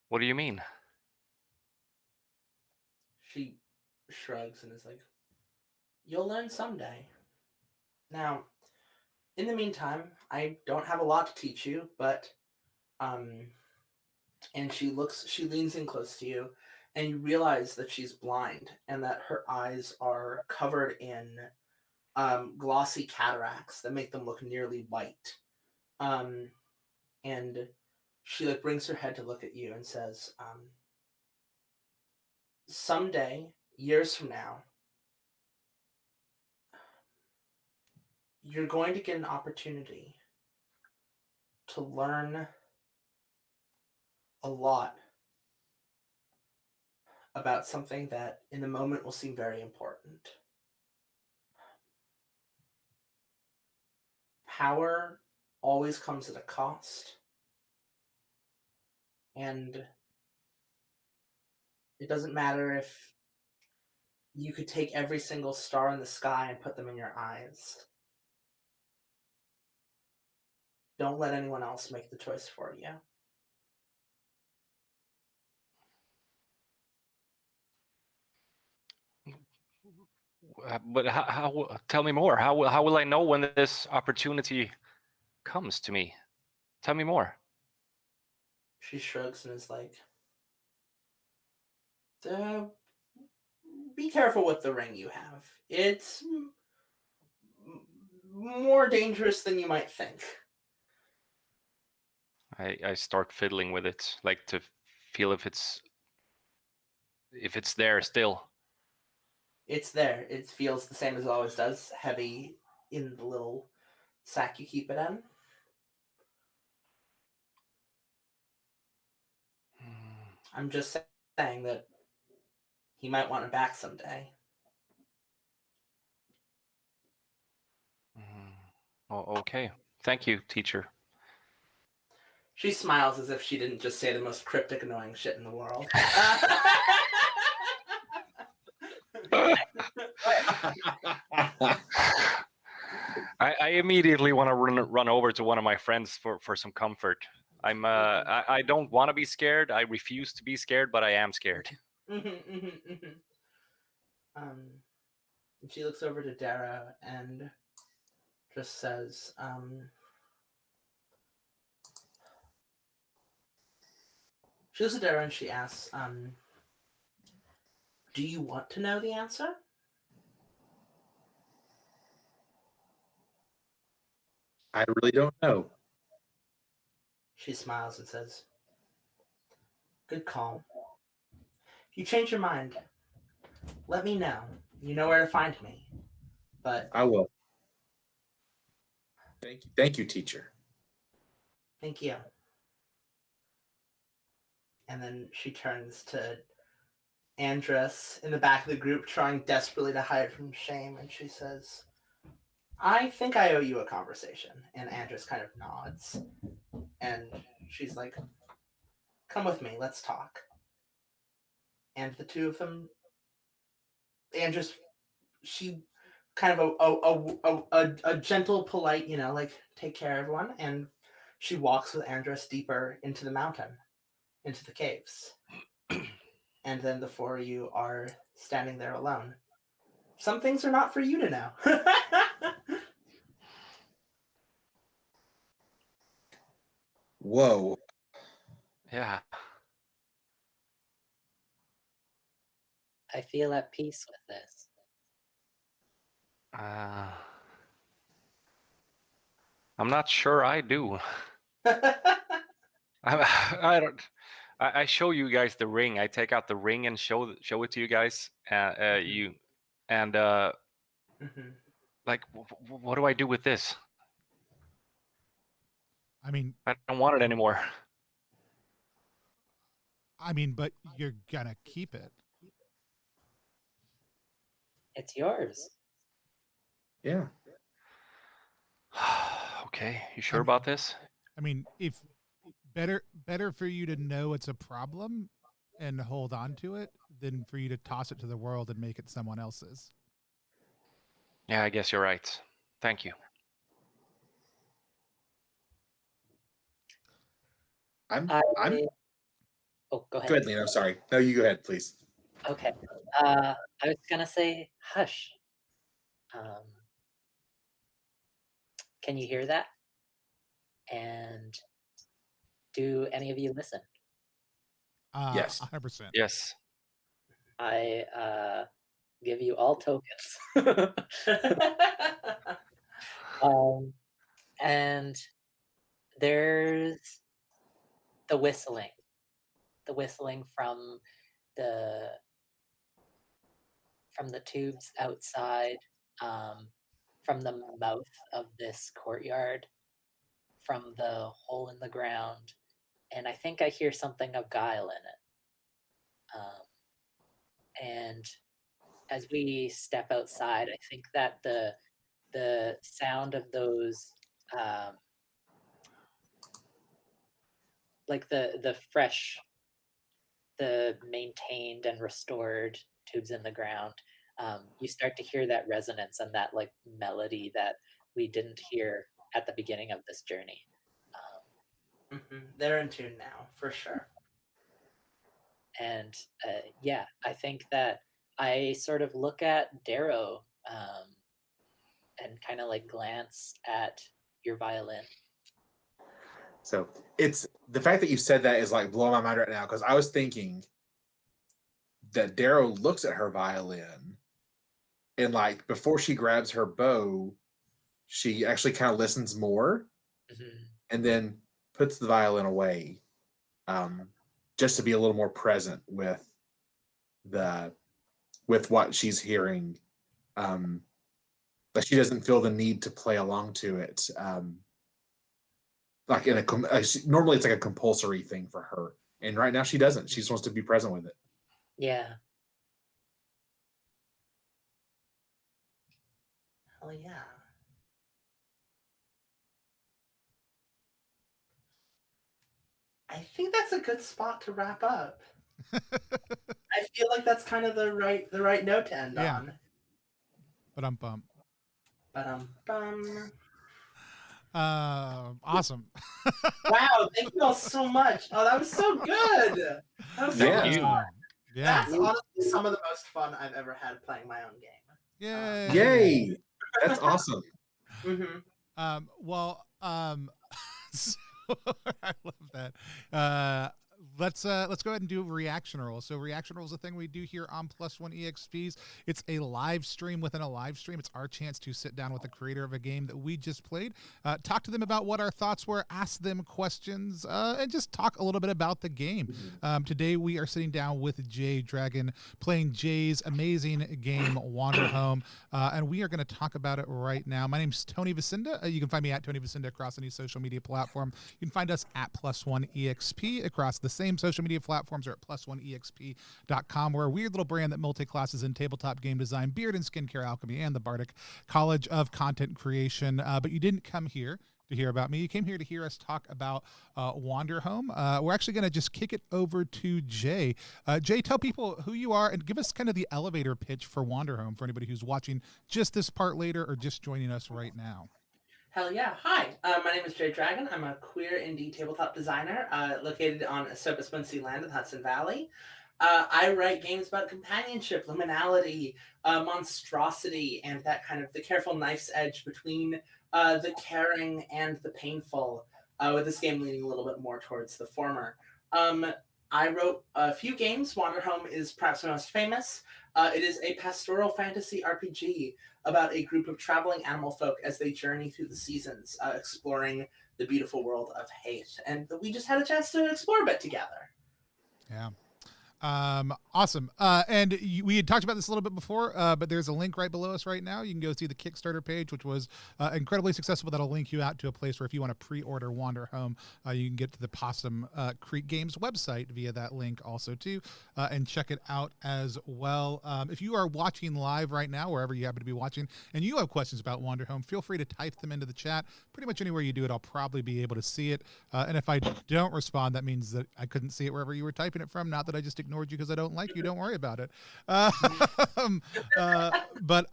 What do you mean? She shrugs and is like, you'll learn someday. Now, in the meantime, I don't have a lot to teach you, but and she leans in close to you, and you realize that she's blind and that her eyes are covered in glossy cataracts that make them look nearly white. And she like brings her head to look at you and says, someday, years from now, you're going to get an opportunity to learn a lot about something that in the moment will seem very important. Power always comes at a cost. And it doesn't matter if you could take every single star in the sky and put them in your eyes. Don't let anyone else make the choice for you. But how? Tell me more. How will I know when this opportunity comes to me? Tell me more. She shrugs and is like, be careful with the ring you have. It's more dangerous than you might think. I start fiddling with it, like to feel if it's there still. It's there. It feels the same as it always does, heavy in the little sack you keep it in. I'm just saying that he might want it back someday. Oh, okay. Thank you, teacher. She smiles as if she didn't just say the most cryptic, annoying shit in the world. I immediately want to run over to one of my friends for some comfort. I don't want to be scared. I refuse to be scared, but I am scared. She looks over to Dara and just says, she looks at Dara and she asks, do you want to know the answer? I really don't know. She smiles and says, good call. If you change your mind, let me know. You know where to find me. But I will. Thank you, teacher. thank you. And then she turns to Andress in the back of the group, trying desperately to hide from shame, and she says, I think I owe you a conversation. And Andress kind of nods. And she's like, come with me, let's talk. and the two of them, Andrus, she kind of a gentle, polite, like take care of everyone, and she walks with Andrus deeper into the mountain, into the caves. And then the four of you are standing there alone. Some things are not for you to know. Whoa. Yeah. I feel at peace with this. I'm not sure I do. I don't. I show you guys the ring. I take out the ring and show it to you guys. You and like, what do I do with this? I mean, I don't want it anymore. but you're gonna keep it. It's yours. Yeah. Okay, you sure about this? I mean, if better for you to know it's a problem and hold on to it than for you to toss it to the world and make it someone else's. Yeah, I guess you're right. Thank you. I'm Oh, go ahead. Go ahead, Lino. Sorry. No, you go ahead, please. Okay. I was gonna say hush. Can you hear that? And do any of you listen? Yes. 100%. Yes. I give you all tokens. And there's the whistling from the tubes outside, from the mouth of this courtyard, from the hole in the ground, and I think I hear something of guile in it. And as we step outside, I think that the sound of those, like the fresh, the maintained and restored tubes in the ground, you start to hear that resonance and that like melody that we didn't hear at the beginning of this journey. They're in tune now, for sure. And yeah, I think that I sort of look at Darrow and kind of like glance at your violin. So it's the fact that you said that is like blowing my mind right now, because I was thinking that Darrow looks at her violin and like before she grabs her bow, she actually kind of listens more and then puts the violin away, just to be a little more present with what she's hearing. But she doesn't feel the need to play along to it. Like normally it's like a compulsory thing for her, and right now she doesn't. She just wants to be present with it. Yeah. Hell yeah. I think that's a good spot to wrap up. I feel like that's kind of the right note to end on. Ba-dum-bum. Ba-dum-bum. Awesome. Wow, thank you all so much. Oh, that was so good. That was so much fun. Yeah. That's honestly some of the most fun I've ever had playing my own game. Yay! That's awesome. Well, so I love that. Let's go ahead and do reaction roll. So reaction roll is a thing we do here on Plus One EXPs. It's a live stream within a live stream. It's our chance to sit down with the creator of a game that we just played, talk to them about what our thoughts were, ask them questions, and just talk a little bit about the game. Today we are sitting down with Jay Dragon playing Jay's amazing game Wanderhome, and we are going to talk about it right now. My name's Tony Vicinda. You can find me at Tony Vicinda across any social media platform. You can find us at Plus One EXP across the same social media platforms, or at plus1exp.com. We're a weird little brand that multi-classes in tabletop game design, beard and skincare alchemy, and the Bardic College of Content Creation. But you didn't come here to hear about me. You came here to hear us talk about Wanderhome. We're actually going to just kick it over to Jay. Jay, tell people who you are and give us kind of the elevator pitch for Wanderhome for anybody who's watching just this part later or just joining us right now. Hell yeah. Hi, my name is Jay Dragon. I'm a queer indie tabletop designer located on Ahsoka Swansea land in the Hudson Valley. I write games about companionship, liminality, monstrosity, and that kind of the careful knife's edge between the caring and the painful, with this game leaning a little bit more towards the former. I wrote a few games. Wanderhome is perhaps my most famous. It is a pastoral fantasy RPG about a group of traveling animal folk as they journey through the seasons, exploring the beautiful world of hate. And we just had a chance to explore a bit together. Yeah. Awesome. And we had talked about this a little bit before, but there's a link right below us right now. You can go see the Kickstarter page, which was incredibly successful. That'll link you out to a place where if you want to pre-order Wanderhome, you can get to the Possum Creek Games website via that link also too, and check it out as well. If you are watching live right now, wherever you happen to be watching, and you have questions about Wanderhome, feel free to type them into the chat. Pretty much anywhere you do it, I'll probably be able to see it. And if I don't respond, that means that I couldn't see it wherever you were typing it from. Not that I just ignored you because I don't like you. Don't worry about it. But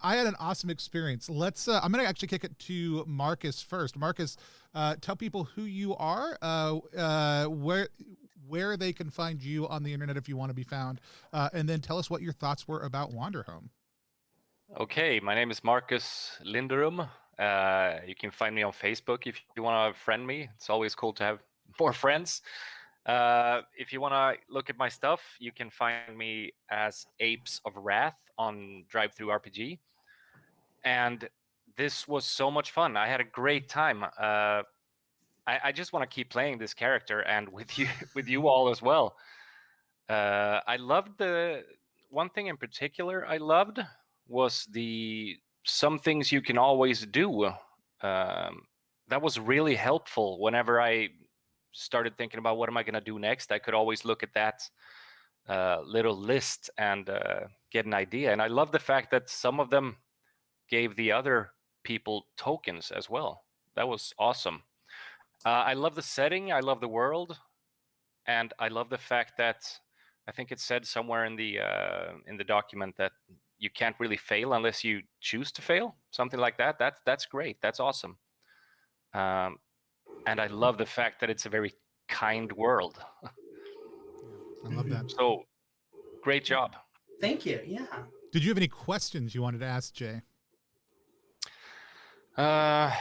I had an awesome experience. Let's. I'm going to actually kick it to Markus first. Markus, tell people who you are, where they can find you on the internet if you want to be found, and then tell us what your thoughts were about Wanderhome. Okay, my name is Markus Linderum. You can find me on Facebook if you want to friend me. It's always cool to have more friends. If you want to look at my stuff, you can find me as Apes of Wrath on DriveThruRPG. And this was so much fun. I had a great time. I just want to keep playing this character and with you all as well. I loved the one thing in particular I loved was some things you can always do. That was really helpful whenever I started thinking about what am I going to do next. I could always look at that little list and get an idea. And I love the fact that some of them gave the other people tokens as well. That was awesome. I love the setting. I love the world. And I love the fact that I think it said somewhere in the document that you can't really fail unless you choose to fail. Something like that. That's great. That's awesome. And I love the fact that it's a very kind world. I love that. So, great job. Thank you. Yeah. Did you have any questions you wanted to ask Jay? Not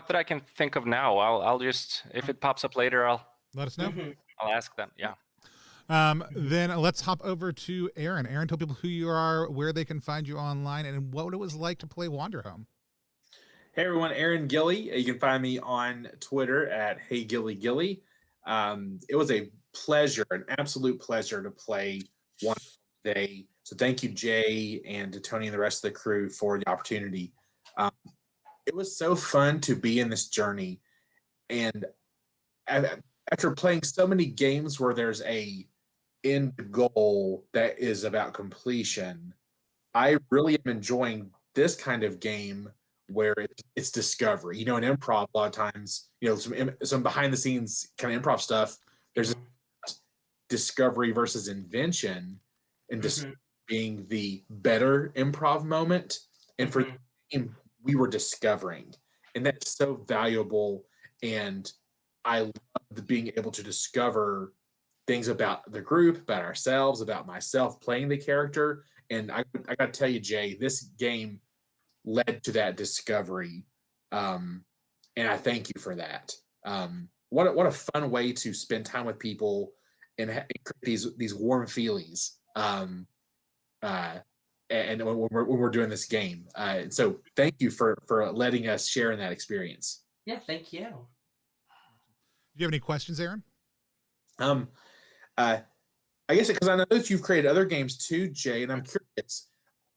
that I can think of now. I'll just, if it pops up later, I'll Let us know. I'll ask them. Yeah. Then let's hop over to Aaron. Aaron, tell people who you are, where they can find you online, and what it was like to play Wanderhome. Hey everyone, Aaron Gilly. You can find me on Twitter at HeyGillyGilly. It was a pleasure, an absolute pleasure to play one day. So thank you, Jay, and to Tony and the rest of the crew for the opportunity. It was so fun to be in this journey. And after playing so many games where there's a end goal that is about completion, I really am enjoying this kind of game where it's discovery. You know, in improv, a lot of times, you know, some behind the scenes kind of improv stuff, there's discovery versus invention, and being the better improv moment. And for the game, we were discovering, and that's so valuable. And I love being able to discover things about the group, about ourselves, about myself playing the character. And I got to tell you, Jay, this game led to that discovery, and I thank you for that. What a fun way to spend time with people and create these warm feelings. And when we're doing this game, so thank you for letting us share in that experience. Yeah, thank you. Do you have any questions, Aaron? I guess because I know that you've created other games too, Jay, and I'm curious,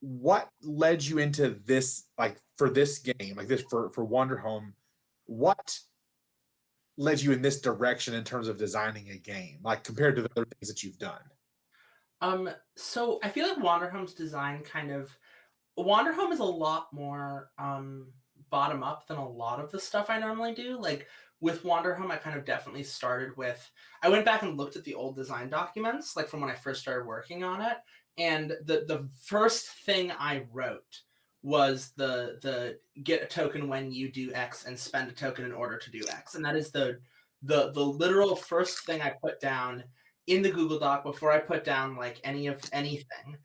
what led you into this, like for this game, like this for Wanderhome? What led you in this direction in terms of designing a game, like compared to the other things that you've done? So I feel like Wanderhome's design Wanderhome is a lot more bottom up than a lot of the stuff I normally do. Like with Wanderhome, I kind of definitely started with, I went back and looked at the old design documents, like from when I first started working on it. And the first thing I wrote was the get a token when you do X and spend a token in order to do X. And that is the literal first thing I put down in the Google Doc before I put down like anything.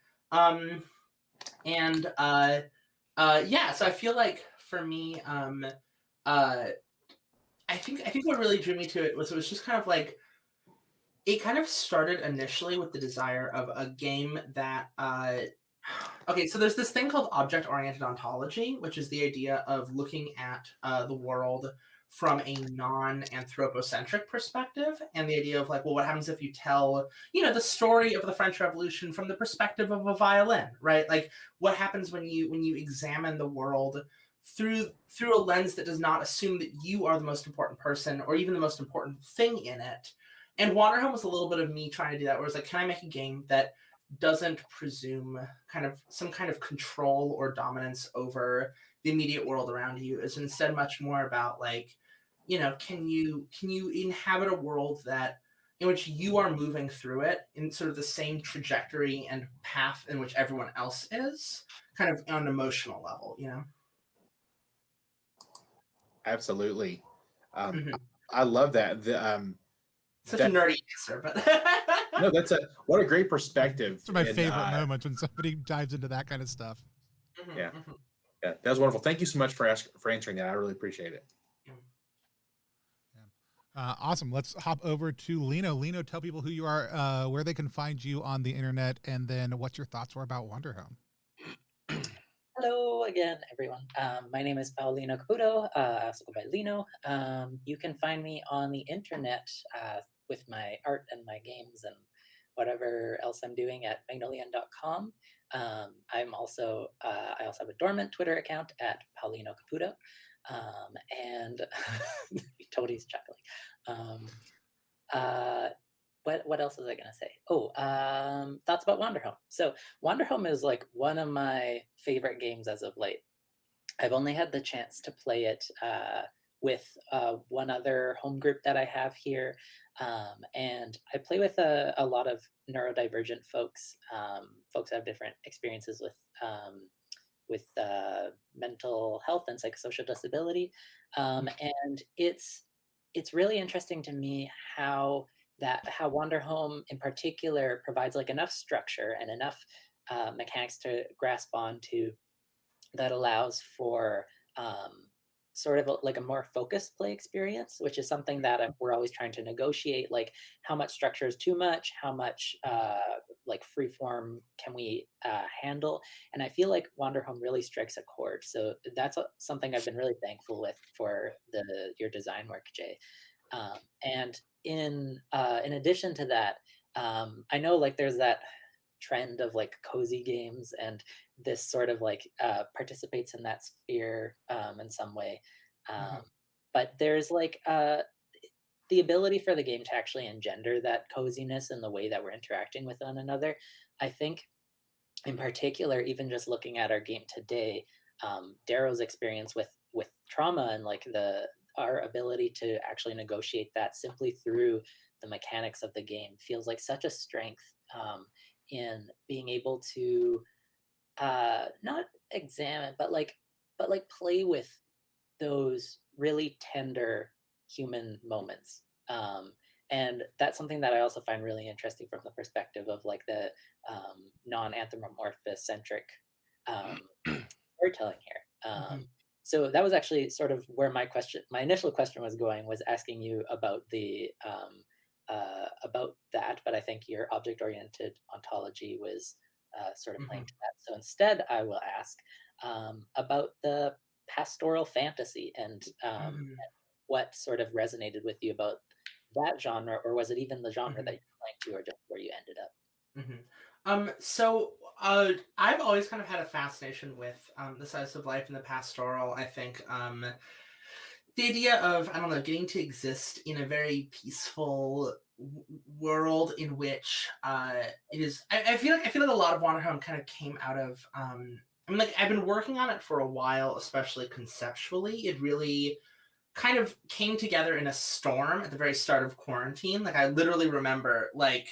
Yeah, so I feel like for me, I think what really drew me to it was just kind of like, it kind of started initially with the desire of a game that okay, so there's this thing called object-oriented ontology, which is the idea of looking at the world from a non-anthropocentric perspective, and the idea of like, well, what happens if you tell, the story of the French Revolution from the perspective of a violin, right? Like, what happens when you examine the world through a lens that does not assume that you are the most important person or even the most important thing in it? And Wanderhome was a little bit of me trying to do that, where it's like, can I make a game that doesn't presume some kind of control or dominance over the immediate world around you? Is instead much more about like, can you inhabit a world that in which you are moving through it in sort of the same trajectory and path in which everyone else is, kind of on an emotional level, Absolutely. Mhm. I love that. Such a nerdy answer, but No, what a great perspective. It's my favorite moments when somebody dives into that kind of stuff. Yeah, yeah, that was wonderful. Thank you so much for answering that. I really appreciate it. Awesome. Let's hop over to Lino. Lino, tell people who you are, where they can find you on the internet, and then what your thoughts were about Wanderhome. Hello again, everyone. My name is Paulino Caputo. I also go by Lino. You can find me on the internet with my art and my games and whatever else I'm doing at magnolian.com. I also have a dormant Twitter account at Paulino Caputo. And Toadie's chuckling. What else was I gonna say? Thoughts about Wanderhome. So Wanderhome is like one of my favorite games as of late. I've only had the chance to play it with one other home group that I have here, and I play with a lot of neurodivergent folks. Folks have different experiences with mental health and psychosocial disability, and it's really interesting to me how Wanderhome in particular provides like enough structure and enough mechanics to grasp onto that allows for sort of like a more focused play experience, which is something that we're always trying to negotiate, like how much structure is too much, how much like free form can we handle. And I feel like Wanderhome really strikes a chord. So that's something I've been really thankful with for your design work, Jay. And in addition to that, I know like there's that trend of like cozy games, and this sort of like participates in that sphere in some way. But there's like the ability for the game to actually engender that coziness in the way that we're interacting with one another. I think in particular, even just looking at our game today, Darrow's experience with trauma and like our ability to actually negotiate that simply through the mechanics of the game feels like such a strength in being able to not examine, but play with those really tender human moments. And that's something that I also find really interesting from the perspective of like the non-anthropomorphous centric storytelling here. So that was actually sort of where my initial question was going, was asking you about about that, but I think your object-oriented ontology was sort of playing to that. So instead, I will ask about the pastoral fantasy and what sort of resonated with you about that genre, or was it even the genre that you're playing to, or just where you ended up? So I've always kind of had a fascination with the slice of life and the pastoral. I think the idea of, I don't know, getting to exist in a very peaceful world in which it is. I feel like a lot of Wanderhome kind of came out of I mean, like, I've been working on it for a while, especially conceptually. It really kind of came together in a storm at the very start of quarantine. Like, I literally remember, like,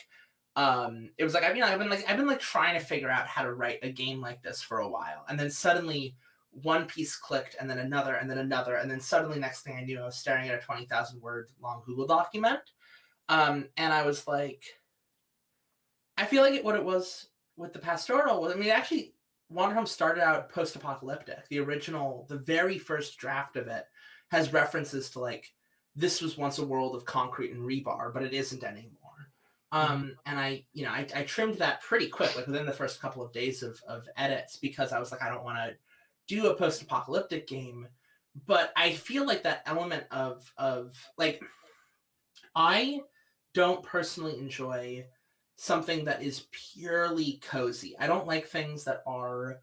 it was like I've been trying to figure out how to write a game like this for a while, and then suddenly one piece clicked, and then another, and then another, and then suddenly next thing I knew, I was staring at a 20,000 word long Google document, and I was like, I feel like what it was with the pastoral was, I mean, actually, Wanderhome started out post-apocalyptic. The very first draft of it has references to like, this was once a world of concrete and rebar, but it isn't anymore. And I trimmed that pretty quick, like within the first couple of days of edits, because I was like, I don't want to do a post-apocalyptic game, but I feel like that element of like, I don't personally enjoy something that is purely cozy. I don't like things that are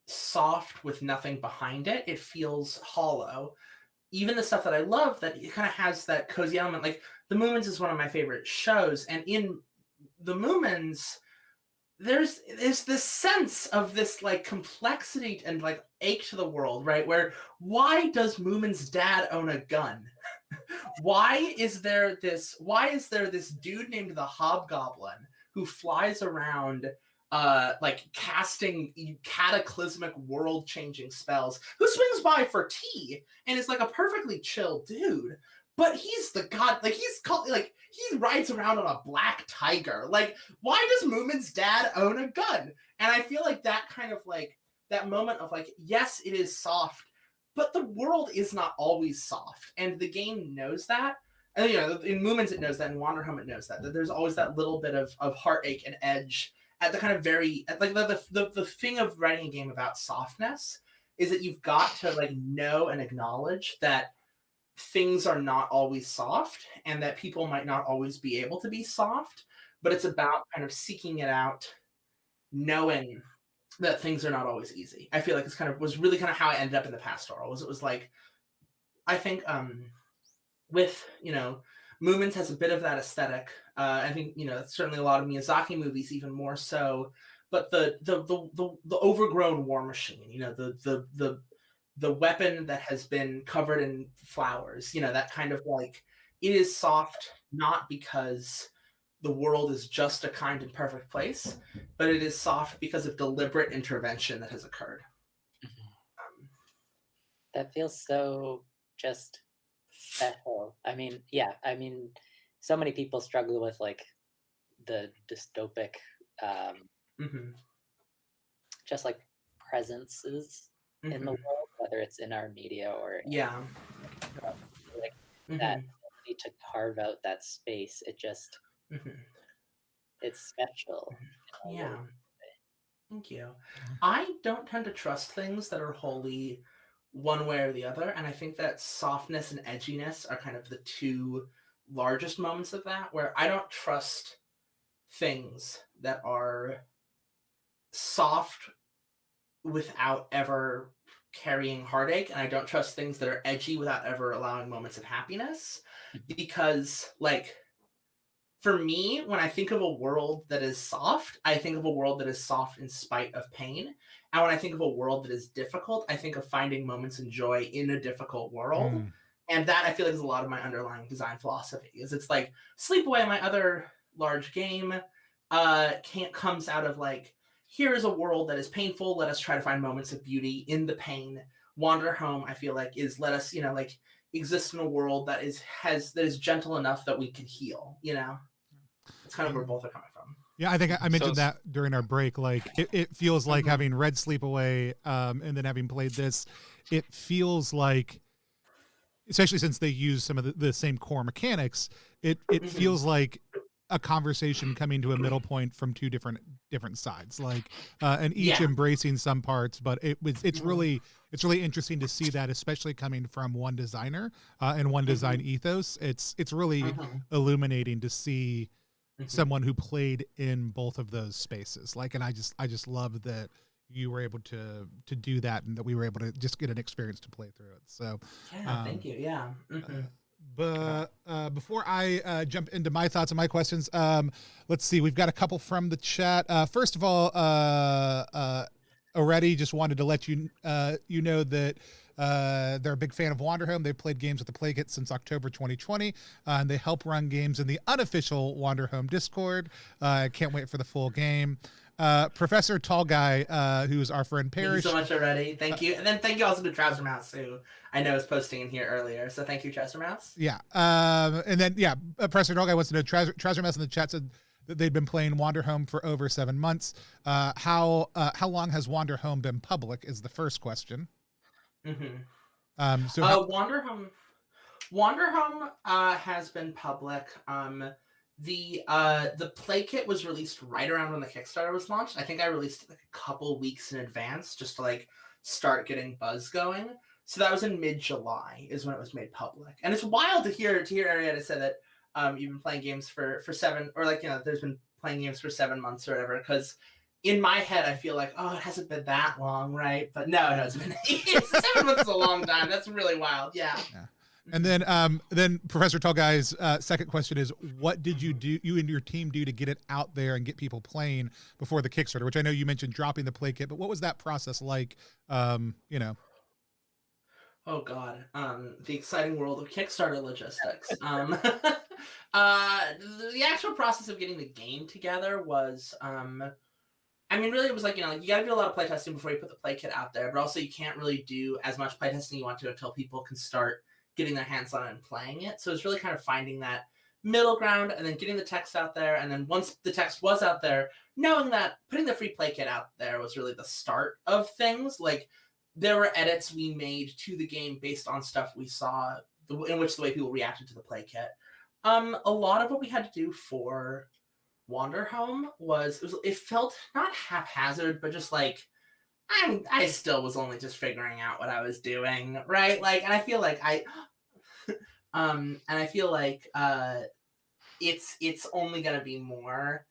soft with nothing behind it. It feels hollow. Even the stuff that I love, that it kind of has that cozy element. Like The Moomins is one of my favorite shows, and in The Moomins, there's this sense of this like complexity and like ache to the world, right? Where why does Moomin's dad own a gun? Why is there this dude named the Hobgoblin who flies around like casting cataclysmic world-changing spells, who swings by for tea and is like a perfectly chill dude, but he's the god, like he's called, like he rides around on a black tiger. Like, why does Moomin's dad own a gun? And I feel like that kind of like that moment of like, yes, it is soft, but the world is not always soft, and the game knows that. And you know, in Moomins it knows that, in Wanderhome it knows that there's always that little bit of heartache and edge at the kind of very, at like the thing of writing a game about softness is that you've got to like know and acknowledge that things are not always soft, and that people might not always be able to be soft, but it's about kind of seeking it out, knowing that things are not always easy. I feel like it's kind of was really kind of how I ended up in the pastoral. It was like, I think with, you know, Moomins has a bit of that aesthetic. I think, you know, certainly a lot of Miyazaki movies even more so, but the overgrown war machine, you know, the weapon that has been covered in flowers, you know, that kind of like, it is soft not because the world is just a kind and perfect place, but it is soft because of deliberate intervention that has occurred. That feels so just special. I mean, yeah, I mean, so many people struggle with like the dystopic, just like presences in the world, whether it's in our media or like that ability to carve out that space. It just it's special. Yeah. Thank you. I don't tend to trust things that are wholly one way or the other, and I think that softness and edginess are kind of the two largest moments of that, where I don't trust things that are soft without ever carrying heartache, and I don't trust things that are edgy without ever allowing moments of happiness, because like, for me, when I think of a world that is soft, I think of a world that is soft in spite of pain. And when I think of a world that is difficult, I think of finding moments of joy in a difficult world. And that, I feel like, is a lot of my underlying design philosophy. Is it's like Sleepaway, my other large game, comes out of like, here is a world that is painful. Let us try to find moments of beauty in the pain. Wanderhome, I feel like, is let us, you know, like exist in a world that is gentle enough that we can heal, you know? It's kind of where both are coming from. Yeah, I think I mentioned that during our break. Like, it feels like having read Sleepaway and then having played this, it feels like, especially since they use some of the same core mechanics, it feels like a conversation coming to a middle point from two different sides, like and each embracing some parts, but it's really interesting to see that, especially coming from one designer and one design ethos. It's really illuminating to see someone who played in both of those spaces. Like, and I just love that you were able to do that, and that we were able to just get an experience to play through it. So yeah, thank you. Yeah. But before I jump into my thoughts and my questions, let's see. We've got a couple from the chat. First of all, already just wanted to let you know that they're a big fan of Wanderhome. They've played games with the Plague It since October 2020, and they help run games in the unofficial Wanderhome Discord. Can't wait for the full game. Professor Tall Guy, who's our friend Parrish. Thank you so much already. Thank you. And then thank you also to Trouser Mouse, who I know is posting in here earlier. So thank you, Trouser Mouse. Yeah. And then, Professor Tall Guy wants to know, Trouser Mouse in the chat said that they've been playing Wanderhome for over 7 months. How long has Wanderhome been public is the first question. Mm-hmm. Wanderhome has been public. The play kit was released right around when the Kickstarter was launched. I think I released it like a couple weeks in advance just to like start getting buzz going. So that was in mid-July is when it was made public. And it's wild to hear Arietta say that you've been playing games for 7, or like, there's been playing games for 7 months or whatever, because in my head I feel like, oh, it hasn't been that long, right? But no, it's been 7 months is a long time. That's really wild. Yeah. And then Professor Tall Guy's second question is, what did you and your team do to get it out there and get people playing before the Kickstarter? Which I know you mentioned dropping the play kit, but what was that process like? Oh God, the exciting world of Kickstarter logistics. The actual process of getting the game together was, really it was like, you gotta do a lot of playtesting before you put the play kit out there, but also you can't really do as much playtesting you want to until people can start getting their hands on it and playing it. So it's really kind of finding that middle ground and then getting the text out there. And then once the text was out there, knowing that putting the free play kit out there was really the start of things. Like there were edits we made to the game based on stuff we saw in which the way people reacted to the play kit. A lot of what we had to do for Wanderhome it felt not haphazard, but just like, I still was only just figuring out what I was doing, right? Like, and I feel like it's only gonna be more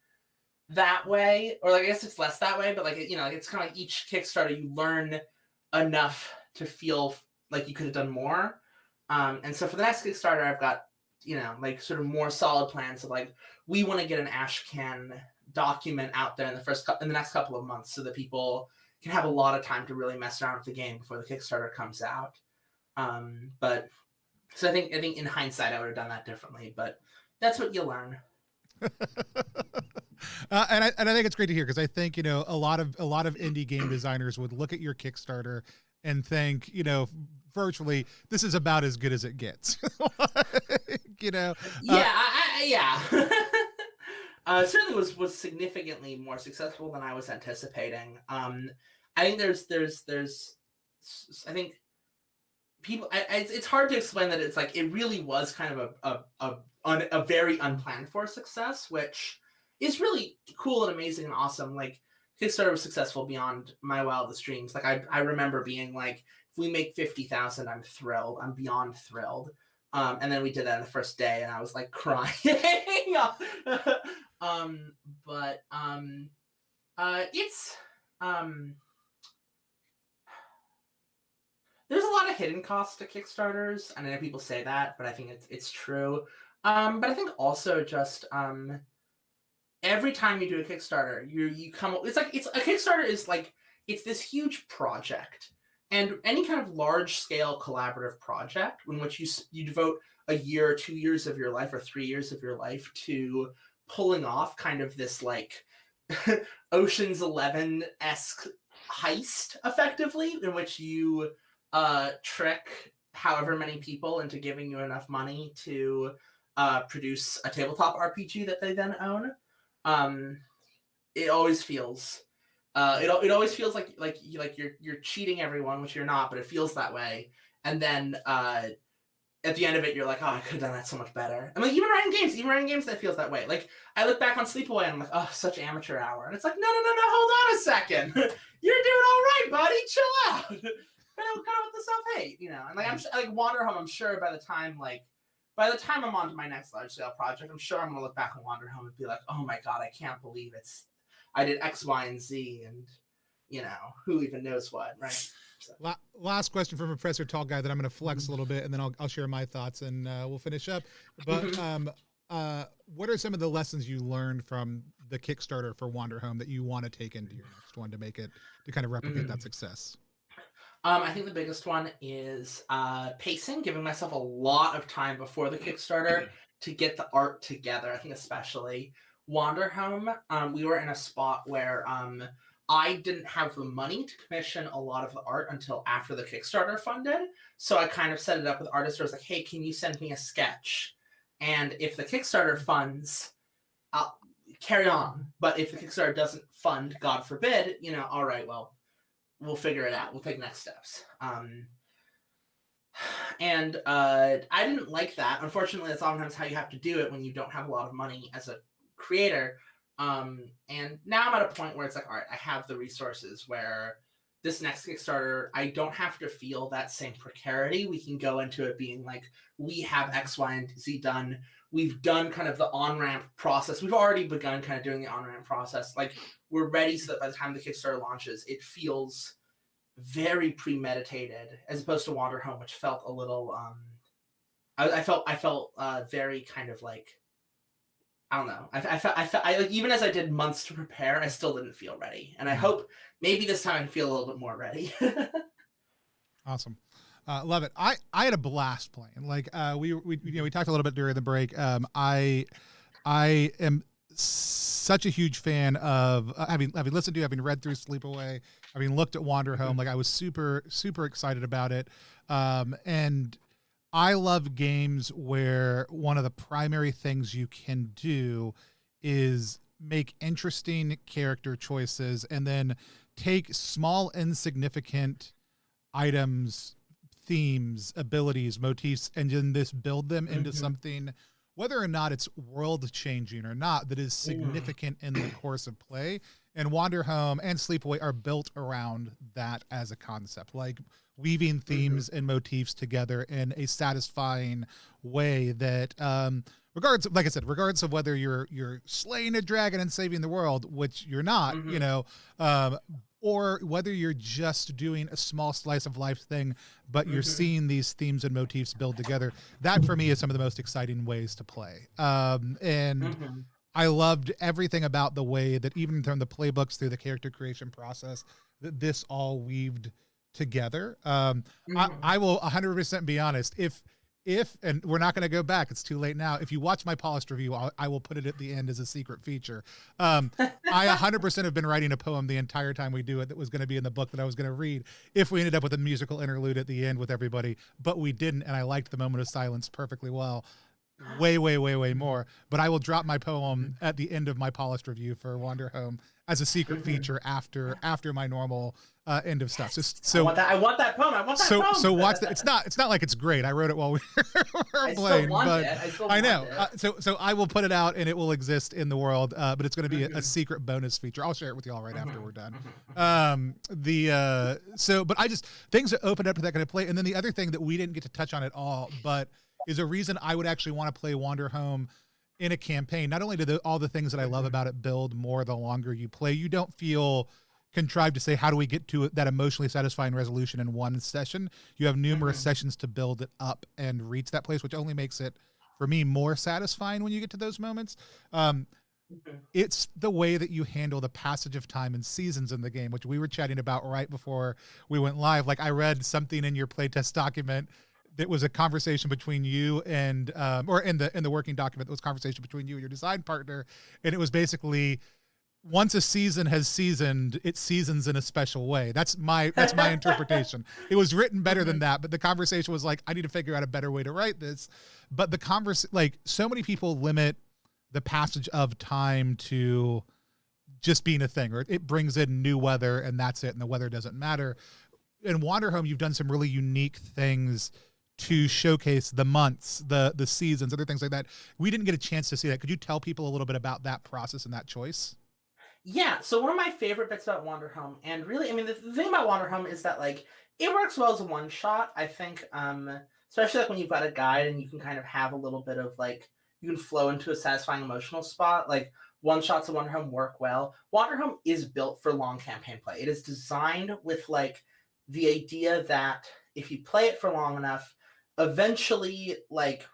that way, or like I guess it's less that way, but like it's kind of like each Kickstarter you learn enough to feel like you could have done more. And so for the next Kickstarter, I've got like sort of more solid plans of like we want to get an Ashcan document out there in the next couple of months so that people can have a lot of time to really mess around with the game before the Kickstarter comes out. But so I think in hindsight I would have done that differently, but that's what you learn. And I think it's great to hear, because I think a lot of indie game designers would look at your Kickstarter and think virtually this is about as good as it gets. Certainly was significantly more successful than I was anticipating. I think I think people. It's hard to explain that it's like it really was kind of a very unplanned for success, which is really cool and amazing and awesome. Like Kickstarter was successful beyond my wildest dreams. Like I remember being like, if we make 50,000, I'm thrilled. I'm beyond thrilled. And then we did that in the first day, and I was like crying. It's there's a lot of hidden costs to Kickstarters. I know people say that, but I think it's true. But I think also just every time you do a Kickstarter, you come up. It's a Kickstarter is like it's this huge project, and any kind of large scale collaborative project in which you devote a year or 2 years of your life or 3 years of your life to pulling off kind of this like Ocean's 11-esque heist, effectively, in which you trick however many people into giving you enough money to produce a tabletop RPG that they then own. It always feels it always feels like you're cheating everyone, which you're not, but it feels that way. And then at the end of it, you're like, oh, I could have done that so much better. And like even writing games that feels that way. Like I look back on Sleepaway and I'm like, oh, such amateur hour. And it's like, no, hold on a second. You're doing all right, buddy. Chill out. Kind of with the self-hate, And like I'm like Wanderhome, I'm sure by the time I'm on to my next large scale project, I'm sure I'm gonna look back on Wanderhome and be like, oh my god, I can't believe I did X, Y, and Z, and who even knows what, right? So. Last question from Professor Tall Guy that I'm going to flex a little bit, and then I'll share my thoughts, and we'll finish up. But what are some of the lessons you learned from the Kickstarter for Wanderhome that you want to take into your next one to kind of replicate that success? I think the biggest one is pacing, giving myself a lot of time before the Kickstarter to get the art together. I think especially Wanderhome, we were in a spot where I didn't have the money to commission a lot of the art until after the Kickstarter funded. So I kind of set it up with artists where I was like, hey, can you send me a sketch? And if the Kickstarter funds, I'll carry on. But if the Kickstarter doesn't fund, God forbid, all right, well, we'll figure it out. We'll take next steps. And I didn't like that. Unfortunately, that's oftentimes how you have to do it when you don't have a lot of money as a creator. And now I'm at a point where it's like, all right, I have the resources where this next Kickstarter, I don't have to feel that same precarity. We can go into it being like, we have X, Y, and Z done. We've done kind of the on-ramp process. We've already begun kind of doing the on-ramp process. Like, we're ready so that by the time the Kickstarter launches, it feels very premeditated, as opposed to Wanderhome, which felt a little, I felt very kind of like, I don't know. I felt like, even as I did months to prepare, I still didn't feel ready. And I hope maybe this time I feel a little bit more ready. Awesome. Love it. I had a blast playing. Like we talked a little bit during the break. I am such a huge fan of having listened to, having read through Sleepaway, having looked at Wanderhome. Like, I was super excited about it. And I love games where one of the primary things you can do is make interesting character choices and then take small, insignificant items, themes, abilities, motifs, and then build them into something, whether or not it's world changing or not, that is significant in the course of play. And Wanderhome and Sleepaway are built around that as a concept, like weaving themes and motifs together in a satisfying way that, regardless of whether you're slaying a dragon and saving the world, which you're not, or whether you're just doing a small slice of life thing, but you're seeing these themes and motifs build together. That for me is some of the most exciting ways to play. I loved everything about the way that, even from the playbooks through the character creation process, that this all weaved together. I will 100% be honest. If and we're not going to go back, it's too late now. If you watch my polished review, I will put it at the end as a secret feature. I 100% have been writing a poem the entire time we do it that was going to be in the book that I was going to read if we ended up with a musical interlude at the end with everybody, but we didn't, and I liked the moment of silence perfectly well. Way more. But I will drop my poem at the end of my polished review for Wanderhome as a secret feature after my normal end of stuff. So I want that poem. So watch that. It's not like it's great. I wrote it while we were playing, but I know. So I will put it out and it will exist in the world. But it's going to be a secret bonus feature. I'll share it with you all right after we're done. But I just, things that opened up to that kind of play. And then the other thing that we didn't get to touch on at all, but is a reason I would actually want to play Wanderhome in a campaign. Not only do all the things that I love about it build more the longer you play, you don't feel contrived to say, how do we get to that emotionally satisfying resolution in one session? You have numerous sessions to build it up and reach that place, which only makes it, for me, more satisfying when you get to those moments. It's the way that you handle the passage of time and seasons in the game, which we were chatting about right before we went live. Like, I read something in your playtest document that was a conversation between you and, or in the working document, that was conversation between you and your design partner. And it was basically, once a season has seasoned, it seasons in a special way. That's my interpretation. It was written better than that, but the conversation was like, I need to figure out a better way to write this. But like, so many people limit the passage of time to just being a thing, or it brings in new weather and that's it, and the weather doesn't matter. In Wanderhome, you've done some really unique things to showcase the months, the seasons, other things like that. We didn't get a chance to see that. Could you tell people a little bit about that process and that choice? Yeah, so one of my favorite bits about Wanderhome, and really, I mean, the thing about Wanderhome is that, like, it works well as a one-shot, I think, especially like when you've got a guide and you can kind of have a little bit of, like, you can flow into a satisfying emotional spot. Like one-shots of Wanderhome work well. Wanderhome is built for long campaign play. It is designed with like the idea that if you play it for long enough, eventually like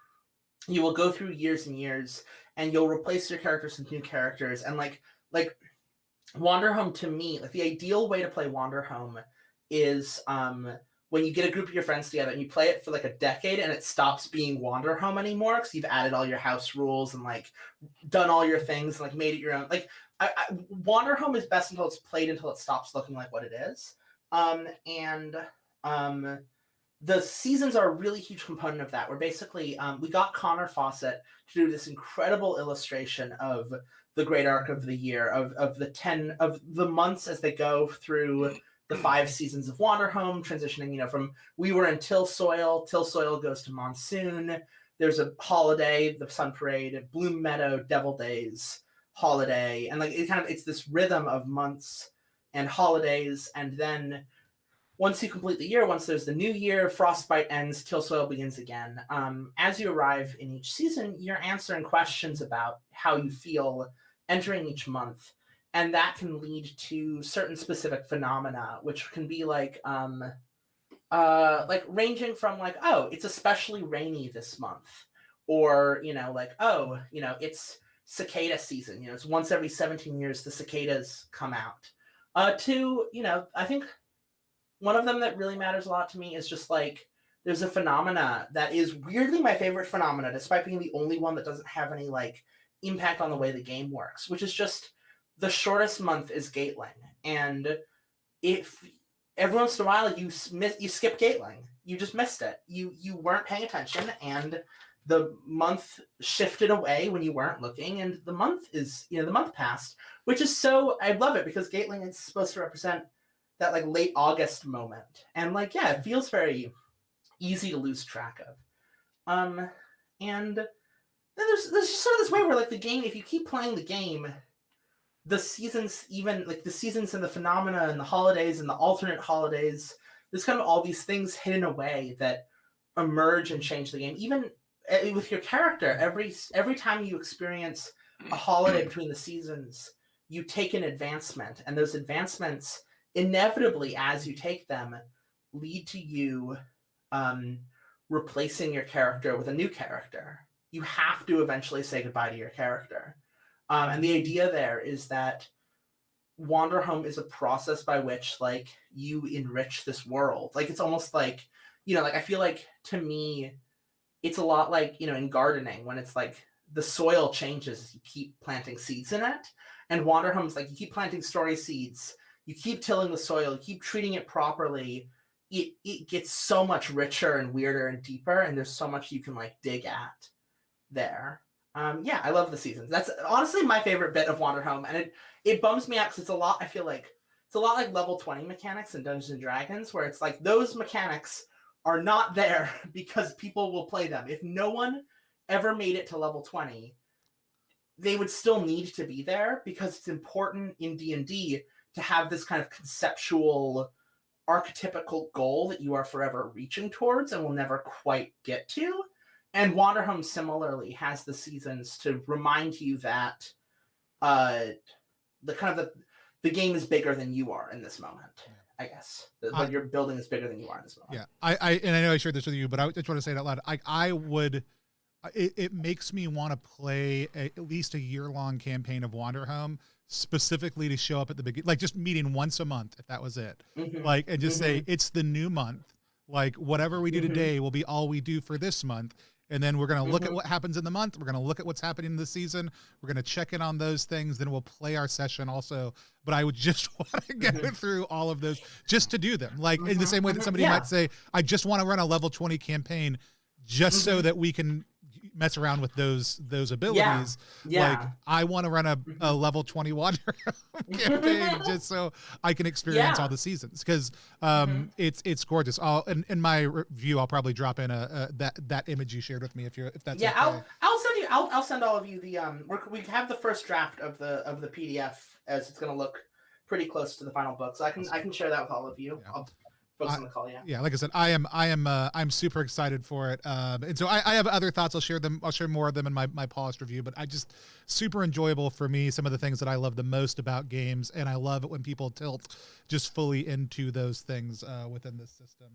you will go through years and years and you'll replace your characters with new characters. And like Wanderhome, to me, like the ideal way to play Wanderhome is when you get a group of your friends together and you play it for like a decade and it stops being Wanderhome anymore because you've added all your house rules and like done all your things and like made it your own. Like Wanderhome is best until it's played until it stops looking like what it is. The seasons are a really huge component of that. Where basically we got Connor Fawcett to do this incredible illustration of the great arc of the year, of the months as they go through the 5 seasons of Wanderhome, transitioning, from we were in Till Soil goes to Monsoon. There's a holiday, the Sun Parade, Bloom Meadow, Devil Days, holiday, and like it's this rhythm of months and holidays, and then once you complete the year, once there's the new year, Frostbite ends, Till Soil begins again. As you arrive in each season, you're answering questions about how you feel entering each month. And that can lead to certain specific phenomena, which can be like ranging from like, oh, it's especially rainy this month. Or, it's cicada season. It's once every 17 years the cicadas come out. I think one of them that really matters a lot to me is just like there's a phenomena that is weirdly my favorite phenomena, despite being the only one that doesn't have any like impact on the way the game works, which is just the shortest month is Gatling. And if every once in a while you skip Gatling, you just missed it. You weren't paying attention, and the month shifted away when you weren't looking, and the month passed, which is so, I love it because Gatling is supposed to represent that like late August moment. And like, yeah, it feels very easy to lose track of. And then there's just sort of this way where like the game, if you keep playing the game, the seasons, even like the seasons and the phenomena and the holidays and the alternate holidays, there's kind of all these things hidden away that emerge and change the game. Even with your character, every time you experience a holiday between the seasons, you take an advancement, and those advancements inevitably, as you take them, lead to you replacing your character with a new character. You have to eventually say goodbye to your character. And the idea there is that Wanderhome is a process by which like you enrich this world. Like it's almost like, like I feel like to me, it's a lot like, in gardening when it's like the soil changes as you keep planting seeds in it. And Wanderhome's like you keep planting story seeds, you keep tilling the soil, you keep treating it properly, it gets so much richer and weirder and deeper, and there's so much you can like dig at there. I love the seasons. That's honestly my favorite bit of Wanderhome, and it bums me out because it's a lot like level 20 mechanics in Dungeons and Dragons, where it's like those mechanics are not there because people will play them. If no one ever made it to level 20, they would still need to be there because it's important in D&D to have this kind of conceptual, archetypical goal that you are forever reaching towards and will never quite get to. And Wanderhome similarly has the seasons to remind you that the game is bigger than you are in this moment. I guess what you're building is bigger than you are in this moment. Yeah, I know I shared this with you, but I just want to say it out loud. I would. It makes me want to play at least a year-long campaign of Wanderhome specifically to show up at the beginning, like just meeting once a month, if that was it. Mm-hmm. Like, and just say it's the new month. Like whatever we do today will be all we do for this month. And then we're going to look at what happens in the month. We're going to look at what's happening in the season. We're going to check in on those things. Then we'll play our session also. But I would just want to go through all of those just to do them. Like in the same way that somebody might say, I just want to run a level 20 campaign just so that we can mess around with those abilities. Like I want to run a level 20 Wanderhome campaign just so I can experience all the seasons, because it's gorgeous. In my review, I'll probably drop in that image you shared with me if that's okay. I'll send all of you the we have the first draft of the PDF as it's going to look pretty close to the final book, so I can share that with all of you. Yeah. folks on the call. Yeah, like I said, I'm super excited for it. And so I have other thoughts. I'll share more of them in my polished review, but I just super enjoyable for me. Some of the things that I love the most about games, and I love it when people tilt just fully into those things within this system.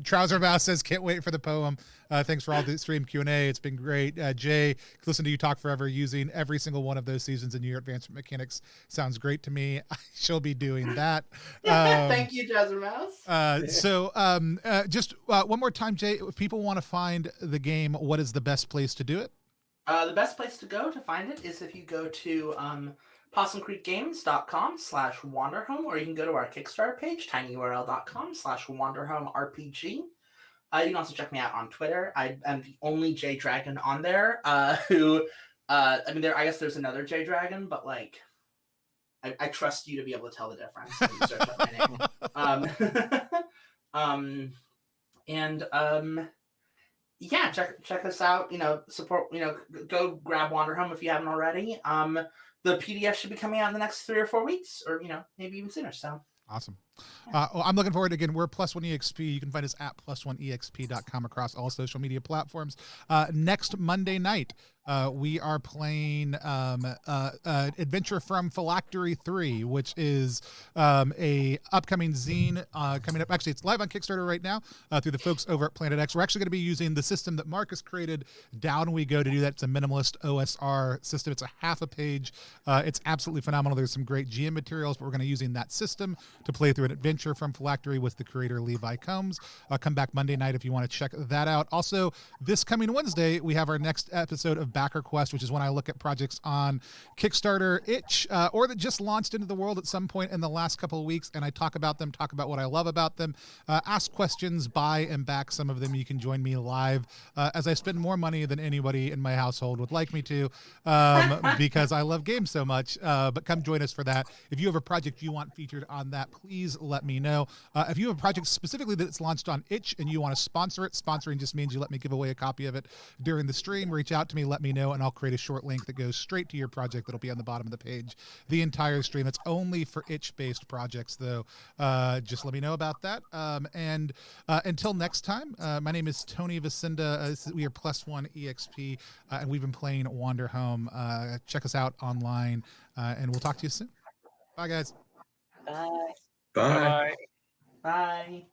Trouser Mouse says, can't wait for the poem. Thanks for all the stream Q&A. It's been great. Jay, listen to you talk forever using every single one of those seasons in your advancement mechanics. Sounds great to me. She'll be doing that. Thank you, Trouser Mouse. So just one more time, Jay, if people want to find the game, what is the best place to do it? The best place to go to find it is if you go to possumcreekgames.com/Wanderhome, or you can go to our Kickstarter page, tinyurl.com/WanderhomeRPG. You can also check me out on Twitter. I am the only J Dragon on there. I guess there's another J Dragon, but like, I trust you to be able to tell the difference when you search up my name. Yeah, check us out. Support. Go grab Wanderhome if you haven't already. The PDF should be coming out in the next 3 or 4 weeks, or maybe even sooner. So awesome. Well, I'm looking forward to, again, we're +1EXP. You can find us at +1EXP.com across all social media platforms. Next Monday night, we are playing Adventure from Phylactery 3, which is a upcoming zine coming up. Actually, it's live on Kickstarter right now through the folks over at Planet X. We're actually going to be using the system that Markus created, Down We Go, to do that. It's a minimalist OSR system. It's a half a page. It's absolutely phenomenal. There's some great GM materials, but we're going to be using that system to play through an Adventure from Phylactery with the creator Levi Combs. Come back Monday night if you want to check that out. Also, this coming Wednesday, we have our next episode of Backer Quest, which is when I look at projects on Kickstarter, itch, or that just launched into the world at some point in the last couple of weeks, and I talk about them, talk about what I love about them, ask questions, buy and back some of them. You can join me live as I spend more money than anybody in my household would like me to, because I love games so much. But come join us for that. If you have a project you want featured on that, please let me know. If you have a project specifically that's launched on itch and you want to sponsor it, sponsoring just means you let me give away a copy of it during the stream. Reach out to me, let me know, and I'll create a short link that goes straight to your project. That'll be on the bottom of the page the entire stream. It's only for itch-based projects, though. Just let me know about that. And until next time, my name is Tony Vicinda. We are +1EXP, and we've been playing Wanderhome. Check us out online, and we'll talk to you soon. Bye, guys. Bye. Bye. Bye.